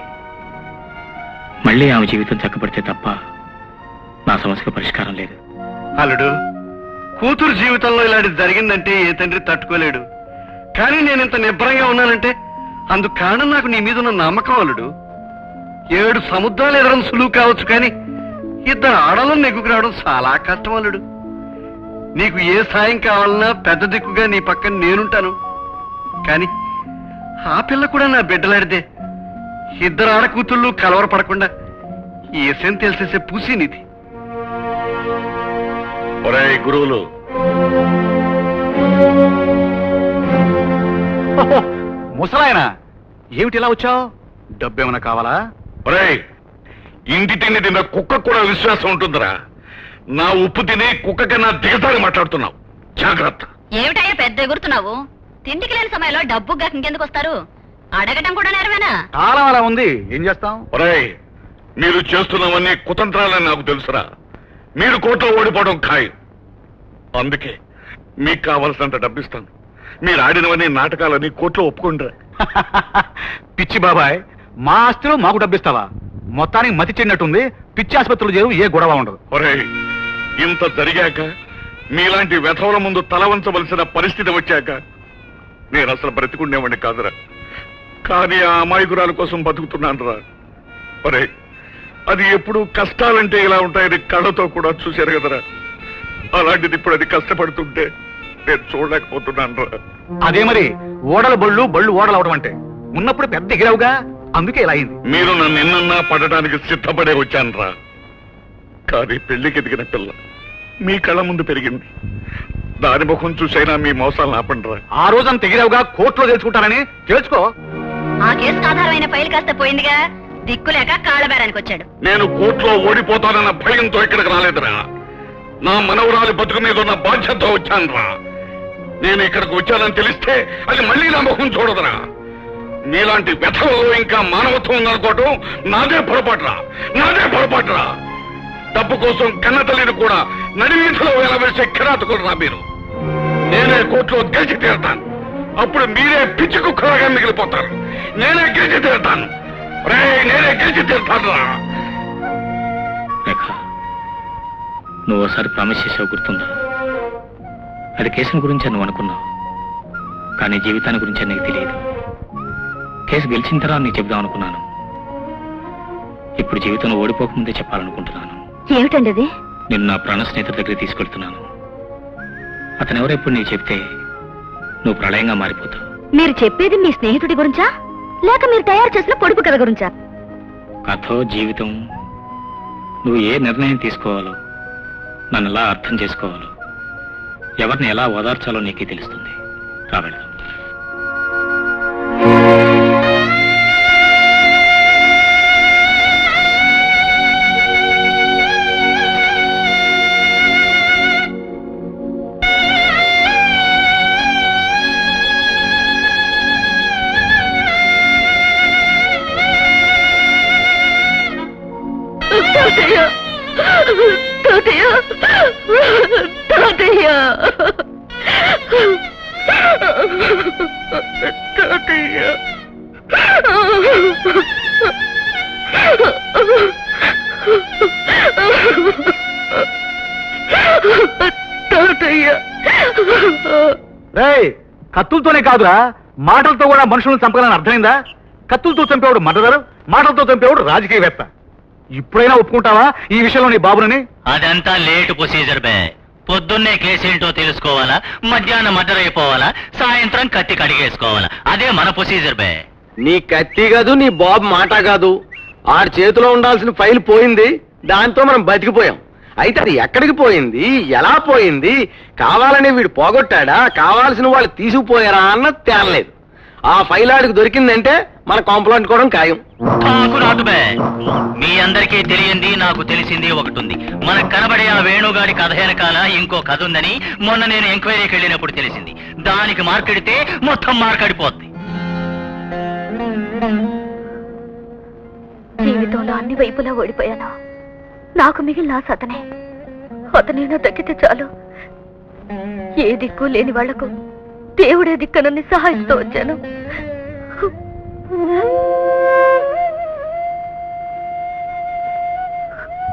మళ్ళీ ఆమె జీవితం చక్కబడితే తప్ప నా సమస్యకు పరిష్కారం లేదు. అల్లుడు, కూతురు జీవితంలో ఇలాంటి జరిగిందంటే ఏ తండ్రి తట్టుకోలేడు. కానీ నేను ఇంత నిబ్బరంగా ఉన్నానంటే అందుకు కారణం నాకు నీ మీద ఉన్న నమ్మకం. అల్లుడు, 7 సముద్రాలు ఎదరం సులువు కావచ్చు, కానీ 2 ఆడలను నెగ్గుకు రావడం చాలా కష్టం. అల్లుడు, నీకు ఏ సాయం కావాలన్నా పెద్ద దిక్కుగా నీ పక్కన నేనుంటాను. కానీ ఆ పిల్ల కూడా నా బిడ్డలాడితే 2 ఆడకూతుళ్ళు కలవరపడకుండా ఈ విషయం తెలిసేసే పూసి నీది. ఒరేయ్ గురువులు, ముసలాయన ఏమిటి ఇలా వచ్చావు? డబ్బేమైనా కావాలా? ఒరేయ్, ఇంటి తిండి తిన్న కుక్క కూడా విశ్వాసం ఉంటుందిరా. నా ఉప్పు తిని కుక్క కన్నా దిగసారి మాట్లాడుతున్నావు. జాగ్రత్త. ఏమిటయ్యా పెద్ద ఎగురుతున్నావు? తిండికి లేని సమయంలో డబ్బు ఇంకెందుకు వస్తారు? అడగటం కూడా నేరమేనా? కాలం అలా ఉంది, ఏం చేస్తాం? ఒరేయ్, మీరు చేస్తున్నవన్నీ కుతంత్రాలని నాకు తెలుసురా. మీరు కోర్టులో ఓడిపోవడం ఖాయం. అందుకే మీకు కావలసినంత డబ్బిస్తాను. మీరు ఆడినవన్నీ నాటకాలని కోర్టులో ఒప్పుకుంటారా? పిచ్చి బాబాయ్, మా ఆస్తిలో మాకు డబ్బిస్తావా? మొత్తానికి మతి చెడినట్టుంది. పిచ్చి ఆసుపత్రులు చేరు, ఏ గొడవ ఉండదు. ఒరేయ్, ఇంత జరిగాక మీలాంటి వెధవుల ముందు తల వంచవలసిన పరిస్థితి వచ్చాక నేను అసలు బ్రతికుండేవాడిని కాదురా. కానీ ఆ అమాయకురాల కోసం బతుకుతున్నాను రా. ఒరేయ్, అది ఎప్పుడు కష్టాలంటే ఇలా ఉంటాయని కళ్ళతో కూడా చూశారు కదరా. అలాంటిది ఇప్పుడు అది కష్టపడుతుంటే నేను చూడలేకపోతున్నాను రా. అదే మరి ఓడల బళ్ళు బళ్ళు ఓడలు అవడం అంటే ఉన్నప్పుడు పెద్ద ఎగిరావుగా, అందుకే ఇలా అయింది. మీరు నన్ను నిన్నన్నా పడటానికి సిద్ధపడే వచ్చాను రా. కానీ పెళ్లికి ఎదిగిన పిల్ల మీ కళ్ళ ముందు పెరిగింది. దాని ముఖం చూసైనా మీ మోసాలను ఆపండి రా. ఆ రోజున తెగిరావుగా కోర్టులో తెలుసుకుంటారని తెలుసుకో. ఆ కేసుకు ఆధారమైన ఫైల్ కాస్త పోయిందిగా, దిక్కులేక కాళ్ళబేరానికి వచ్చాడు. నేను కోర్టులో ఓడిపోతానన్న భయంతో ఇక్కడికి రాలేదురా. నా మనవరాలి బతుకు మీద ఉన్న బాధ్యతతో వచ్చాను రా. నేను ఇక్కడికి వచ్చానని తెలిస్తే అది మళ్ళీ నా ముఖం చూడదురా. నీలాంటి వ్యథలో ఇంకా మానవత్వం ఉందనుకోవటం నాదే పొరపాటురా. డబ్బు కోసం కన్న తల్లిని కూడా నడివీధిలో వెలవేసే కిరాతకులురా మీరు. నేనే కోర్టులో గెలిచి తీరుతాను. అప్పుడు మీరే పిచ్చి కుక్కలాగా మిగిలిపోతారు. నేనే గెలిచి తీరుతాను రా. రేఖ, నువ్వు ఒకసారి ప్రామిస్ చేసావు, గుర్తుందా? అది కేసుని గురించి నువ్వు అనుకున్నావు, కానీ జీవితాన్ని గురించి నీకు తెలియదు. కేసు గెలిచిన తర్వాత నీకు చెప్దాం అనుకున్నాను. ఇప్పుడు జీవితంలో ఓడిపోకముందే చెప్పాలనుకుంటున్నాను. ఏమిటండి అది? నేను నా ప్రాణ స్నేహితుడి దగ్గరికి తీసుకెళ్తున్నాను. అతను ఎవరో ఇప్పుడు నీకు చెప్తే నువ్వు ప్రళయంగా మారిపోతావు. మీరు చెప్పేది మీ స్నేహితుడి గురించా, లేక మీరు తయారు చేసిన పొడుపు కథ గురించా? కథో జీవితం, నువ్వు ఏ నిర్ణయం తీసుకోవాలో, నన్ను ఎలా అర్థం చేసుకోవాలో, ఎవరిని ఎలా ఓదార్చాలో నీకే తెలుస్తుంది. రాబెడదాం. కత్తులతోనే కాదురా, మాటలతో కూడా మనుషులను చంపగలని అర్థమైందా? కత్తులతో చంపేవాడు మర్డరర్, మాటలతో చంపేవాడు రాజకీయవేత్త. ఇప్పుడైనా ఒప్పుకుంటావా ఈ విషయంలో నీ బాబునని? అదంతా లేట్ ప్రొసీజర్ బే. పొద్దున్నే కేసేంటో తెలుసుకోవాలా, మధ్యాహ్నం మర్డర్ అయిపోవాలా, సాయంత్రం కత్తి కడిగేసుకోవాలా. అదే మన ప్రొసీజర్ బే. నీ కత్తి కాదు, నీ బాబు మాట కాదు. ఆడి చేతిలో ఉండాల్సిన ఫైల్ పోయింది, దాంతో మనం బతికిపోయాం. అయితే అది ఎక్కడికి పోయింది, ఎలా పోయింది, కావాలని వీడు పోగొట్టాడా, కావాల్సిన వాళ్ళు తీసుకుపోయారా అన్న తేలలేదు. ఆ ఫైల్ ఆడికి దొరికిందంటే మన కాంప్లైంట్ ఖాయం. నాకు రాదు బే. మీ అందరికీ తెలియంది, నాకు తెలిసింది ఒకటి ఉంది. మనకు కనబడే ఆ వేణుగాడి కథ వెనకాల ఇంకో కథ ఉందని మొన్న నేను ఎంక్వైరీకి వెళ్ళినప్పుడు తెలిసింది. దానికి మార్కెడితే మొత్తం మార్కెడిపోద్ది. జీవితంలో అన్ని వైపులా ఓడిపోయాను. నాకు మిగిలిన సతనే. అతనైనా తగ్గితే చాలు. ఏ దిక్కు లేని వాళ్లకు దేవుడే దిక్కనని సహాయిస్తూ వచ్చాను.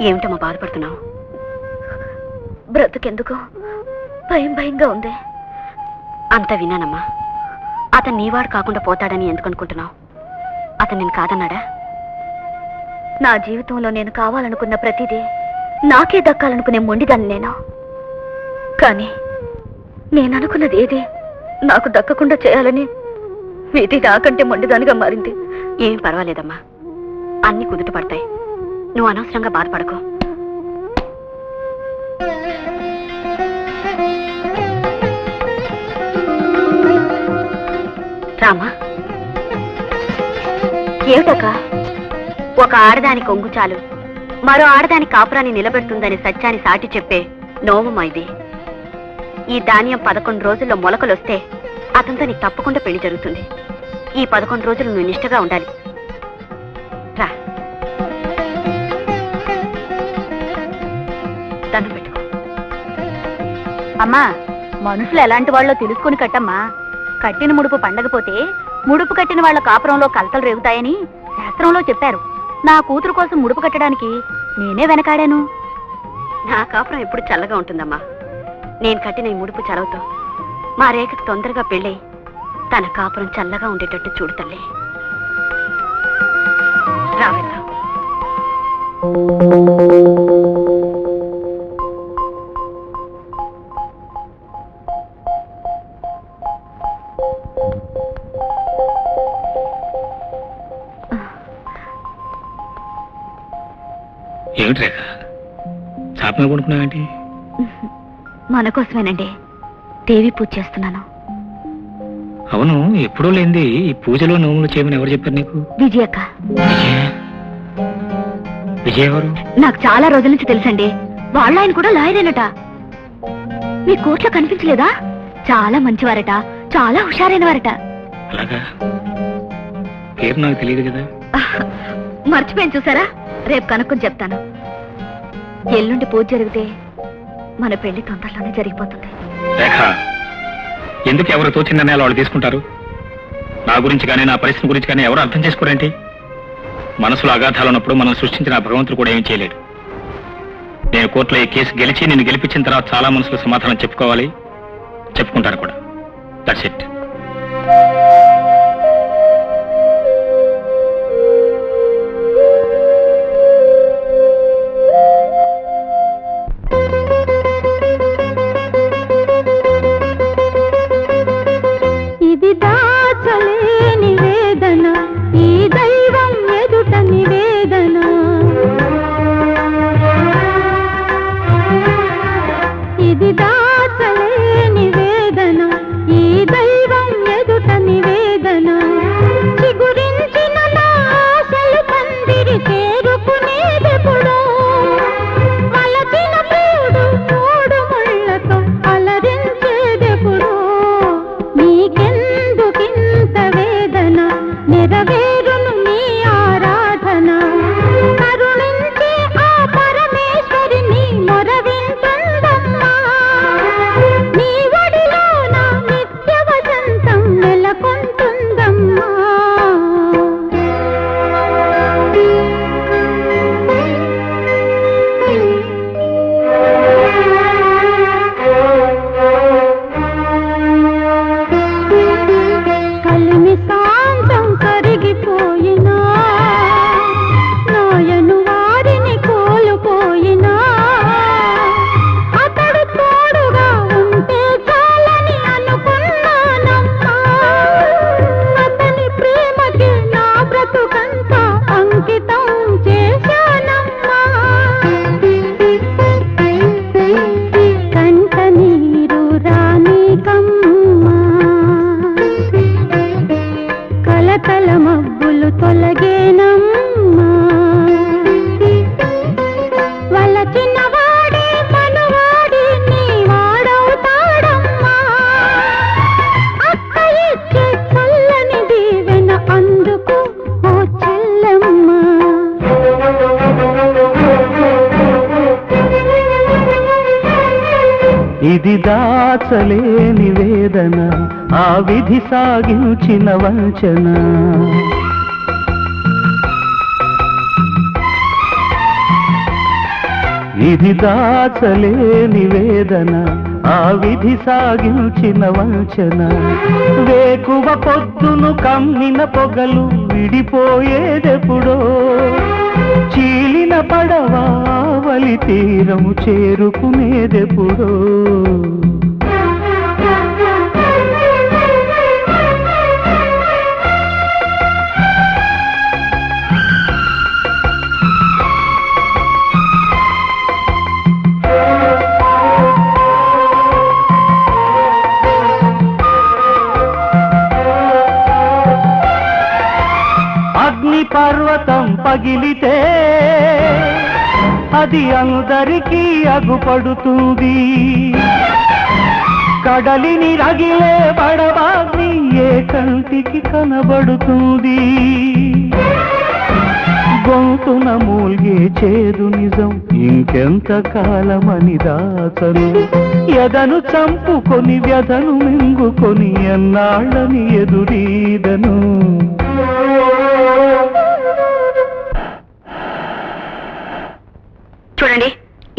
ఏమిటమ్మా బాధపడుతున్నావు? బ్రతుకెందుకు భయంగా ఉంది. అంత విన్నానమ్మా. అతను నీవాడు కాకుండా పోతాడని ఎందుకు అనుకుంటున్నావు? అతను నేను కాదన్నాడా? నా జీవితంలో నేను కావాలనుకున్న ప్రతిదీ నాకే దక్కాలనుకునే మొండిదాన్ని నేను. కానీ నేను అనుకున్నది ఏది నాకు దక్కకుండా చేయాలని విధి నాకంటే మొండిదానిగా మారింది. ఏం పర్వాలేదమ్మా, అన్ని కుదుట పడతాయి. నువ్వు అనవసరంగా బాధపడకు. రామా, ఏమిటక్క? ఒక ఆడదాని కొంగు చాలు మరో ఆడదాని కాపురాన్ని నిలబెడుతుందని సత్యాన్ని సాటి చెప్పే నోవమ్మా ఇది. ఈ ధాన్యం 11 రోజుల్లో మొలకలొస్తే అతనితో నీకు తప్పకుండా పెళ్లి జరుగుతుంది. ఈ 11 రోజులు నువ్వు నిష్ఠగా ఉండాలి. రా, దండం పెట్టుకో. అమ్మా, మనుషులు ఎలాంటి వాళ్ళో తెలుసుకుని కట్టమ్మా. కట్టిన ముడుపు పండగపోతే ముడుపు కట్టిన వాళ్ళ కాపురంలో కలతలు రేగుతాయని శాస్త్రంలో చెప్పారు. నా కూతురు కోసం ముడుపు కట్టడానికి నేనే వెనకాడాను. నా కాపురం ఎప్పుడు చల్లగా ఉంటుందమ్మా. నేను కట్టిన ఈ ముడుపు చలవుతో మా రేఖకు తొందరగా పెళ్ళై తన కాపురం చల్లగా ఉండేటట్టు చూడు తల్లి. రావెళ్దాం. ఏమిటి రేఖ, చాపమే కొనుక్కున్నావేంటి? మన కోసమేనండి దేవి పూజ చేస్తున్నాను. అవును, ఎప్పుడూ లేనిది ఈ పూజలో నోములు చేయమని ఎవరు చెప్పారు నీకు? విజయక్క. విజయ్ ఎవరు? నాకు చాలా రోజుల నుంచి తెలుసండి. వాళ్ళ ఆయన కూడా లాయరేనట. మీ కోర్టులో కనిపించలేదా? చాలా మంచివారట, చాలా హుషారైన వారట. అలాగా? పేరు నాకు తెలియదు కదా. మర్చిపోయాను చూసారా, రేపు కనుక్కొని చెప్తాను. ఎల్లుండి పూజ జరిగితే మన పెళ్లి తొందరలోనే జరిగిపోతుంది. రేఖ, ఎందుకు ఎవరు తోచిన నిర్ణయాలు వాళ్ళు తీసుకుంటారు? నా గురించి కానీ నా పరిస్థితి గురించి కానీ ఎవరు అర్థం చేసుకోరేంటి? మనసులో అగాధాలు ఉన్నప్పుడు మనం సృష్టించిన భగవంతుడు కూడా ఏం చేయలేడు. నేను కోర్టులో ఈ కేసు గెలిచి నిన్ను గెలిపించిన తర్వాత చాలా మనసులో సమాధానం చెప్పుకోవాలి, చెప్పుకుంటారు కూడా. That's it. ఇది దాచలేని వేదన, ఈ దైవం ఎదుట నివేదన. ఇది దాచలేని వేదన, ఈ దైవం ఎదుట నివేదన. చిగురించిన నా ఆశలు పందిరి చేరుకునేదెప్పుడో, మలచిన ప్రియుడు మూడు ముళ్ళతో అలరించేదెప్పుడో. నీకెందుకింత వేదన, నెరవేరును నీ ఆరాధన. కరుణించే ఆ పరమేశ్వరిని మొరవింటుందమ్మా. నీ ఒడిలో నా నిత్య వసంతం నెలకొంటుందమ్మా. కలిమి శాంతం కరిగిపోయినా, నాయను వారిని కోల్పోయినా, అతడు తోడుగా ఉంటే చాలని అనుకున్నానమ్మా. అతని ప్రేమకి నా బ్రతుకంతా అంకితం చేశానమ్మా. కంట నీరు రానీకమ్మా, కలకల మబ్బులు తొలగేనమ్మా. వలచిన వాడే మనవాడి నీ వాడవుతాడమ్మా. అక్క ఇచ్చే చల్లని దీవెన అందుకు ఓ చెల్లెమ్మా. ఇది దాచలేని వేదన, ఆ విధి సాగించిన వంచన. ఇది దాచలేని వేదన, ఆ విధి సాగించిన వంచన. వేకువ పొద్దును కమ్మిన పొగలు విడిపోయేదెప్పుడో, చీలిన పడవావలి తీరము చేరుకునేదెప్పుడో. అగ్ని పర్వతం పగిలితే అది అందరికీ అగుపడుతుంది. కడలిని రగిలే పడవాగ్ని ఏ కంటికి కనబడుతుంది. గొంతున మూల్గే చేదు నిజం ఇంకెంత కాలమని దాచను. ఎదను చంపుకొని వ్యధను మింగుకొని ఎన్నాళ్ళని ఎదురీదను. చూడండి,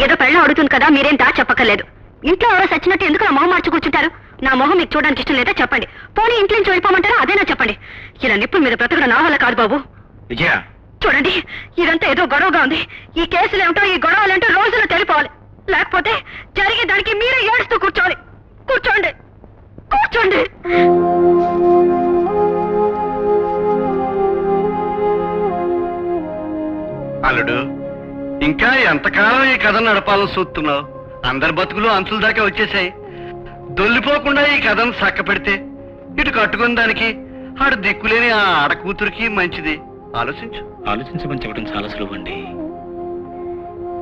ఏదో పెళ్ళం అడుగుతుంది కదా, మీరేం దా చెప్పక్కర్లేదు. ఇంట్లో ఎవరో సచ్చినట్టు ఎందుకు నా మొహం మార్చి కూర్చుంటారు? నా మొహం మీకు చూడడానికి ఇష్టం లేదా చెప్పండి. పోనీ ఇంట్లో నుంచి వెళ్ళిపోమంటారా? అదేనా చెప్పండి. ఇలా నిప్పుల మీద బ్రతకడం నా వల్ల కాదు బాబు. విజయ, చూడండి, ఇదంతా ఏదో గొడవగా ఉంది. ఈ కేసులేంటో ఈ గొడవలేంటో రోజులు తెలిపోవాలి. లేకపోతే జరిగే దానికి మీరే ఏడుస్తూ కూర్చోవాలి. కూర్చోండి, కూర్చోండి. అల్లుడు, ఇంకా ఎంతకాలం ఈ కథ నడపాలని చూస్తున్నావు? అందరి బతుకులు అంచుల దాకా వచ్చేసాయి. దొల్లిపోకుండా ఈ కథను చక్క పెడితే ఇటు కట్టుకున్న దానికి ఆడు దిక్కులేని ఆ ఆడ కూతురికి మంచిది. ఆలోచించు. ఆలోచించమని చెప్పడం చాలా సులువు అండి,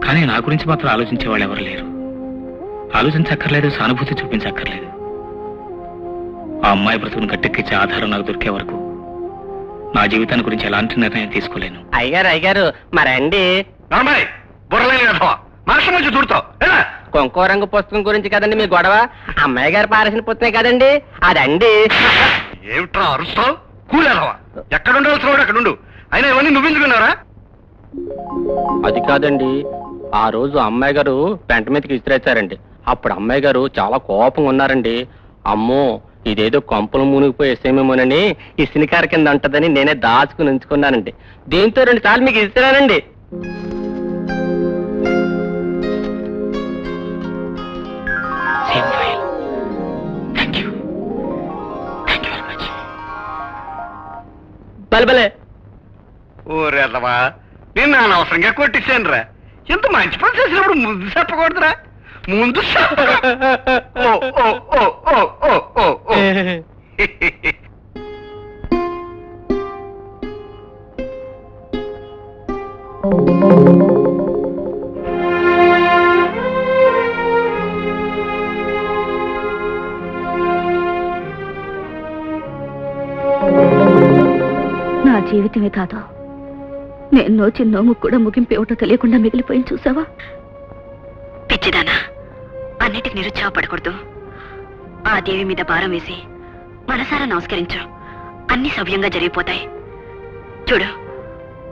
కానీ నా గురించి మాత్రం ఆలోచించే వాళ్ళు ఎవరు లేరు. ఆలోచించక్కర్లేదు, సానుభూతి చూపించక్కర్లేదు. ఆ అమ్మాయి బ్రతుకును గట్టెక్కించే ఆధారం నాకు దొరికే వరకు నా జీవితాన్ని గురించి ఎలాంటి నిర్ణయం తీసుకోలేను. అయ్యగారు మరండి మనుషుల నుంచి దూరుతావు కొంకో రంగు పుస్తకం గురించి కదండి మీ గొడవ. అమ్మాయి గారు పారేసిన పుస్తకం కదండి అదండి. ఏమిట్రా అరుస్తావు? కూలేదవా? ఎక్కడ ఉండవలసిన వాడు అక్కడ ఉండు. అయినా ఇవన్నీ నువ్వెందుకున్నారా? అది కాదండి, ఆ రోజు అమ్మాయి గారు పెంట మీదకి విసిరేశారండి. అప్పుడు అమ్మాయి గారు చాలా కోపంగా ఉన్నారండి. అమ్మో ఇదేదో కొంపలు మునిగిపోయి వేసేమేమోనని ఈ సినికార కింద అంటదని నేనే దాచుకుని ఉంచుకున్నానండి. దీంతో 2 సార్లు మీకు ఇస్తున్నానండి. Same file. Thank you. Thank you very much. బలబలే ఓరేదవా, నేను అనవసరంగా కొట్టించాను రా. ఎంత మంచి పని చేసినప్పుడు ముందు చెప్పకూడదురా. ముందు ఓ ఓ ఓ ఓ ఓ ఓ ఓ. నా జీవితమే కాదు, నేను చిన్నోము కూడా ముగింపు ఏమిటో తెలియకుండా మిగిలిపోయింది చూసావా? పిచ్చిదానా, అన్నిటికి నిరుత్సాహపడకూడదు. ఆ దేవి మీద భారం వేసి మనసారా నమస్కరించు, అన్ని సవ్యంగా జరిగిపోతాయి. చూడు,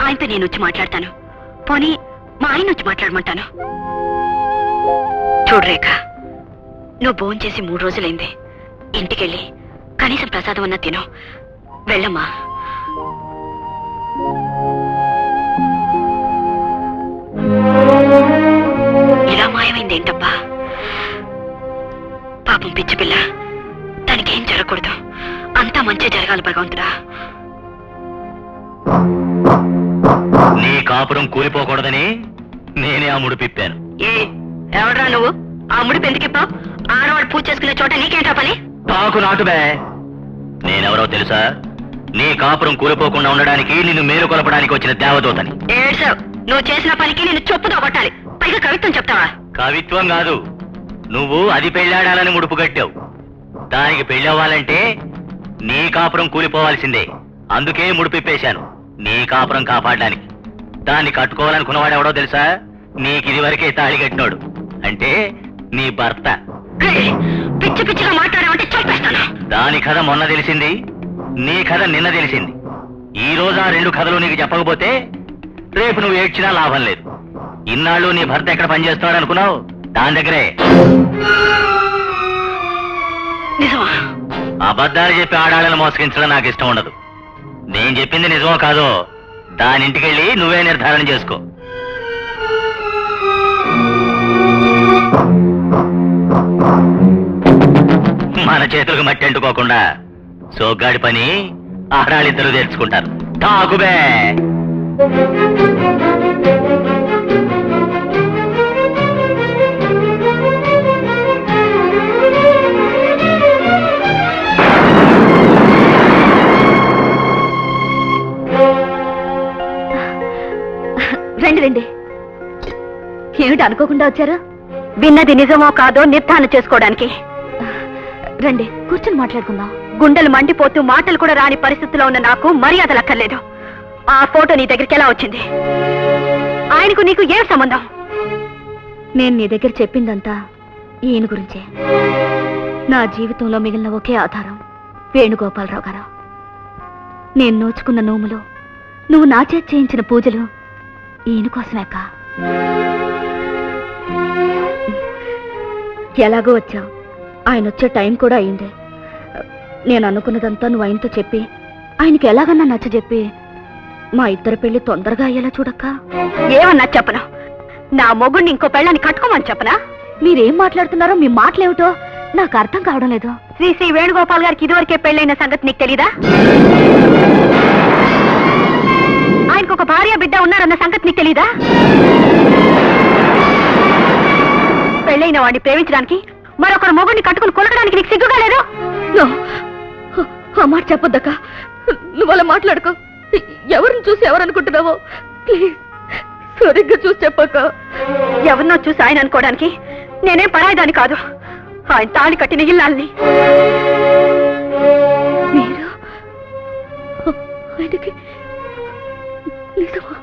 ఆయనతో నేను వచ్చి మాట్లాడతాను, పోనీ మా ఆయన వచ్చి మాట్లాడమంటాను. చూడు రేఖ, నువ్వు భోంచేసి 3 రోజులైంది. ఇంటికెళ్ళి కనీసం ప్రసాదం అన్నా తిను. వెళ్ళమ్మా. ఇలా మాయమైందేంటబ్బా? పాపం పిచ్చి పిల్ల, తనకేం జరగకూడదు, అంతా మంచి జరగాలి భగవంతుడా. నీ కాపురం కూలిపోకూడదని నేనే ఆ ముడిపిప్పాను. ఎవడ్రా నువ్వు? ఆ ముడిపు ఎందుకిప్పావు? ఆడవాడు పూజ చేసుకునే చోట నీకేంటా పని? తాకు నాటు బే. నేనెవరో తెలుసా? నీ కాపురం కూలిపోకుండా ఉండడానికి, నిన్ను మేలు కొలపడానికి వచ్చిన దేవదూతని. ఏడ్సావు. నువ్వు చేసిన పనికి నేను చెప్పుతో కొట్టాలి, పైగా కవిత్వం చెప్తావా? కవిత్వం కాదు, నువ్వు అది పెళ్ళాడాలని ముడుపు కట్టావు. దానికి పెళ్ళవ్వాలంటే నీ కాపురం కూలిపోవాల్సిందే. అందుకే ముడిపిప్పేశాను, నీ కాపురం కాపాడడానికి. దాన్ని కట్టుకోవాలనుకున్నవాడెవడో తెలుసా? నీకిది వరకే తాళి కట్టినోడు, అంటే నీ భర్త. పిచ్చి పిచ్చిగా మాట్లాడావంటే చంపేస్తాను. దాని కథ మొన్న తెలిసింది, నీ కథ నిన్న తెలిసింది. ఈ రోజు ఆ 2 కథలు నీకు చెప్పకపోతే రేపు నువ్వు ఏడ్చినా లాభం లేదు. ఇన్నాళ్ళు నీ భర్త ఎక్కడ పనిచేస్తున్నాడు అనుకున్నావు? దాని దగ్గరే. నిజమా? అబద్ధాలు చెప్పి ఆడాళ్ళను మోసగించడం నాకు ఇష్టం ఉండదు. నేను చెప్పింది నిజమో కాదో దాని ఇంటికెళ్ళి నువ్వే నిర్ధారణ చేసుకో. మన చేతులకు మట్టి అంటుకోకుండా సోగ్గాడి పని ఆడాళ్ళిద్దరూ తెచ్చుకుంటారు. తాకుబే. రండి రండి. ఏమిటి అనుకోకుండా వచ్చారు? విన్నది నిజమో కాదో నిర్ధారణ చేసుకోవడానికి. రండి, కూర్చొని మాట్లాడుకుందాం. గుండెలు మండిపోతూ మాటలు కూడా రాని పరిస్థితిలో ఉన్న నాకు మర్యాదలు అక్కర్లేదు. ఆ ఫోటో నీ దగ్గరికి ఎలా వచ్చింది? ఆయనకు నీకు ఏం సంబంధం? నేను నీ దగ్గర చెప్పిందంతా ఈయన గురించే. నా జీవితంలో మిగిలిన ఒకే ఆధారం వేణుగోపాలరావు గారు. నేను నోచుకున్న నోములు, నువ్వు నా చేతి చేయించిన పూజలు ఈయన కోసమేక. ఎలాగో వచ్చావు, ఆయన వచ్చే టైం కూడా అయింది. నేను అనుకున్నదంతా నువ్వు ఆయనతో చెప్పి, ఆయనకి ఎలాగన్నా నచ్చజెప్పి మా ఇద్దరు పెళ్లి తొందరగా అయ్యేలా చూడక్క. ఏమన్నా చెప్పను? నా మొగుడిని ఇంకో పెళ్ళని కట్టుకోమని చెప్పనా? మీరేం మాట్లాడుతున్నారో మీ మాటలేమిటో నాకు అర్థం కావడం లేదు. శ్రీ వేణుగోపాల్ గారికి ఇదివరకే పెళ్ళైన సంగతి నీకు తెలీదా? ఆయనకు ఒక భార్య బిడ్డ ఉన్నారన్న సంగతి నీకు తెలీదా? పెళ్ళైన వాడిని ప్రేమించడానికి మరొకరు మొగుడిని కట్టుకుని కొలకడానికి నీకు సిగ్గుగా లేదు? ఆ మాట చెప్పొద్దక్క, నువ్వు అలా మాట్లాడుకో. ఎవరిని చూసి ఎవరనుకుంటున్నావో ప్లీజ్ సరిగ్గా చూసి చెప్పక్క. ఎవరినో చూసి ఆయన అనుకోవడానికి నేనేం పరాయిదాన్ని కాదు. ఆయన తాళి కట్టిన ఇల్లాల్ని. ఆయనకి నిజమా?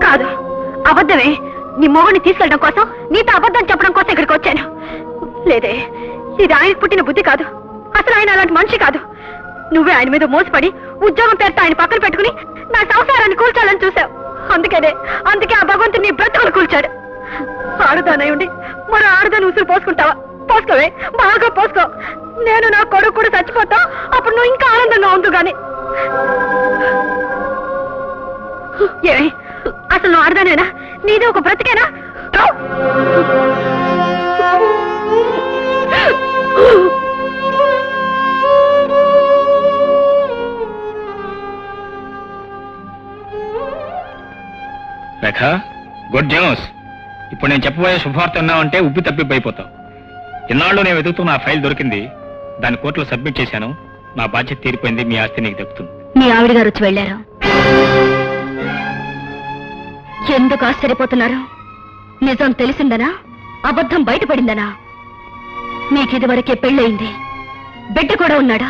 కాదు, అబద్ధమే. నీ మొగుడిని తీసుకెళ్ళడం కోసం, నీతో అబద్ధం చెప్పడం కోసం ఇక్కడికి వచ్చాను. లేదే, ఇది ఆయనకు పుట్టిన బుద్ధి కాదు. అసలు ఆయన అలాంటి మనిషి కాదు. నువ్వే ఆయన మీద మోసపడి ఉద్యోగం పేరుతో ఆయన పక్కన పెట్టుకుని నా సంసారాన్ని కూల్చాలని చూసావు. అందుకే ఆ భగవంతుడు నీ బ్రతుకులు కూల్చాడు. ఆడదానై ఉండి మరో ఆడదాన్ని ఉసురు పోసుకుంటావా? పోసుకోవే, బాగా పోసుకో. నేను నా కొడుకు కూడా చచ్చిపోతా, అప్పుడు నువ్వు ఇంకా ఆనందంగా ఉండు గాని. ఏమి అసలు నువ్వు ఆడదానేనా? నీది ఒక బ్రతికేనా? రేఖ, గుడ్ న్యూస్. ఇప్పుడు నేను చెప్పబోయే శుభవార్త ఉన్నావంటే ఉబ్బి తప్పిపోయిపోతావు. ఇన్నాళ్ళు నేను వెతుకుతున్న ఆ ఫైల్ దొరికింది. దాన్ని కోర్టులో సబ్మిట్ చేశాను. నా బాధ్యత తీరిపోయింది. మీ ఆస్తి నీకు దక్కుతుంది. మీ ఆవిడ గారు వచ్చి వెళ్ళారు. ఎందుకు ఆశ్చర్యపోతున్నారు? నిజం తెలిసిందనా, అబద్ధం బయటపడిందనా? మీకిదివరకే పెళ్ళయింది, బిడ్డ కూడా ఉన్నాడా?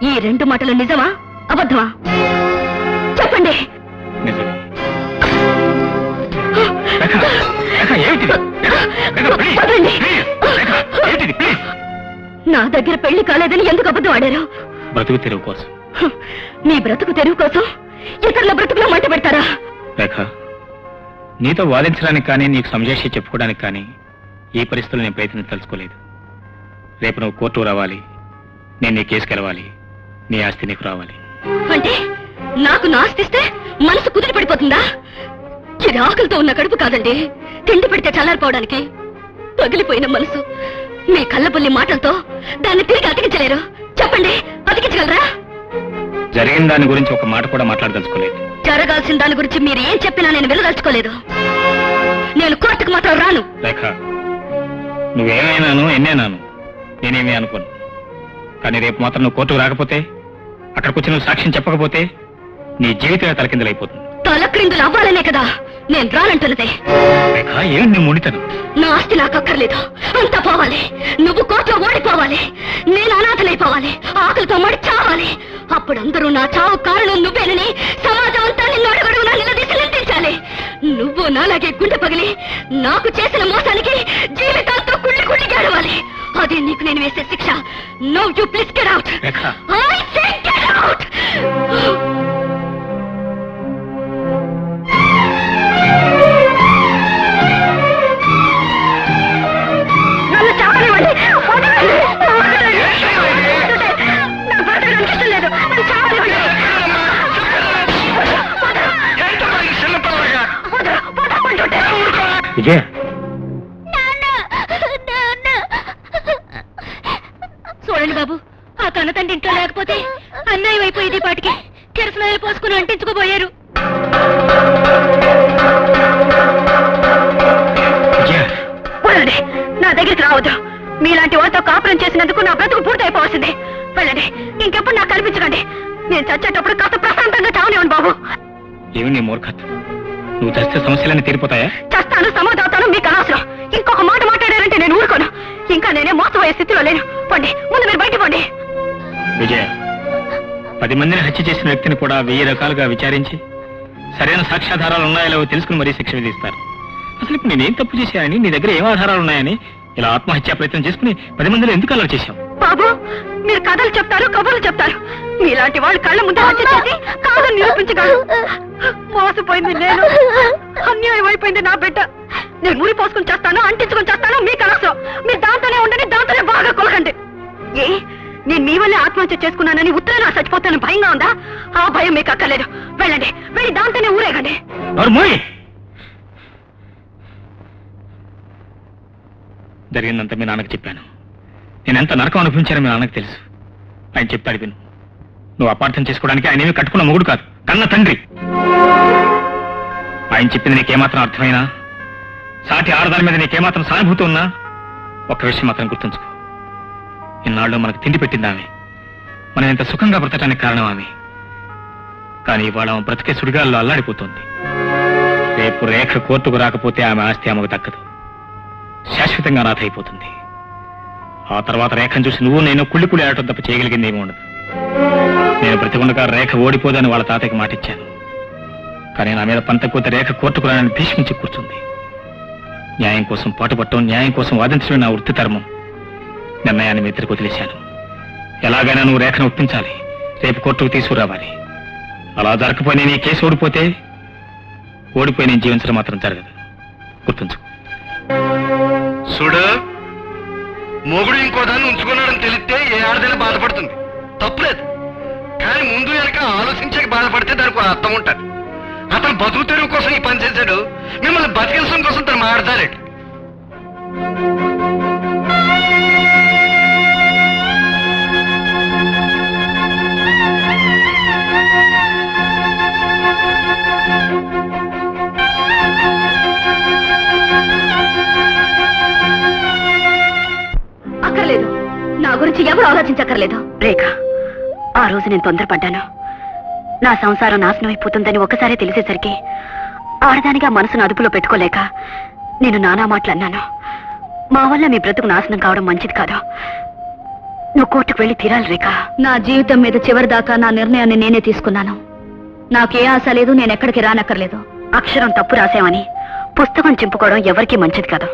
ఈ రెండు మాటలు నిజమా అబద్ధమా? చెప్పండి. నిజమే. రేఖ, రేఖ, ఏమిటిది? రేఖ, please, వదలండి. please, రేఖ, ఏమిటిది? Please. నా దగ్గర పెళ్లి కాలేదని ఎందుకు అబద్ధం ఆడారు? బ్రతుకు తెరువు కోసం. మీ బ్రతుకు తెరువు కోసం ఇతరుల బ్రతుకులో మంట పెడతారా? రేఖ, నీతో వాదించడానికి కానీ, నీకు సంజాషి చెప్పుకోవడానికి కానీ ఈ పరిస్థితుల్లో నేను ప్రయత్నించదలుచుకోలేదు. రేపు నువ్వు కోర్టు రావాలి, నేను నీ కేసు గెలవాలి, నీ ఆస్తి నీకు రావాలి. అంటే నాకు నాస్తిస్తే మనసు కుదిరి పడిపోతుందా? ఇది ఆకలితో ఉన్న కడుపు కాదండి, తిండి పెడితే చల్లారిపోవడానికి. పగిలిపోయిన మనసు మీ కళ్ళబుల్లి మాటలతో దాన్ని తిరిగి అతికించలేరు. చెప్పండి, అతికించగలరా? జరిగిన దాని గురించి ఒక మాట కూడా మాట్లాడదలుచుకోలేదు. జరగాల్సిన దాని గురించి మీరు ఏం చెప్పినా నేను వెళ్ళదలుచుకోలేదు. నేను కోర్టుకు మాత్రం రాను. రేఖ, నువ్వేమైనాను ఎన్నేనాను నేనేమీ అనుకోను. కానీ రేపు మాత్రం నువ్వు కోర్టుకు రాకపోతే, అక్కడికి వచ్చి నువ్వు సాక్ష్యం చెప్పకపోతే నీ జీవితమే తలకిందులైపోతుంది. తలక్రిందులు అవ్వాలనే కదా నేను రానంటున్నదే. రేఖ, ఏమిటి నీ ముడితను? నా ఆస్తి నాకు అక్కర్లేదు, అంతా పోవాలి. నువ్వు కోర్టులో ఓడిపోవాలి, నేను అనాథలైపోవాలి, ఆకలితో మడి చావాలి. అప్పుడు అందరూ నా చావు కారణం నువ్వేనని సమాజం అంతా నిన్ను అడుగడుగునా నిలదీసి నిందించాలి. నువ్వు నాలాగే గుండె పగిలి నాకు చేసిన మోసానికి జీవితాంతో కుళ్ళి కుళ్ళి గడవాలి. అదే నీకు నేను వేసే శిక్ష. No you please get out. I say get out. Vijaya, చూడండి బాబు, ఆ కన్న తండ్రి ఇంట్లో లేకపోతే అన్యాయం అయిపోయేది. పాటికి కిరసనాయలు పోసుకుని అంటించుకోబోయారు. వెళ్ళండి, నా దగ్గరికి రావద్దు. మీలాంటి వాళ్ళతో కాపురం చేసినందుకు నా బ్రతుకు పూర్తి అయిపోవాల్సిందే. వెళ్ళండి, ఇంకెప్పుడు నాకు కనిపించకండి. నేను చచ్చేటప్పుడు కాస్త ప్రశాంతంగా చావనివ్వండి బాబు. ఏమి నీ మూర్ఖత్వం? నువ్వు చస్తే సమస్యలన్నీ తీరిపోతాయా? చస్తాను, సమాధానం మీకు అనవసరం. ఇంకొక మాట మాట్లాడారంటే నేను ఊరుకోను. ఇంకా నేనే మోసపోయే స్థితిలో లేను. పండి, ముందు మీరు బయట పండి. విజయ, 10 మందిని హత్య చేసిన వ్యక్తిని కూడా 1000 రకాలుగా విచారించి సరైన సాక్ష్యాధారాలు ఉన్నాయో తెలుసుకుని మరీ శిక్ష విధిస్తారు. అసలు ఇప్పుడు నేనేం తప్పు చేశానని, నీ దగ్గర ఏం ఆధారాలు ఉన్నాయని ఇలా ఆత్మహత్యా ప్రయత్నం చేసుకుని 10 మందిలో ఎందుకు అలా చేశావు? బాబు, మీరు కథలు చెప్తారు, కబుర్లు చెప్తారు. మీలాంటి వాళ్ళు కళ్ళ ముందు హత్య చేసి కాదని నిరూపించగలరు. మోసపోయింది నేను, అన్యాయం అయిపోయింది నా బిడ్డ. నేను మురి పోసుకుని చేస్తాను, అంటించుకుని చేస్తాను, మీకు అనవసరం. మీరు దాంతోనే ఉండండి, దాంతోనే బాగా కొలకండి. ఏ, నేను మీ వల్లే ఆత్మహత్య చేసుకున్నానని ఉత్తరాన చచ్చిపోతాను భయంగా ఉందా? ఆ భయం మీకు అక్కర్లేదు. వెళ్ళండి, వెళ్ళి దాంతోనే ఊరేగండి. జరిగిందంతా మీ నాన్నకి చెప్పాను. నేనెంత నరకం అనుభవించానో మీ నాన్నకు తెలుసు. ఆయన చెప్తాడు విను. నువ్వు అపార్థం చేసుకోవడానికి ఆయన ఏమీ కట్టుకున్న మొగుడు కాదు, కన్న తండ్రి. ఆయన చెప్పింది నీకేమాత్రం అర్థమైనా, సాటి ఆడదాని మీద నీకేమాత్రం సానుభూతి ఉన్నా, ఒక్క విషయం మాత్రం గుర్తుంచుకో. ఇన్నాళ్ళు మనకు తిండి పెట్టింది ఆమె, మనం ఇంత సుఖంగా బ్రతకడానికి కారణం ఆమె. కానీ ఇవాళ ఆమె బ్రతికే సుడిగాల్లో అల్లాడిపోతుంది. రేపు రేఖ కోర్టుకు రాకపోతే ఆమె ఆస్తి ఆమెకు దక్కదు, శాశ్వతంగా నాథ అయిపోతుంది. ఆ తర్వాత రేఖను చూసి నువ్వు నేను కుళ్ళి కుళ్ళి ఆడటం తప్ప చేయగలిగింది ఏమీ ఉండదు. నేను బ్రతికుండగా రేఖ ఓడిపోదని వాళ్ళ తాతయ్యకి మాటిచ్చాను. కానీ నా మీద పంతకోత రేఖ కోర్టుకు రానని భీష్మించి కూర్చుంది. న్యాయం కోసం పాటుపట్టడం, న్యాయం కోసం వాదించడం నా వృత్తి ధర్మం. నిర్ణయాన్ని మీ ఇద్దరికి వదిలేశాను. ఎలాగైనా నువ్వు రేఖను ఒప్పించాలి, రేపు కోర్టుకు తీసుకురావాలి. అలా జరగకపోయి నీ కేసు ఓడిపోయి నేను జీవించడం మాత్రం జరగదు. గుర్తుంచు. చూడు, మొగుడు ఇంకో దాన్ని ఉంచుకున్నాడని తెలిస్తే ఏ ఆడదైనా బాధపడుతుంది, తప్పులేదు. కానీ ముందు వెనక ఆలోచించక బాధపడితే దానికి ఒక అర్థం ఉంటుంది. అతను బతుకు తెరువు కోసం ఈ పని చేశాడు, మిమ్మల్ని బతికించడం కోసం తను మాట్లాడాడు. అక్కర్లేదు, నా గురించి ఎవరు ఆలోచించక్కర్లేదు. రేఖ, ఆ రోజు నేను తొందరపడ్డాను. నా సంసారం నాశనం అయిపోతుందని ఒక్కసారి తెలిసేసరికి ఆడదానిగా మనసును అదుపులో పెట్టుకోలేక నేను నానా మాటలు అన్నాను. మా వల్ల మీ బ్రతుకు నాశనం కావడం మంచిది కాదు. నువ్వు కోర్టుకు వెళ్ళి తీరాలి రేఖ. నా జీవితం మీద చివరి దాకా నా నిర్ణయాన్ని నేనే తీసుకున్నాను. నాకే ఆశ లేదు, నేను ఎక్కడికి రానక్కర్లేదు. అక్షరం తప్పు రాసామని పుస్తకం చింపుకోవడం ఎవరికీ మంచిది కాదు.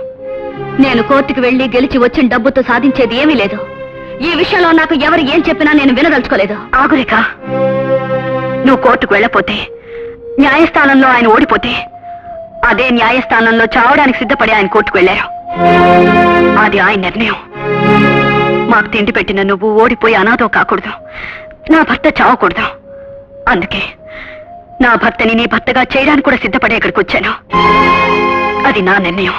నేను కోర్టుకు వెళ్లి గెలిచి వచ్చిన డబ్బుతో సాధించేది ఏమీ లేదు. ఈ విషయంలో నాకు ఎవరు ఏం చెప్పినా నేను వినదలుచుకోలేదు. ఆగురేక, నువ్వు కోర్టుకు వెళ్ళపోతే, న్యాయస్థానంలో ఆయన ఓడిపోతే, అదే న్యాయస్థానంలో చావడానికి సిద్ధపడి ఆయన కోర్టుకు వెళ్ళారు. అది ఆయన నిర్ణయం. మాకు తిండి పెట్టిన నువ్వు ఓడిపోయి అనాథో కాకూడదు, నా భర్త చావకూడదు. అందుకే నా భర్తని నీ భర్తగా చేయడానికి కూడా సిద్ధపడి ఇక్కడికి వచ్చాను. అది నా నిర్ణయం.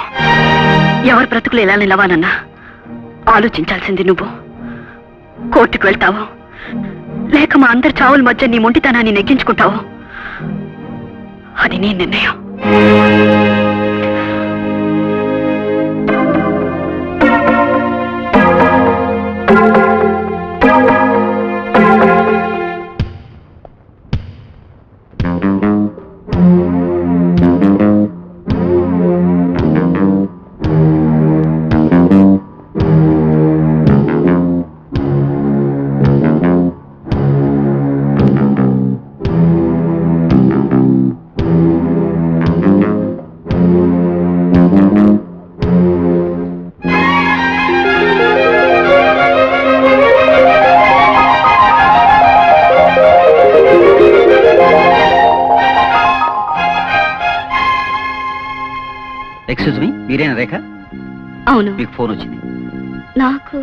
ఎవరి బ్రతుకులు ఎలా నిలవాలన్నా ఆలోచించాల్సింది నువ్వు. కోర్టుకు వెళ్తావు, లేక మా అందరి చావుల మధ్య నీ మొండితనాన్ని నెగ్గించుకుంటావు. అది నీ నిర్ణయం. ఎక్స్క్యూజ్ మీ, మీరేనా రేఖ? అవును. మీకు ఫోన్ వచ్చింది. నాకు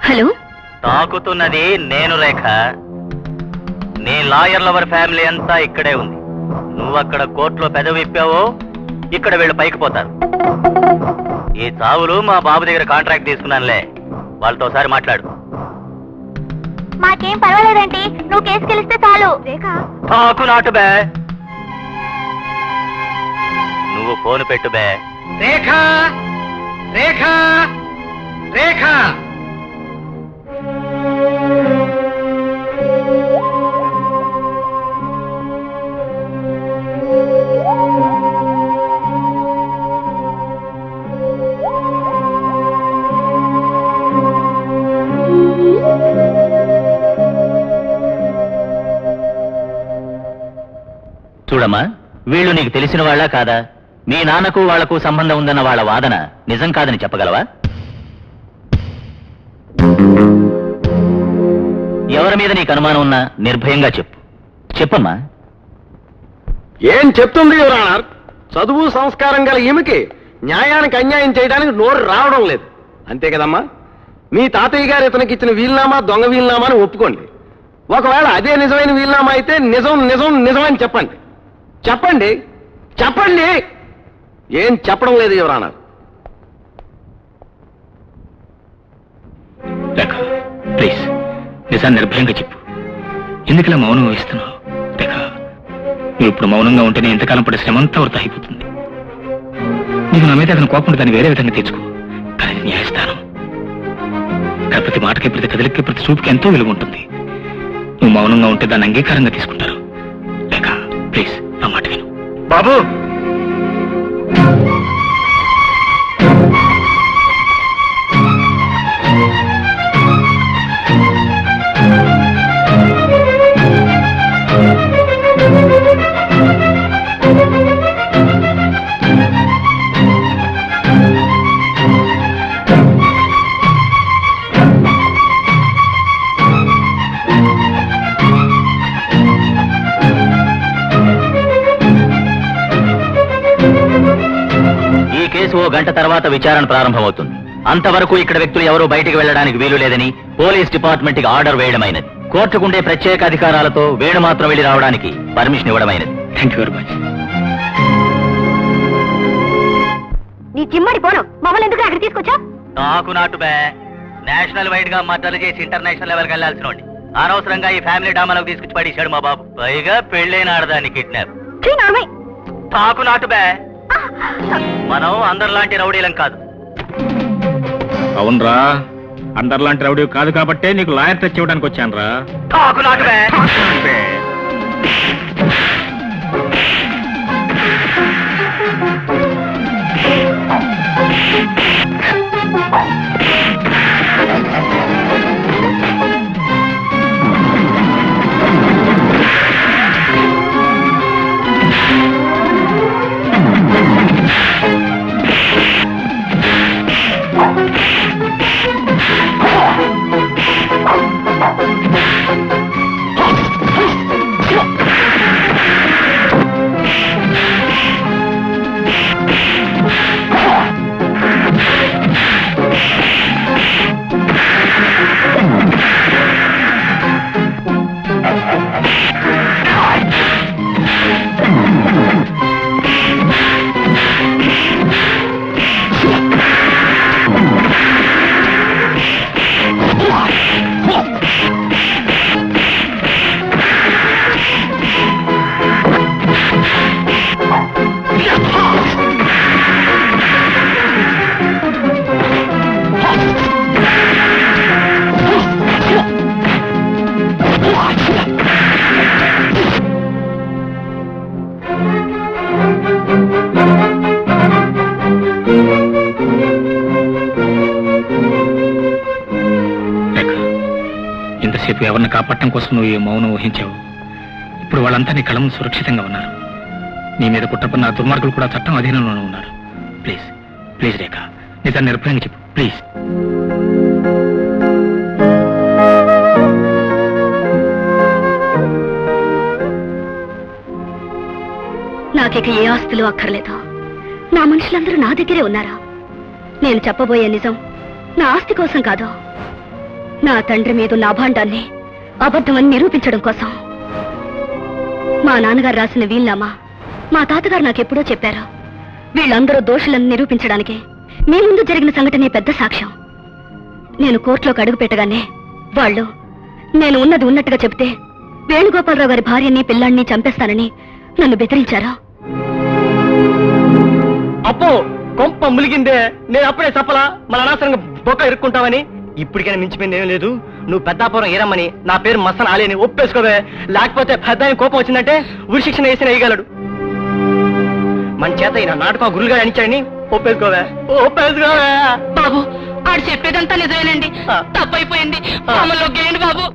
హలో. తాకుతున్నది నేను రేఖ. నీ లాయర్ లవర్ ఫ్యామిలీ అంతా ఇక్కడే ఉంది. నువ్వు అక్కడ కోర్టులో పెదవిప్పావో ఇక్కడ వీళ్ళు పైకి పోతారు. ఈ చావులు మా బాబు దగ్గర కాంట్రాక్ట్ తీసుకున్నానులే, వాళ్ళతో ఒకసారి మాట్లాడు. మాకేం పర్వాలేదండి, నువ్వు కేసు గెలిస్తే చాలు. తాకు నాటు బే, నువ్వు ఫోన్ పెట్టు బే. రేఖ, రేఖ, రేఖ. చూడమ్మా, వీళ్ళు నీకు తెలిసిన వాళ్ళా కాదా? మీ నాన్నకు వాళ్లకు సంబంధం ఉందన్న వాళ్ళ వాదన నిజం కాదని చెప్పగలవా? ఎవరి మీద నీకు అనుమానం ఉన్నా నిర్భయంగా చెప్పు. చెప్పమ్మా. ఏం చెప్తుంది యువరానర్? చదువు సంస్కారం గల ఈమెకి న్యాయానికి అన్యాయం చేయడానికి నోరు రావడం లేదు, అంతే కదమ్మా? మీ తాతయ్య గారు ఇతనికి ఇచ్చిన వీలునామా దొంగ వీలునామా అని ఒప్పుకోండి. ఒకవేళ అదే నిజమైన వీలునామా అయితే నిజం నిజం నిజమని చెప్పండి. చెప్పండి, చెప్పండి. ఏం చెప్పడం లేదు యువరానర్. రేఖ, ప్లీజ్ నిజాన్ని నిర్భయంగా చెప్పు. ఎందుకలా మౌనం వహిస్తున్నావు? రేఖ, నువ్వు ఇప్పుడు మౌనంగా ఉంటేనే ఇంతకాలం పడే శ్రమంతా వృధా అయిపోతుంది. నీకు నా మీద అతను కోపం దాన్ని వేరే విధంగా తెచ్చుకో, కానీ ఇది న్యాయస్థానం. ఇక్కడ ప్రతి మాటకి, ప్రతి కదలికి, ప్రతి చూపుకి ఎంతో విలువ ఉంటుంది. నువ్వు మౌనంగా ఉంటే దాన్ని అంగీకారంగా తీసుకుంటారు. రేఖ, ప్లీజ్ నా మాట విను. బాబు, కేసు ఓ గంట తర్వాత విచారణ ప్రారంభమవుతుంది. అంతవరకు ఇక్కడ వ్యక్తులు ఎవరూ బయటికి వెళ్లడానికి వీలు లేదని పోలీస్ డిపార్ట్మెంట్ కి ఆర్డర్ వేయడమైనది. కోర్టుకుండే ప్రత్యేక అధికారాలతో వేణు మాత్రం వెళ్లి రావడానికి పర్మిషన్ ఇవ్వడమైనది. Thank you very much. నీ చిమ్మడి పోను మమ్మల్ని ఎందుకు అక్కడ తీసుకొచ్చా? నాకు నాటు బే నేషనల్ వైడ్ గా మద్దతు చేసి ఇంటర్నేషనల్ లెవెల్ కి వెళ్లాల్సిన వాడిని అనవసరంగా ఈ ఫ్యామిలీ డ్రామాలోకి తీసుకొచ్చి పడేశాడు మా బాబు. పైగా పెళ్ళైన ఆడదాన్ని కిడ్నాప్. తాకు నాటు బే. మనం అందరిలాంటి రౌడీలం కాదు. అవునరా, అందరిలాంటి రౌడీ కాదు కాబట్టే నీకు లాయర్ టచ్ ఇవ్వడానికి వచ్చాను రా. తాకు నాటు బే. ఇంతసేపు ఎవరిని కాపాడటం కోసం నువ్వు ఈ మౌనం ఊహించావు. ఇప్పుడు వాళ్ళంతా నీ కళ్ళ ముందు సురక్షితంగా ఉన్నారు. నీ మీద కుట్రపన్న దుర్మార్గులు కూడా చట్టం అధీనంలోనే ఉన్నారు. ప్లీజ్ ప్లీజ్ రేఖ, నిజాన్ని నిర్భయంగా చెప్పు ప్లీజ్. నాకిక ఏ ఆస్తులు అక్కర్లేదు. నా మనుషులందరూ నా దగ్గరే ఉన్నారా? నేను చెప్పబోయే నిజం నా ఆస్తి కోసం కాదు, నా తండ్రి మీద నా భాండాన్ని అబద్ధమని నిరూపించడం కోసం. మా నాన్నగారు రాసిన వీల్నామా మా తాతగారు నాకెప్పుడో చెప్పారు. వీళ్ళందరూ దోషులను నిరూపించడానికి మీ ముందు జరిగిన సంఘటనే పెద్ద సాక్ష్యం. నేను కోర్టులోకి అడుగు పెట్టగానే వాళ్ళు నేను ఉన్నది ఉన్నట్టుగా చెప్తే వేణుగోపాలరావు గారి భార్యని పిల్లాన్ని చంపేస్తానని నన్ను బెదిరించారా? అప్పో కొంప ములిగిందే. నేను అప్పుడే చెప్పలా మన అనవసరంగా బొక్క ఇరుక్కుంటామని. ఇప్పటికైనా మించిపోయింది ఏం లేదు. నువ్వు పెద్దాపురం ఏరమ్మని నా పేరు మస్తన్ ఆలీ అని ఒప్పేసుకోవే. లేకపోతే పెద్ద కోపం వచ్చిందంటే ఉరి శిక్షణ వేసిన వేయగలడు. మన చేత ఈయన నాటకం గురువుగా అనిచాడని ఒప్పేసుకోవే. ఒప్పేసుకోవే బాబు, ఆడు చెప్పేదంతా నిజమేనండి. తప్పైపోయింది, బాబు.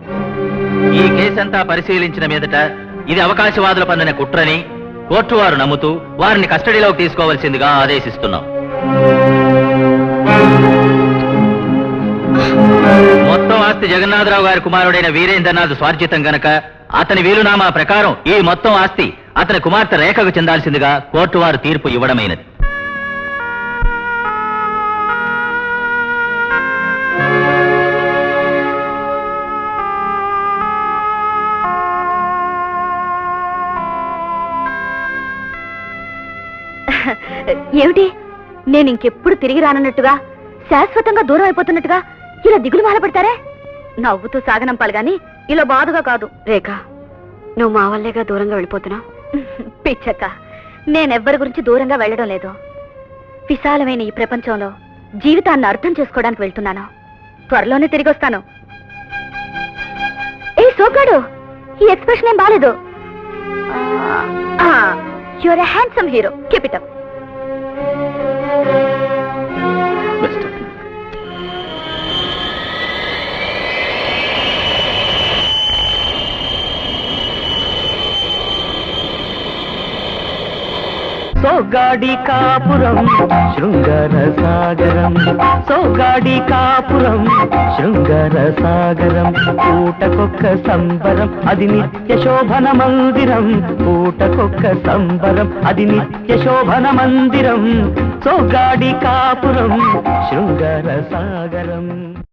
ఈ కేసంతా పరిశీలించిన మీదట ఇది అవకాశవాదుల పన్నిన కుట్రని కోర్టు వారు నమ్ముతూ వారిని కస్టడీలోకి తీసుకోవాల్సిందిగా ఆదేశిస్తున్నాం. మొత్తం ఆస్తి జగన్నాథరావు గారి కుమారుడైన వీరేంద్రనాథ్ స్వార్జితం గనక అతని వీలునామా ప్రకారం ఈ మొత్తం ఆస్తి అతని కుమార్తె రేఖకు చెందాల్సిందిగా కోర్టు వారు తీర్పు ఇవ్వడమైనది. ఏమిటి, నేను ఇంకెప్పుడు తిరిగి రానన్నట్టుగా శాశ్వతంగా దూరం అయిపోతున్నట్టుగా ఇలా దిగులు మాలపడతారే? నవ్వుతూ సాగనంపాలి గాని ఇలా బాధగా కాదు. రేఖ, నువ్వు మా వల్లేగా దూరంగా వెళ్ళిపోతున్నావు. పిచ్చక్క, నేనెవ్వరి గురించి దూరంగా వెళ్ళడం లేదు. విశాలమైన ఈ ప్రపంచంలో జీవితాన్ని అర్థం చేసుకోవడానికి వెళ్తున్నాను. త్వరలోనే తిరిగి వస్తాను. ఏ సోగాడు, ఈ ఎక్స్ప్రెషన్ ఏం బాలేదు. Your a handsome hero, keep it up. సోగాడి కాపురం శృంగార సాగరం, సోగాడి కాపురం శృంగార సాగరం. పూటకొక్క సంబరం అది నిత్య శోభన మందిరం, పూటకొక్క సంబరం అది నిత్య శోభన మందిరం. సోగాడి కాపురం శృంగార సాగరం